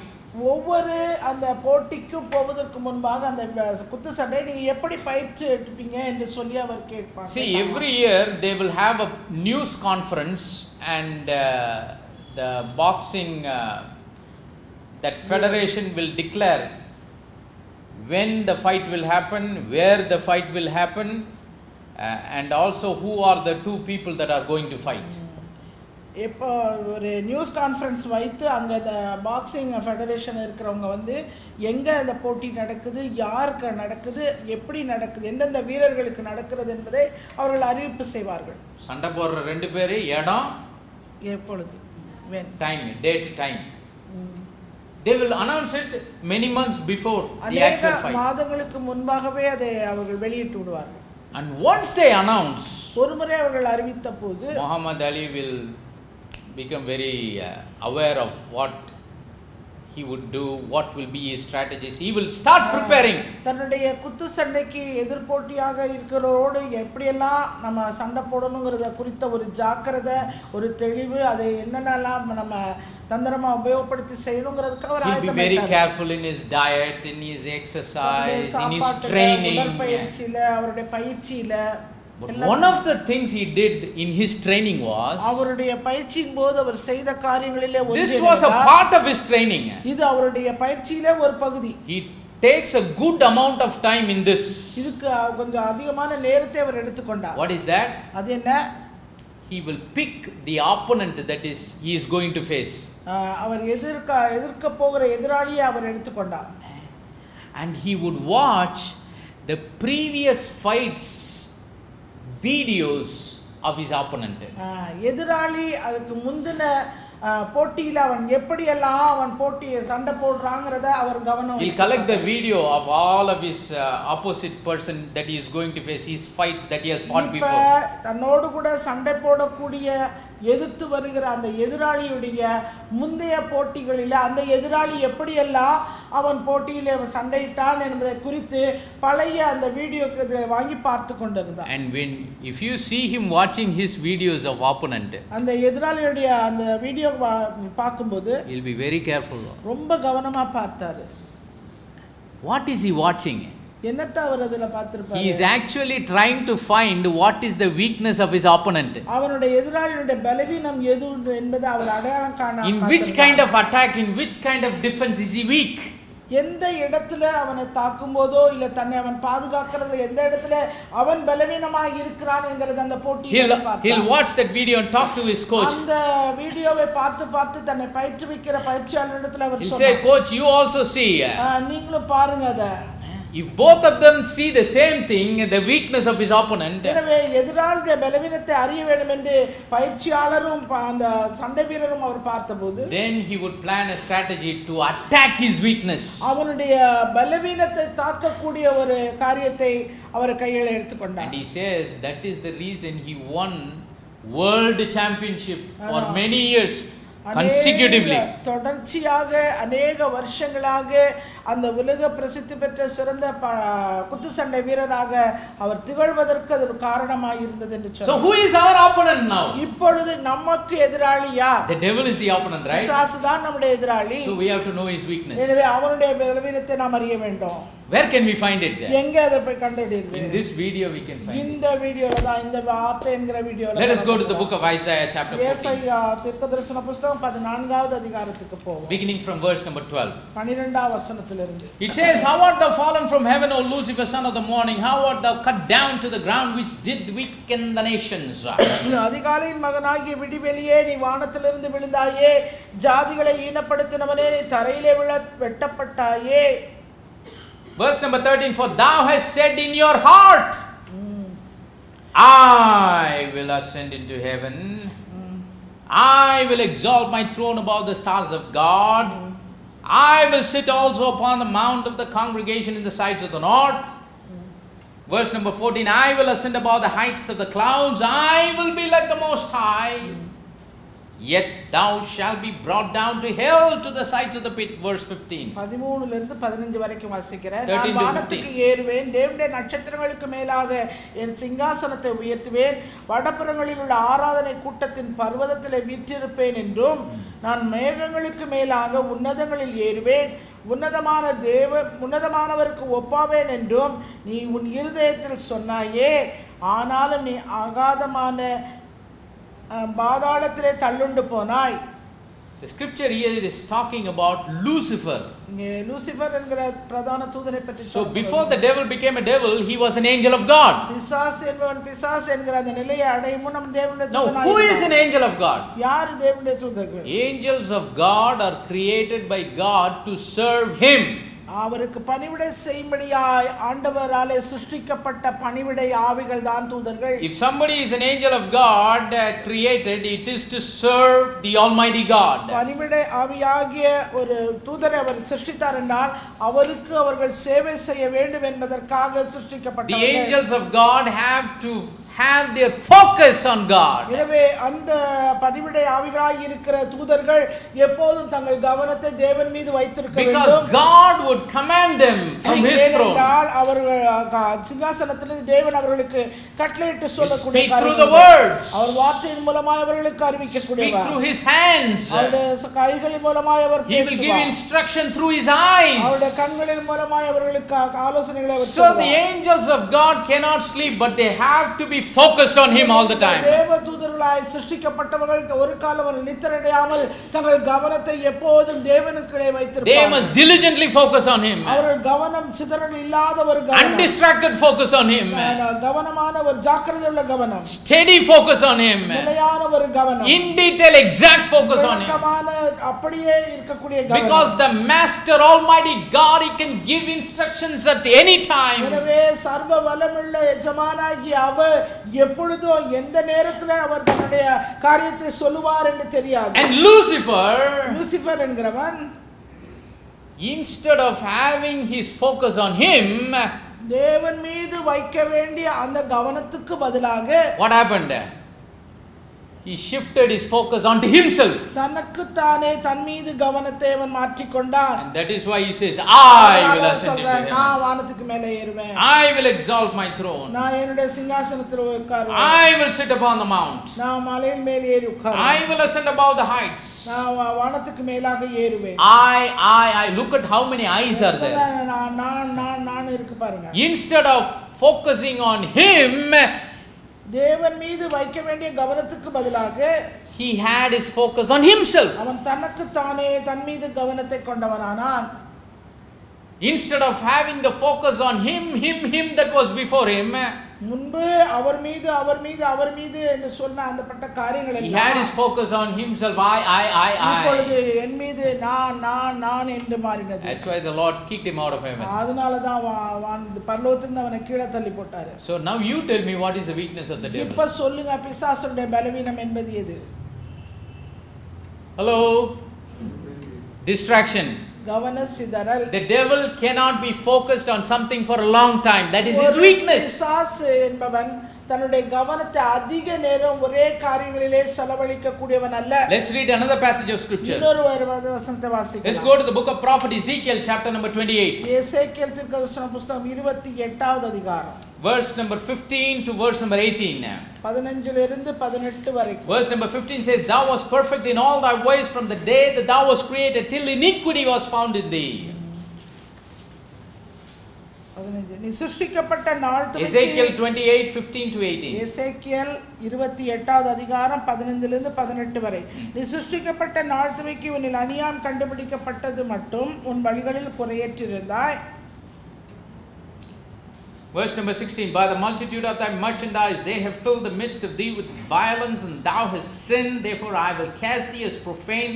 ஒவ்வொரு அந்த போட்டிக்கும் போவதற்கு முன்பாக அந்த குத்துச்சண்டை நீங்க எப்படி பயிற்சி எடுப்பீங்க என்று சொல்லி அவர் கேட்பாங்க. See, every year they will have a news conference and the boxing that federation will declare when the fight will happen, where the fight will happen, and also who are the two people that are going to fight. இப்போ ஒரு news conference வைத்து அங்கே இந்த boxing federation இருக்கிறவங்க வந்து எங்கே இந்த போட்டி நடக்குது, யாருக்கு நடக்குது, எப்படி நடக்குது, எந்தெந்த வீரர்களுக்கு நடக்கிறது என்பதை அவர்கள் அறிவிப்பு செய்வார்கள். சண்டை போடுற ரெண்டு பேர், இடம், எப்பொழுது, time, date, time. They will announce it many months before the actual fight. மாதங்களுக்கு முன்பாகவே அதை அவர்கள் வெளியிட்டு விடுவார்கள். And once they announce, ஒரு முறை அவர்கள் அறிவித்த போது Muhammad Ali will become very aware of what he would do, what will be his strategies. He will start preparing. தன்னுடைய குத்து சண்டைக்கு எதிர்போட்டியாக இருக்கிறவரோடு எப்படியெல்லாம் நம்ம சண்டை போடணுங்கிறத குறித்த ஒரு ஜாக்கிரதை, ஒரு தெளிவு, அதை என்னென்னலாம் நம்ம தந்திரமா உபயோகப்படுத்தி செய்யணுங்கிறதுக்கு அவர் ஆயத்தமாயிட்டார். He will be very careful in his diet, in his exercise, in his training. உடற்பயிற்சியில, அவருடைய பயிற்சியில. But one of the things he did in his training was, அவருடைய பயிற்சியின் போது அவர் செய்த காரியங்களிலே ஒன்று, this was a part of his training. இது அவருடைய பயிற்சியிலே ஒரு பகுதி. He takes a good amount of time in this. இதுக்கு கொஞ்சம் அதிகமான நேரத்தை அவர் எடுத்துக்கொண்டார். What is that? அது என்ன? He will pick the opponent that he is going to face. அவர் எதிர்க்க போகிற எதிராளியை அவர் எடுத்துக்கொண்டார். And he would watch the previous fights videos of his opponent. எதிராளி அதுக்கு முந்தின போட்டியில அவன் எப்படியெல்லாம் அவன் போட்டி சண்டை போடுறாங்கறத அவர் கவனம். He'll collect the video of all of his opposite person that he is going to face, his fights that he has fought before. தன்னோடு கூட சண்டை போடக்கூடிய எதிர்த்து வருகிற அந்த எதிராளியுடைய முந்தைய போட்டிகளில் அந்த எதிராளி எப்படியெல்லாம் அவன் போட்டியிலே சண்டையிட்டான் என்பதை குறித்து பழைய அந்த வீடியோக்களை வாங்கி பார்த்து கொண்டிருந்தான். And if you see him watching his videos of opponent, அந்த எதிராளியுடைய அந்த வீடியோ பார்க்கும்போது he'll be very careful. ரொம்ப கவனமா பார்த்தாரு. What is he watching? என்னத்த அவர் அதல பார்த்திருப்பாரு? He is actually trying to find what is the weakness of his opponent. அவனுடைய எதிராளியுடைய பலவீனம் எது என்பதை அவர் அடையாளம் காண. In which kind of attack, in which kind of defense is he weak? எந்த இடத்துல அவனை தாக்கும்போதோ இல்ல தன்னை அவன் பாதுகாக்கிறதுல எந்த இடத்துல அவன் பலவீனமாக இருக்கிறான் என்கிறது அந்த போட்டியில பார்த்தான். He'll watch that video and talk to his coach. அந்த வீடியோவை பார்த்து தன்னை பயிற்றுவிக்கிற பயிற்சியாளரிடத்துல அவர் சொன்னார். He'll say, coach, you also see. நீங்களும் பாருங்க அத. If both of them see the same thing, the weakness of his opponent, எனவே எதிராளியுடைய பலவீனத்தை அறிய வேண்டும் என்று பயிற்சியாளரும் அந்த சண்டை வீரரும் அவர் பார்த்தபோது, then he would plan a strategy to attack his weakness. அவனுடைய பலவீனத்தை தாக்கக்கூடிய ஒரு காரியத்தை அவர் கையில எடுத்துக்கொண்டார். And he says that is the reason he won world championship for many years consecutively. தொடர்ச்சியாக अनेक வருஷங்களாக அந்த உலக பிரசித்தி பெற்ற சிறந்த குத்து சண்டை வீரராக அவர் திகழ்வதற்கு அது ஒரு காரணமாக இருந்தது என்று சொல்றார். So who is our opponent now? இப்பொழுது நமக்கு எதிராளி யார்? The devil is the opponent, right? பிசாசு தான் நம்முடைய எதிராளி. So we have to know his weakness. எனவே அவனுடைய பலவீனத்தை நாம் அறிய வேண்டும். Where can we find it? எங்க அதை போய் கண்டுபிடிக்கிறது? In this video we can find it. இந்த வீடியோல தான், இந்த வார்த்தை என்கிற வீடியோல. Let us go to the book of Isaiah chapter 14. ஏசாயா தீர்க்கதரிசன புத்தகம் 14வது அதிகாரத்துக்கு போவோம். Beginning from verse number 12. 12வது வசனத்திலிருந்து. It says, how art thou fallen from heaven, O Lucifer, son of the morning? How art thou cut down to the ground, which did weaken the nations? அதிகாலையின் மகனாகிய விடிவெளியே, நீ வானத்திலிருந்து விழுந்தாயே, ஜாதிகளை ஈனப்படுத்தினவனே, நீ தரையிலே வெட்டப்பட்டாயே. Verse number 13, for thou hast said in your heart, I will ascend into heaven, I will exalt my throne above the stars of God, I will sit also upon the mount of the congregation in the sides of the north. Verse number 14, I will ascend above the heights of the clouds, I will be like the Most High. Yet thou shalt be brought down to hell, to the sides of the pit. Verse 15. 13 இருந்து 15 வரைக்கும் வாசிக்கிறேன். நான் வானத்துக்கு ஏறுவேன், தேவனுடைய நட்சத்திரங்களுக்கு மேலாக என் சிங்காசனத்தை உயர்த்துவேன், வடபுறங்களில் உள்ள ஆராதனை கூட்டத்தின் பர்வதத்திலே வீற்றிருப்பேன் என்றும், நான் மேகங்களுக்கு மேலாக உன்னதங்களில் ஏறுவேன், உன்னதமானவருக்கு ஒப்பாவேன் என்றும் நீ உன் இருதயத்தில் சொன்னாயே. ஆனாலும் நீ அகாதமான பாதாளத்திலே தள்ளுண்டு போனாய். The scripture here is talking about Lucifer. இங்கே லூசிஃபர் என்கிற பிரதான தூதனை பற்றி So before the devil became a devil, he was an angel of God. பிசாசு என்பவன் பிசாசு என்கிற அந்த நிலையை அடையும் முன் நம்ம தேவனுடைய Now, தூதனாய் who is an angel of God? யார் தேவனுடைய தூதர்கள்? Angels of God are created by God to serve Him. அவருக்கு பணிவிடை செய்யும்படியாய் ஆண்டவராலே சிருஷ்டிக்கப்பட்ட பணிவிடை ஆவிகள் தான் தூதர்கள். If somebody is an angel of God created, it is to serve the Almighty God. பணிவிடை ஆவியாகிய ஒரு தூதரை அவர் சிருஷ்டித்தார் என்றால் அவருக்கு அவர்கள் சேவை செய்ய வேண்டும் என்பதற்காக The சிருஷ்டிக்கப்பட்டார்கள். angels of God have to have their focus on God. எனவே அந்த பணிவிடை ஆவிகளாய் இருக்கிற தூதர்கள் எப்போதும் தங்கள் கவனத்தை தேவன் மீது வைத்திருக்க Because வேண்டும். God would command them from His throne. ஏனென்றால் அவர்கள் சிங்காசனத்திலிருந்து தேவன் அவர்களுக்கு கட்டளையிட்டு சொல்லக்கூடிய Speak through the words. அவர் வார்த்தையின் மூலமாய் அவர்களுக்கு Speak அறிவிக்கக்கூடியவர். through His hands. அவருடைய கைகளின் மூலமாய் அவர் He will give பேசுவார். instruction through His அவருடைய eyes. கண்களின் மூலமாய் அவர்களுக்கு ஆலோசனைகளை அவர் So the சொல்லுவார். angels of God cannot sleep, but they have to be focused on Him all the time. தேவ தூதர்களாய் சிருஷ்டிக்கப்பட்டவர்கள் ஒரு காலம் நித்திரடையாமல் தங்கள் கவனத்தை எப்போதும் தேவனுக்குள்ளே They வைத்திருப்பார்கள். must diligently focus on Him. அவர்கள் கவனம் சிதறல் இல்லாத ஒரு கவனம், Undistracted focus on Him. கவனமான ஒரு ஜாக்கிரதையுள்ள கவனம், Steady focus on Him. நிலையான ஒரு கவனம், In detail, exact focus on Him. விளக்கமான அப்படியே இருக்கக்கூடிய கவனம். Because the Master Almighty God, He can give instructions at any time. எனவே சர்வ வல்லமையுள்ள எஜமானாகிய அவர் எப்பொழுதும் எந்த நேரத்தில் அவர் தன்னுடைய காரியத்தை சொல்லுவார் என்று தெரியாது. And Lucifer, லூசிஃபர் என்கிறவன் instead of having his focus on Him, தேவன் மீது வைக்க வேண்டிய அந்த கவனத்துக்கு பதிலாக what happened? He shifted his focus onto himself. தனக்குத்தானே தன் மீது கவனத்தை அவன் மாற்றிக்கொண்டான். And that is why he says, I will ascend into நான் heaven. வானத்துக்கு மேலே ஏறுவேன், I will exalt my throne. நான் என்னுடைய சிங்காசனத்தில் உட்காருவேன், I will sit upon the mount. நான் மலையின் மேல் ஏறி உட்காருவேன், I will ascend above the heights. நான் வானத்துக்கு மேலாக ஏறுவேன். I look at how many eyes are there. நான் இருக்கு பாருங்க. Instead of focusing on Him, தேவன் மீது வைக்க வேண்டிய கவனத்துக்கு பதிலாக he had his focus on himself. அவன் தனக்குத்தானே தன் மீது கவனத்தை கொண்டவனானான். Instead of having the focus on him that was before him, முன்பு அவர் மீது என்று சொன்ன அந்த பட்ட காரியங்கள் he had his focus on himself. இப்பொழுது I. என் மீது நான் என்று மாறினது. That's why the Lord kicked him out of heaven. அதனால தான் பரலோகத்திலிருந்து அவனை கீழே தள்ளி போட்டாரு. So now you tell me, what is the weakness of the devil? இப்ப சொல்லுங்க, பிசாசுடைய பலவீனம் என்பது எது? Hello? Distraction. கவன சிதறல். The devil cannot be focused on something for a long time. That is his weakness. பிசாசு என்பவன் தன்னுடைய கவனத்தை அதிக நேரம் ஒரே காரியங்களிலே செலவழிக்க கூடியவன் அல்ல. Let's read another passage of scripture. இன்னொரு வசனத்தை வாசிக்கலாம். Let's go to the book of prophet Ezekiel, chapter number 28. எசேக்கியேல் தீர்க்கதரிசன புத்தகம் 28வது அதிகாரம். Verse number 15 to verse number 18. 15 இருந்து 18 வரைக்கும். Verse number 15 says, Thou wast perfect in all thy ways from the day that thou wast created till iniquity was found in thee. 15 நீ சிருஷ்டிக்கப்பட்ட நாள் துவக்கி. Ezekiel 28:15 to 18. எசேக்கியேல் 28வது அதிகாரம் 15 இருந்து 18 வரை. நீ சிருஷ்டிக்கப்பட்ட நாள் துவக்கி உன்னில் அநியாயம் கண்டுபிடிக்கப்பட்டது மட்டும் உன் வழிகளில் குறையற்றிருந்தாய். Verse number 16, By the multitude of thy merchandise they have filled the midst of thee with violence, and thou hast sinned. Therefore I will cast thee as profane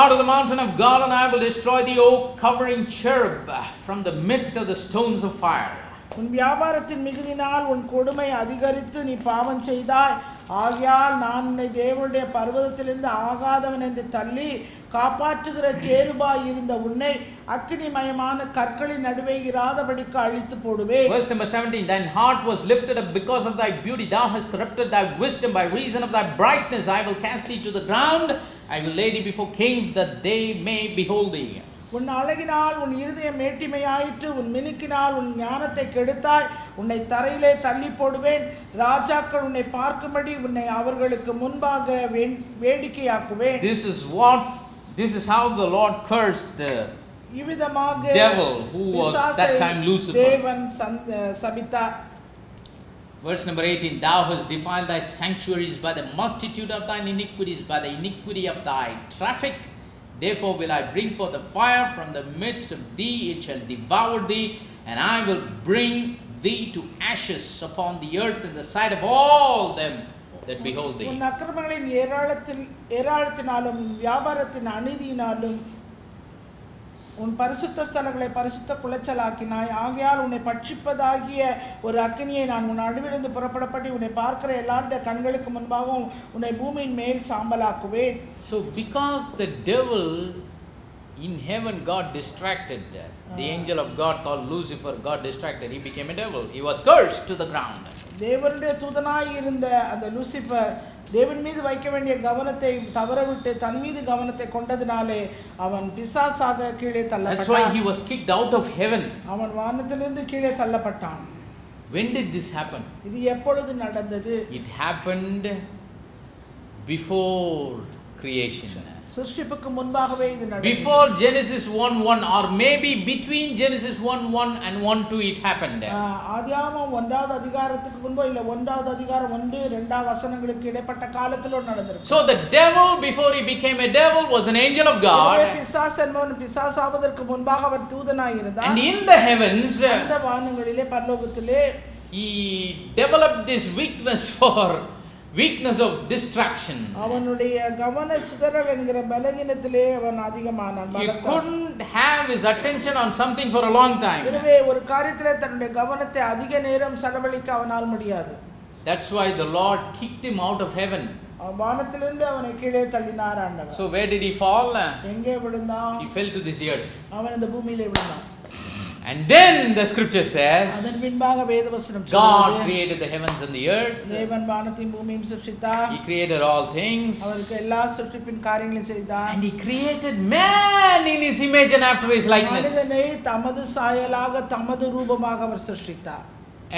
out of the mountain of God, and I will destroy thee, O covering cherub, from the midst of the stones of fire. உன் வியாபாரத்தின் மிகுதினால் உன் கொடுமை அதிகரித்து நீ பாவம் செய்தாய். ஆகையால் நான் உன்னை தேவனுடைய பர்வதத்திலிருந்து ஆகாதவன் என்று தள்ளி காப்பாற்றுகிற கேருபாய் இருந்த உன்னை அக்கினிமயமான கற்களின் நடுவே இராதபடிக்கு அழித்து போடுவேன். Verse number 17, Thine heart was lifted up because of thy beauty. Thou hast corrupted thy wisdom by reason of thy brightness. I will cast thee to the ground. I will lay thee before kings that they may behold thee. உன் அழகினால் உன் இருதயம் மேட்டிமையாயிற்று, உன் மினுக்கினால் உன் ஞானத்தை கெடுத்தாய். உன்னை தரையிலே தள்ளி போடுவேன். ராஜாக்கள் உன்னை பார்க்கும்படி உன்னை அவர்களுக்கு முன்பாக வேடிக்கையாக்குவேன். This is how the Lord cursed the devil who was that time Lucifer. தேவன் சபித்தார். Verse number 18, thou hast defiled thy sanctuaries by the multitude of thine iniquities, by the iniquity of thy traffic. Therefore will I bring forth the fire from the midst of thee, it shall devour thee, and I will bring thee to ashes upon the earth in the sight of all them that behold thee. உன் அக்கிரமங்களின் ஏராளத்தினாலும் வியாபாரத்தின் அநீதியினாலும் உன் பரிசுத்த ஸ்தலங்களை பரிசுத்த குலைச்சலாக்கினாய். ஆகையால் உன்னை பட்சிப்பதாகிய ஒரு அக்கினியை நான் உன் நடுவிலிருந்து புறப்படப்பட்டு உன்னை பார்க்கிற எல்லாருடைய கண்களுக்கு முன்பாகவும் உன்னை பூமியின் மேல் சாம்பலாக்குவேன். So because the devil in heaven got distracted, the angel of God called Lucifer got distracted, he became a devil. He was cursed to the ground. தேவனுடைய தூதனாய் இருந்த அந்த லூசிபர் தேவன் மீது வைக்க வேண்டிய கவனத்தை தவறவிட்டு தன் மீது கவனத்தை கொண்டதினாலே அவன் பிசாசாக கீழே தள்ளப்பட்டான். That's why he was kicked out of heaven. அவன் வானத்திலிருந்து கீழே தள்ளப்பட்டான். When did this happen? இது எப்பொழுது நடந்தது? It happened before creation. சிருஷ்டிப்புக்கு முன்பாகவே இது நடந்தது. Before Genesis 1:1 or maybe between Genesis 1:1 and 1:2 it happened. ஆதியாகமம் 1வது அதிகாரத்துக்கு முன்போ இல்ல 1வது அதிகாரம் 1 2 வசனங்களுக்கு இடைப்பட்ட காலத்துல நடந்திருக்கு. So the devil before he became a devil was an angel of God. பிசாசு என்பவன் பிசாசாவதற்கு முன்பாக அவர் தூதனாய் இருந்தார். And in the heavens அந்த வானங்களிலே பரலோகத்திலே he developed this weakness of distraction. அவனுடைய கவன சிதறல் என்கிற பலகீனத்திலே அவன் அதிகமானான். He couldn't have his attention on something for a long time. எனவே ஒரு காரியத்திலே தன்னுடைய கவனத்தை அதிக நேரம் செலவழிக்க அவனால் முடியாது. That's why the Lord kicked him out of heaven. வானத்திலிருந்து அவனை கீழே தள்ளினார் ஆண்டவர். So where did he fall? எங்கே விழுந்தான்? He fell to this earth. அவன் இந்த பூமியிலே விழுந்தான். And then the scripture says அதன் பின்பாக வேதவசனம் God created the heavens and the earth. தேவன் வானத்தையும் பூமியையும் சிருஷ்டித்தார். He created all things. அவருக்கு எல்லா சிருஷ்டிப்பின் காரியங்களையும் செய்தார். And he created man in his image and after his likeness. மனிதனை தமது சாயலாக தமது ரூபமாக அவர் சிருஷ்டித்தார்.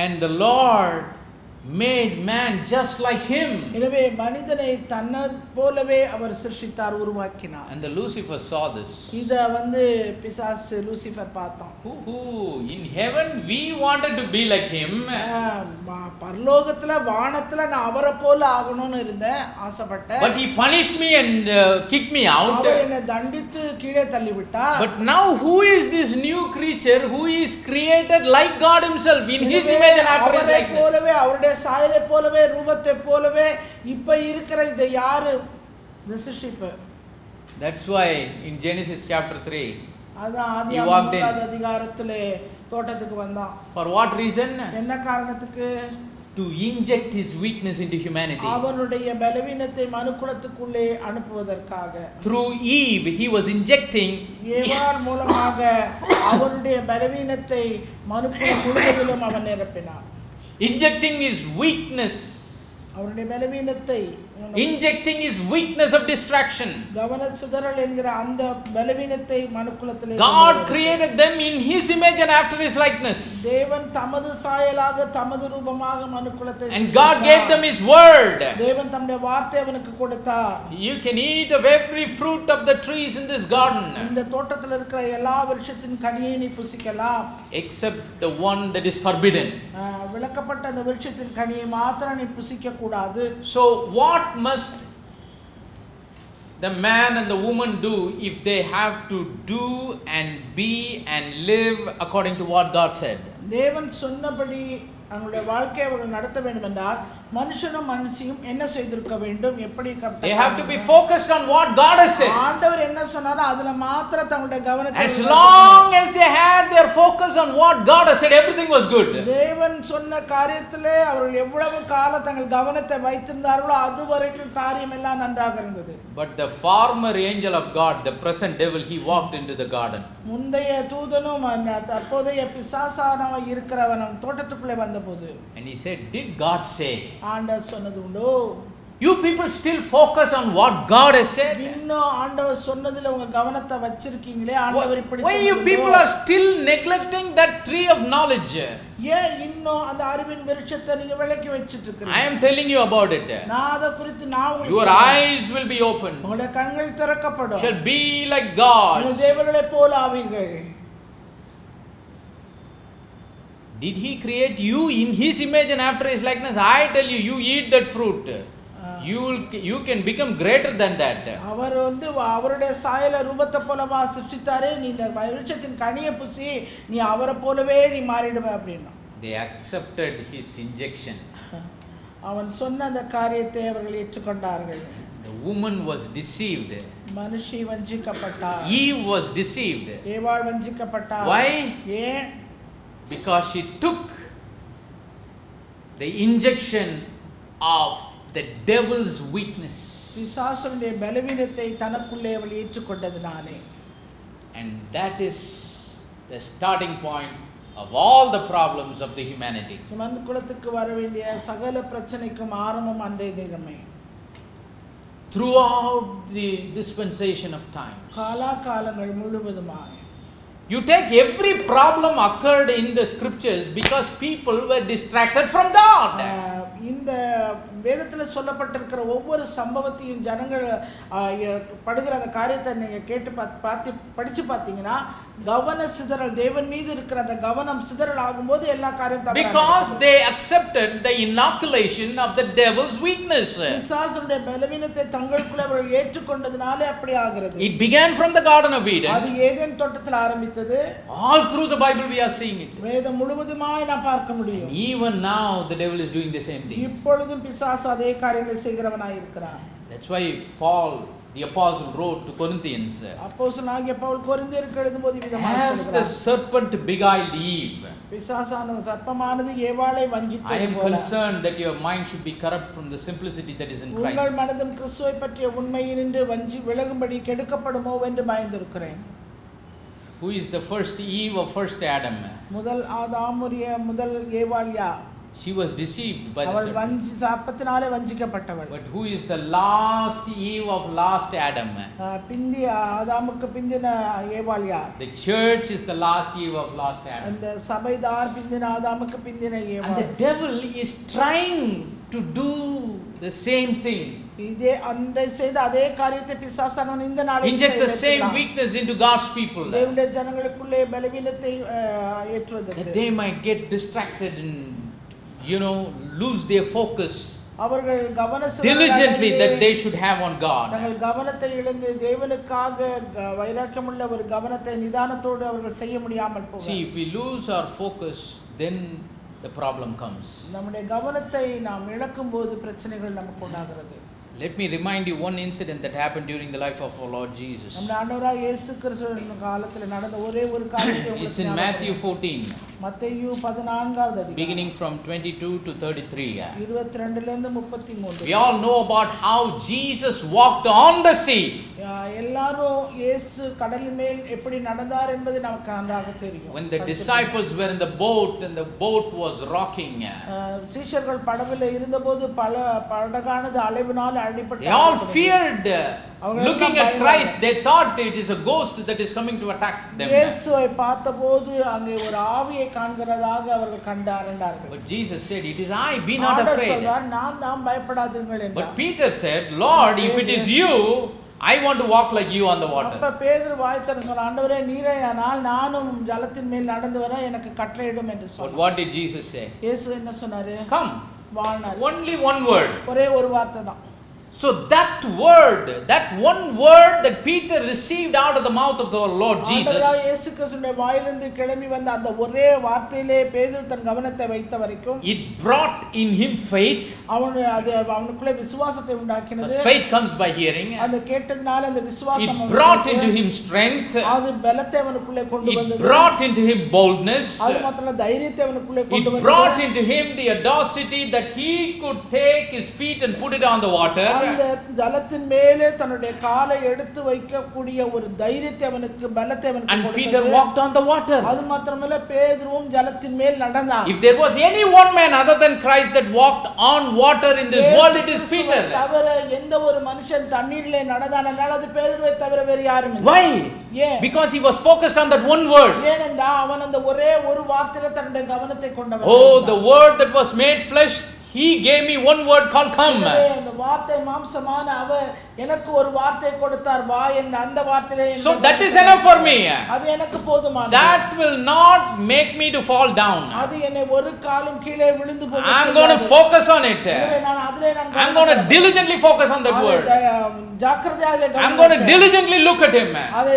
And the Lord made man just like him. எனவே மனிதனை தன்னை போலவே அவர் சிருஷ்டித்தார், உருவாக்கினார். And the Lucifer saw this. இத பிசாசு லூசிபர் பார்த்தான். In heaven we wanted to be like him. பரலோகத்துல வானத்துல நான் அவரை போல ஆகணும்னு இருந்தேன், ஆசைப்பட்டேன். But he punished me and kicked me out. அவர் என்னை தண்டித்து கீழே தள்ளி விட்டார். But now who is this new creature who is created like God himself in his image and after his likeness? போலவே அவருடைய சாயலை போலவே ரூபத்தை போலவே இப்ப இருக்கிற இந்த யாரு இந்த சிருஷ்டிப்பு? That's why in Genesis chapter 3 அதான் ஆதியாகமம் 3வது அதிகாரத்திலே தோட்டத்துக்கு வந்தான். For what reason? என்ன காரணத்துக்கு? To inject his weakness into humanity. அவனுடைய பலவீனத்தை மனுக்குலத்துக்குள்ளே அனுப்புவதற்காக. Through Eve he was injecting ஏவாள் மூலமாக அவருடைய பலவீனத்தை மனுக்குலம் முழுவதிலும் அவன் நிரப்பினான். Injecting his weakness, அவருடைய பலவீனத்தை, injecting his weakness of distraction. கவன சிதறல் என்கிற அந்த பலவீனத்தை மனுக்குலத்திலே God created them in his image and after his likeness. தேவன் தமது சாயலாக தமது ரூபமாக மனுக்குலத்தை And God gave them his word. தேவன் தம்முடைய வார்த்தை அவனுக்கு கொடுத்தார். You can eat of every fruit of the trees in this garden, இந்த தோட்டத்தில் இருக்கிற எல்லா விருட்சத்தின் கனியை நீ புசிக்கலாம், except the one that is forbidden. விலக்கப்பட்ட அந்த விருட்சத்தின் கனியை மாத்திரம் நீ புசிக்க கூடாது. So what must the man and the woman do if they have to do and be and live according to what God said? தேவன் சொன்னபடி அவங்களுடைய வாழ்க்கையை அவர்கள் நடத்த வேண்டும் என்றால் மனுஷனும் மனுஷியும் என்ன செய்திருக்க வேண்டும்? எப்படி? They have to be focused on what God has said. ஆண்டவர் என்ன சொன்னாரோ அதுல மாத்திரம் தங்களுடைய கவனத்தை, as long as they had their focus on what God has said, everything was good. தேவன் சொன்ன காரியத்திலே அவர்கள் எவ்வளவு காலம் தங்கள் கவனத்தை வைத்திருந்தார்களோ அதுவரைக்கும் காரியம் எல்லாம் நன்றாக இருந்தது. But the former angel of God, the present devil, he walked into the garden. முந்தைய தூதனும் தற்போதைய பிசாசானவன் இருக்கிறவன் தோட்டத்துக்குள்ளே வந்தபோது and he said, did God say? ஆண்டவர் சொன்னது உண்டோ? You people still focus on what God has said? இன்னும் ஆண்டவர் சொன்னதிலே உங்க கவனத்தை வச்சிருக்கீங்களே? ஆண்டவர் இப்படி why you people are still neglecting that tree of knowledge? ஏன் இன்னும் அந்த அறிவின் விருட்சத்தை நீங்க விலக்கி வச்சிட்டு இருக்கீங்க? I am telling you about it. நான் அத குறித்து நான் உங்களுக்கு your eyes will be opened, உங்களுடைய கண்கள் திறக்கப்படும், shall be like God. நீங்கள் தேவர்களைப் போல ஆவீர்கள். Did he create you in his image and after his likeness? I tell you, you eat that fruit. You can become greater than that. அவர் வந்து அவருடைய சாயல ரூபத்தை போலவா சிருஷ்டித்தாரே, நீ இந்த விருட்சத்தின் கனியை புசி, நீ அவரை போலவே நீ மாறிடுவ அப்படின்னா. They accepted his injection. அவன் சொன்ன அந்த காரியத்தை அவர்கள் ஏற்றுக்கொண்டார்கள். The woman was deceived. மனுஷி வஞ்சிக்கப்பட்டார். Eve was deceived. ஏவாள் வஞ்சிக்கப்பட்டார். Why? ஏன்? Because she took the injection of the devil's weakness. பிசாசுடைய பலவீனத்தை தனக்குள்ளே அவள் ஏற்றுக்கொண்டதினாலே. And that is the starting point of all the problems of the humanity. மனுக்குலத்துக்கு வர வேண்டிய சகல பிரச்சனைக்கும் ஆரம்பம் அன்றைய நிலைமை. Throughout the dispensation of times. காலங்கள் முழுவதுமாக. You take every problem occurred in the scriptures because people were distracted from God. இந்த வேதத்தில் சொல்லப்பட்டிருக்கிற ஒவ்வொரு சம்பவத்தையும் ஜனங்கள் படுகிற அந்த காரியத்தை நீங்கள் கேட்டு படித்து பார்த்தீங்கன்னா கவன சிதறல், தேவன் மீது இருக்கிற அந்த கவனம் சிதறல் ஆகும்போது எல்லா காரியம் because they accepted the inoculation of the devil's weakness. பிசாசுடைய பலவீனத்தை தங்களுக்குள்ள அவர்கள் ஏற்றுக்கொண்டதினாலே அப்படி ஆகிறது. It began from the Garden of Eden. அது ஏதேன் தோட்டத்தில் ஆரம்பித்தது. All through the Bible we are seeing it. வேதம் முழுவதுமாய் நாம் பார்க்க முடியும். Even now the devil is doing the same thing. இப்பொழுதும் பிசாசு அதே காரியங்களை செய்கிறவனாய் இருக்கிறான். That's why Paul the apostle wrote to Corinthians. அப்போஸ்தலனாகிய பவுல் கொரிந்தியருக்கு எழுதும்போது விதமாக as the serpent beguiled Eve. பிசாசானது சர்ப்பமானது ஏவாளை வஞ்சித்தது போல. I am concerned that your mind should be corrupt from the simplicity that is in Christ. உங்கள் மனதும் கிறிஸ்துவை பற்றிய உண்மையினின்று விலகும்படி கெடுக்கப்படுமோ என்று பயந்திருக்கிறேன். Who is the first Eve or first Adam? முதல் ஆதாமுடைய முதல் ஏவாள் யார்? She was deceived by the serpent. சாபத்தினாலே வஞ்சிக்கப்பட்டவள். But who is the last Eve of last Adam? பிந்திய ஆதாமுக்கு பிந்தின ஏவாள் யார்? The church is the last Eve of last Adam. அந்த சபைதார் பிந்தின ஆதாமுக்கு பிந்தின ஏவாள். And the devil is trying to do the same thing. இதே அன்றை செய்த அதே காரியத்தை பிசாசானவன் இந்த நாளில் inject the same weakness into God's people. தேவனுடைய ஜனங்களுக்குள்ளே பலவீனத்தை ஏற்றுவதற்கு. That they might get distracted and lose their focus அவர்கள் diligently that they should have on God. தங்கள் கவனத்தை இழந்து தேவனுக்காக வைராக்கியமுள்ள ஒரு கவனத்தை நிதானத்தோடு அவர்கள் செய்ய முடியாமல் போவார்கள். See, if we lose our focus, then the problem comes. நம்முடைய கவனத்தை நாம் இழக்கும்போது பிரச்சனைகள் நமக்கு உண்டாகிறது. Let me remind you one incident that happened during the life of our Lord Jesus. நம்முடைய ஆண்டவராகிய இயேசு கிறிஸ்துவின் காலத்தில் நடந்த ஒரே ஒரு காரியத்தை It's in Matthew 14. மத்தேயு 14வது அதிகாரம். Beginning from 22 to 33. 22 ல இருந்து 33. We all know about how Jesus walked on the sea. எல்லாரும் இயேசு கடலின் மேல் எப்படி நடந்தார் என்பது நமக்கு நன்றாக தெரியும். When the disciples were in the boat and the boat was rocking. சீஷர்கள் படவிலே இருந்தபோது படகானது அலைவினால் they all feared looking at Christ. They thought it is a ghost that is coming to attack them. இயேசுவை பார்த்தபோது அங்கே ஒரு ஆவியை காண்கிறதாக அவர்கள் கண்டார்கள். But Jesus said, it is I, be not afraid. நான் தான் பயப்படாதீர்கள் என்றார். But Peter said, Lord, if it is you, I want to walk like you on the water. அப்ப பேதுரு வாய் திறந்து சொன்னான், ஆண்டவரே நீரேயானால் நானும் ஜலத்தின் மேல் நடந்து வர எனக்கு கட்டளையிடும் என்று சொன்னார். But what did Jesus say? இயேசு என்ன சொன்னாரு? Come. வானார். Only one word. ஒரே ஒரு வார்த்தை தான். So that word, that one word that Peter received out of the mouth of the Lord Jesus, இயேசு கிறிஸ்துவின் வாயிலிருந்து கிளம்பி வந்த அந்த ஒரே வார்த்தையிலே பேதுரு தன் கவனத்தை வைத்த வரைக்கும் it brought in him faith. அவனுக்குள்ளே விசுவாசத்தை உண்டாக்கினது. Faith comes by hearing. அந்த கேட்டதனால அந்த விசுவாசம் it brought into him strength. அது பலத்தை அவனுக்குள்ளே கொண்டு வந்தது. It brought into him boldness. அது மாத்திரமல்ல தைரியத்தை அவனுக்குள்ளே கொண்டு வந்தது. It brought into him the audacity that he could take his feet and put it on the water. அந்த ஜலத்தின் மேலே தன்னுடைய காலை எடுத்து வைக்கக்கூடிய ஒரு தைரியத்தை அவனுக்கு பலத்தை அவனுக்கு and கொடுத்தது. Peter walked on the water. அது மாத்திரமல்ல பேதுருவும் ஜலத்தின் மேல் நடந்தான். If there was any one man other than Christ that walked on water in this world, it is Peter. தவிர எந்த ஒரு மனுஷன் தண்ணீரிலே நடந்தானால் அது பேதுருவை தவிர வேறு யாரும் இல்லை. Why? ஏன்? Because he was focused on that one word. ஏனென்றால் அவன் அந்த ஒரே ஒரு வார்த்தையில தன்னுடைய கவனத்தை கொண்டவன். Oh, the word that was made flesh, He gave me one word called come. எனவே அந்த வார்த்தை மாம்சமான அவர் எனக்கு ஒரு வார்த்தை கொடுத்தார் வா என்ற அந்த வார்த்தையிலே So that is enough for me. அது எனக்கு போதுமானது. That will not make me to fall down. அது என்னை ஒரு காலும் கீழே விழுந்து போக I'm going to focus on it. எனவே நான் அதிலே I'm going to diligently focus on that word. ஜாக்கிரதையாக I'm going to diligently look at him. அதை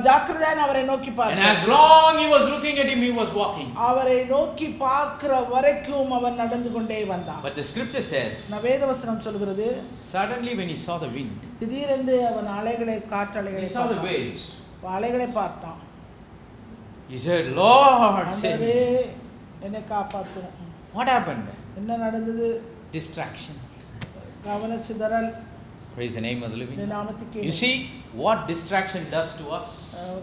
ஜாக்கிரதையாக அவரை நோக்கி And பார்த்தார். as long he was looking at him, he was walking. அவரை நோக்கி பார்க்கிற வரைக்கும் அவன் நடந்து கொண்டே வந்தான். But the scripture says, வேதவசனம் சொல்கிறது, suddenly when he saw the wind, திடீரென்று அவன் அலைகளை காற்றலைகளை he saw the waves. அலைகளை பார்த்தான். He said, Lord, save me. என்னை காப்பாற்றும். What happened? என்ன நடந்தது? Distraction. கவன சிதறல். Praise the name of the living. நாமத்துக்கு. You see what distraction does to us?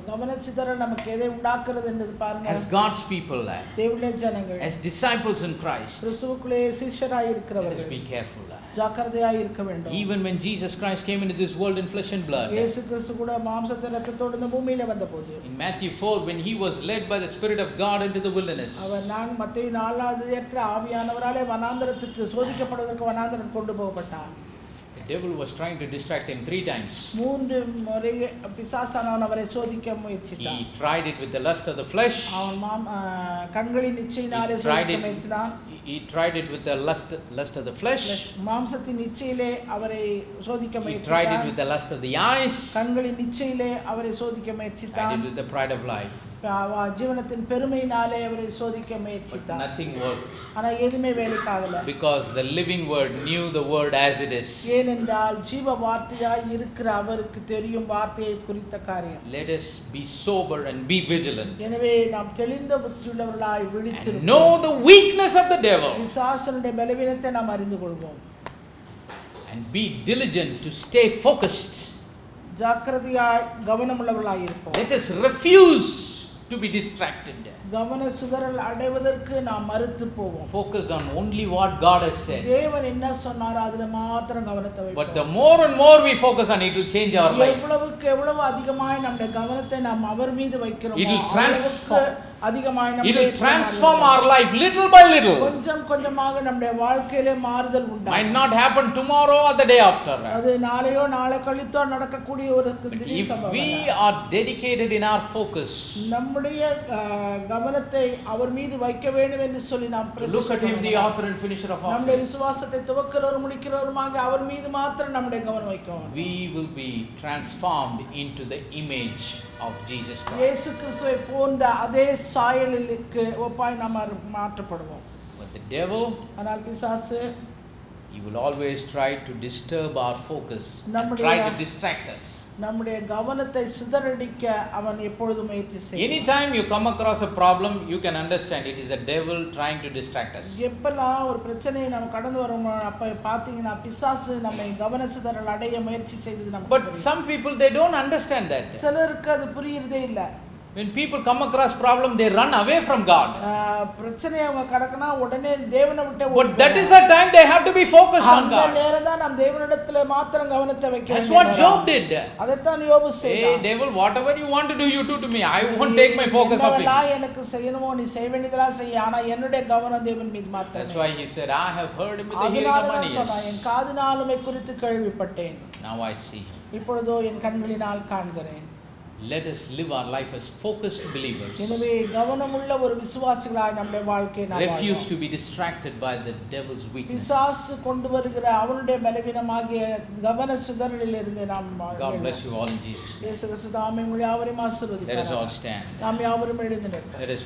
கவன சிதறல் நமக்கு எதை உண்டாக்குறது என்று பாருங்க. As God's people, தேவனுடைய ஜனங்கள், as disciples in Christ, கிறிஸ்துவுக்குள்ளே சிஷ்யராய் இருக்கிறவர்கள், let us be careful. ஜாக்கிரதையாய் இருக்க வேண்டும். Even when Jesus Christ came into this world in flesh and blood, இயேசு கிறிஸ்து கூட மாம்சத்தை இரத்தத்தோடு இந்த பூமியில வந்தபோது, in Matthew 4, when he was led by the Spirit of God into the wilderness, அவர் மத்தேயு 4 ஆவியானவராலே வனாந்தரத்துக்கு சோதிக்கப்படுவதற்கு வனாந்தரத்துக்கு கொண்டு போகப்பட்டார். the devil was trying to distract him 3 times. 3 முறை பிசாசானவன் அவரை சோதிக்க முயற்சித்தான். He tried it with the lust of the flesh. அவன் கண்களின் இச்சையினாலே சோதிக்க முயற்சித்தான். He tried it with the lust of the flesh. மாம்சத்தின் இச்சையிலே அவரை சோதிக்க முயற்சித்தான். He tried it with the lust of the eyes. கண்களின் இச்சையிலே அவரை சோதிக்க முயற்சித்தான். Tried it with the pride of life. ஜீவனத்தின் பெருமையினாலே அவரை சோதிக்க முயற்சித்தான். Nothing worked. ஆனா எதுமே வேலைக்காகல. Because the living word knew the word as it is. ஏனென்றால் ஜீவ வார்த்தையாய் இருக்கிற அவருக்கு தெரியும் வார்த்தையை குறித்த காரியம். Let us be sober and be vigilant. எனவே நாம் தெளிந்த புத்தியுள்ளவர்களாய் விழித்திருப்போம். Know the weakness of the devil. பிசாசனுடைய பலவீனத்தை நாம் அறிந்து கொள்வோம். And be diligent to stay focused. ஜாக்கிரதையாய் கவனமுள்ளவர்களாய் இருப்போம். Let us refuse to be distracted. கவன சிதறல் அடைவதற்கு நாம் மறுத்து போவோம். Focus on only what God has said. தேவன் என்ன சொன்னாரோ அதுல மாத்திரம் கவனத்தை வைப்போம். But the more and more we focus on it, it will change our life. எவ்வளவுக்கு எவ்வளவு அதிகமாய் நம்முடைய கவனத்தை நாம் அவர் மீது வைக்கிறோமோ it will transform அதிகமாய் it will transform our life little by little. கொஞ்சம் கொஞ்சமாக நம்முடைய வாழ்க்கையிலே மாறுதல் உண்டாகும். Might not happen tomorrow or the day after. அது நாளையோ நாளை கழித்தோ நடக்கக்கூடிய ஒரு if we are dedicated in our focus, நம்முடைய கவனத்தை அவர் மீது வைக்க வேண்டும் என்று சொல்லி நாம் look at him, the author and finisher of our நம்முடைய faith, விசுவாசத்தை துவக்கிறவரும் முடிக்கிறவருமாக அவர் மீது மாத்திரம் நம்முடைய கவனம் வைக்கணும். we will be transformed into the image of Jesus Christ. இயேசு கிறிஸ்துவை போன்ற அதே சாயலுக்கு ஒப்பாய் நாம் மாற்றப்படுவோம். But the devil, ஆனால் பிசாசு, he will always try to disturb our focus and try to distract us. நம்முடைய கவனத்தை சிதறடிக்க அவன் எப்பொழுதும் முயற்சி செய்வான். Anytime you come across a problem, you can understand it is the devil trying to distract us. எப்பெல்லாம் ஒரு பிரச்சனையை நம்ம கடந்து வரோம் அப்ப பாத்தீங்கன்னா பிசாசு நம்மை கவன சிதறல் அடைய முயற்சி செய்தது நமக்கு. But some people, they don't understand that. சிலருக்கு அது புரியறதே இல்ல. When people come across problem, they run away from God. பிரச்சனை அவங்க கடக்கனா உடனே தேவனை விட்டு But that is the time they have to be focused on God. அந்த நேரத்துல நாம் தேவனிடத்திலே மாத்திரம் கவனத்தை வைக்க வேண்டும். That's what Job did. அதைத்தான் யோபு செய்தான். Hey devil, whatever you want to do, you do to me. I won't take my focus off it. நான் எனக்கு செய்யணுமோ நீ செய்ய வேண்டியதெல்லாம் செய், ஆனா என்னுடைய கவனம் தேவன் மீது மாத்திரம். That's why he said, I have heard him with the hearing of mine ears. என் காதினாலுமே குறித்து கேள்விப்பட்டேன். Now I see. இப்பொழுதோ என் கண்களினால் காண்கிறேன். Let us live our life as focused believers. எனவே கவனமுள்ள ஒரு விசுவாசிகளாய் நம்முடைய வாழ்க்கையை நாம் refuse to be distracted by the devil's weakness. பிசாசு கொண்டு வருகிற அவனுடைய பலவீனமாகிய கவன சிதறலில் இருந்து நாம் God bless you all in Jesus' name. இயேசு கிறிஸ்து தாமே உங்களை யாவரையும் ஆசீர்வதிப்பாராக. Let us all stand. நாம் யாவரும் எழுந்து நிற்போம். Let us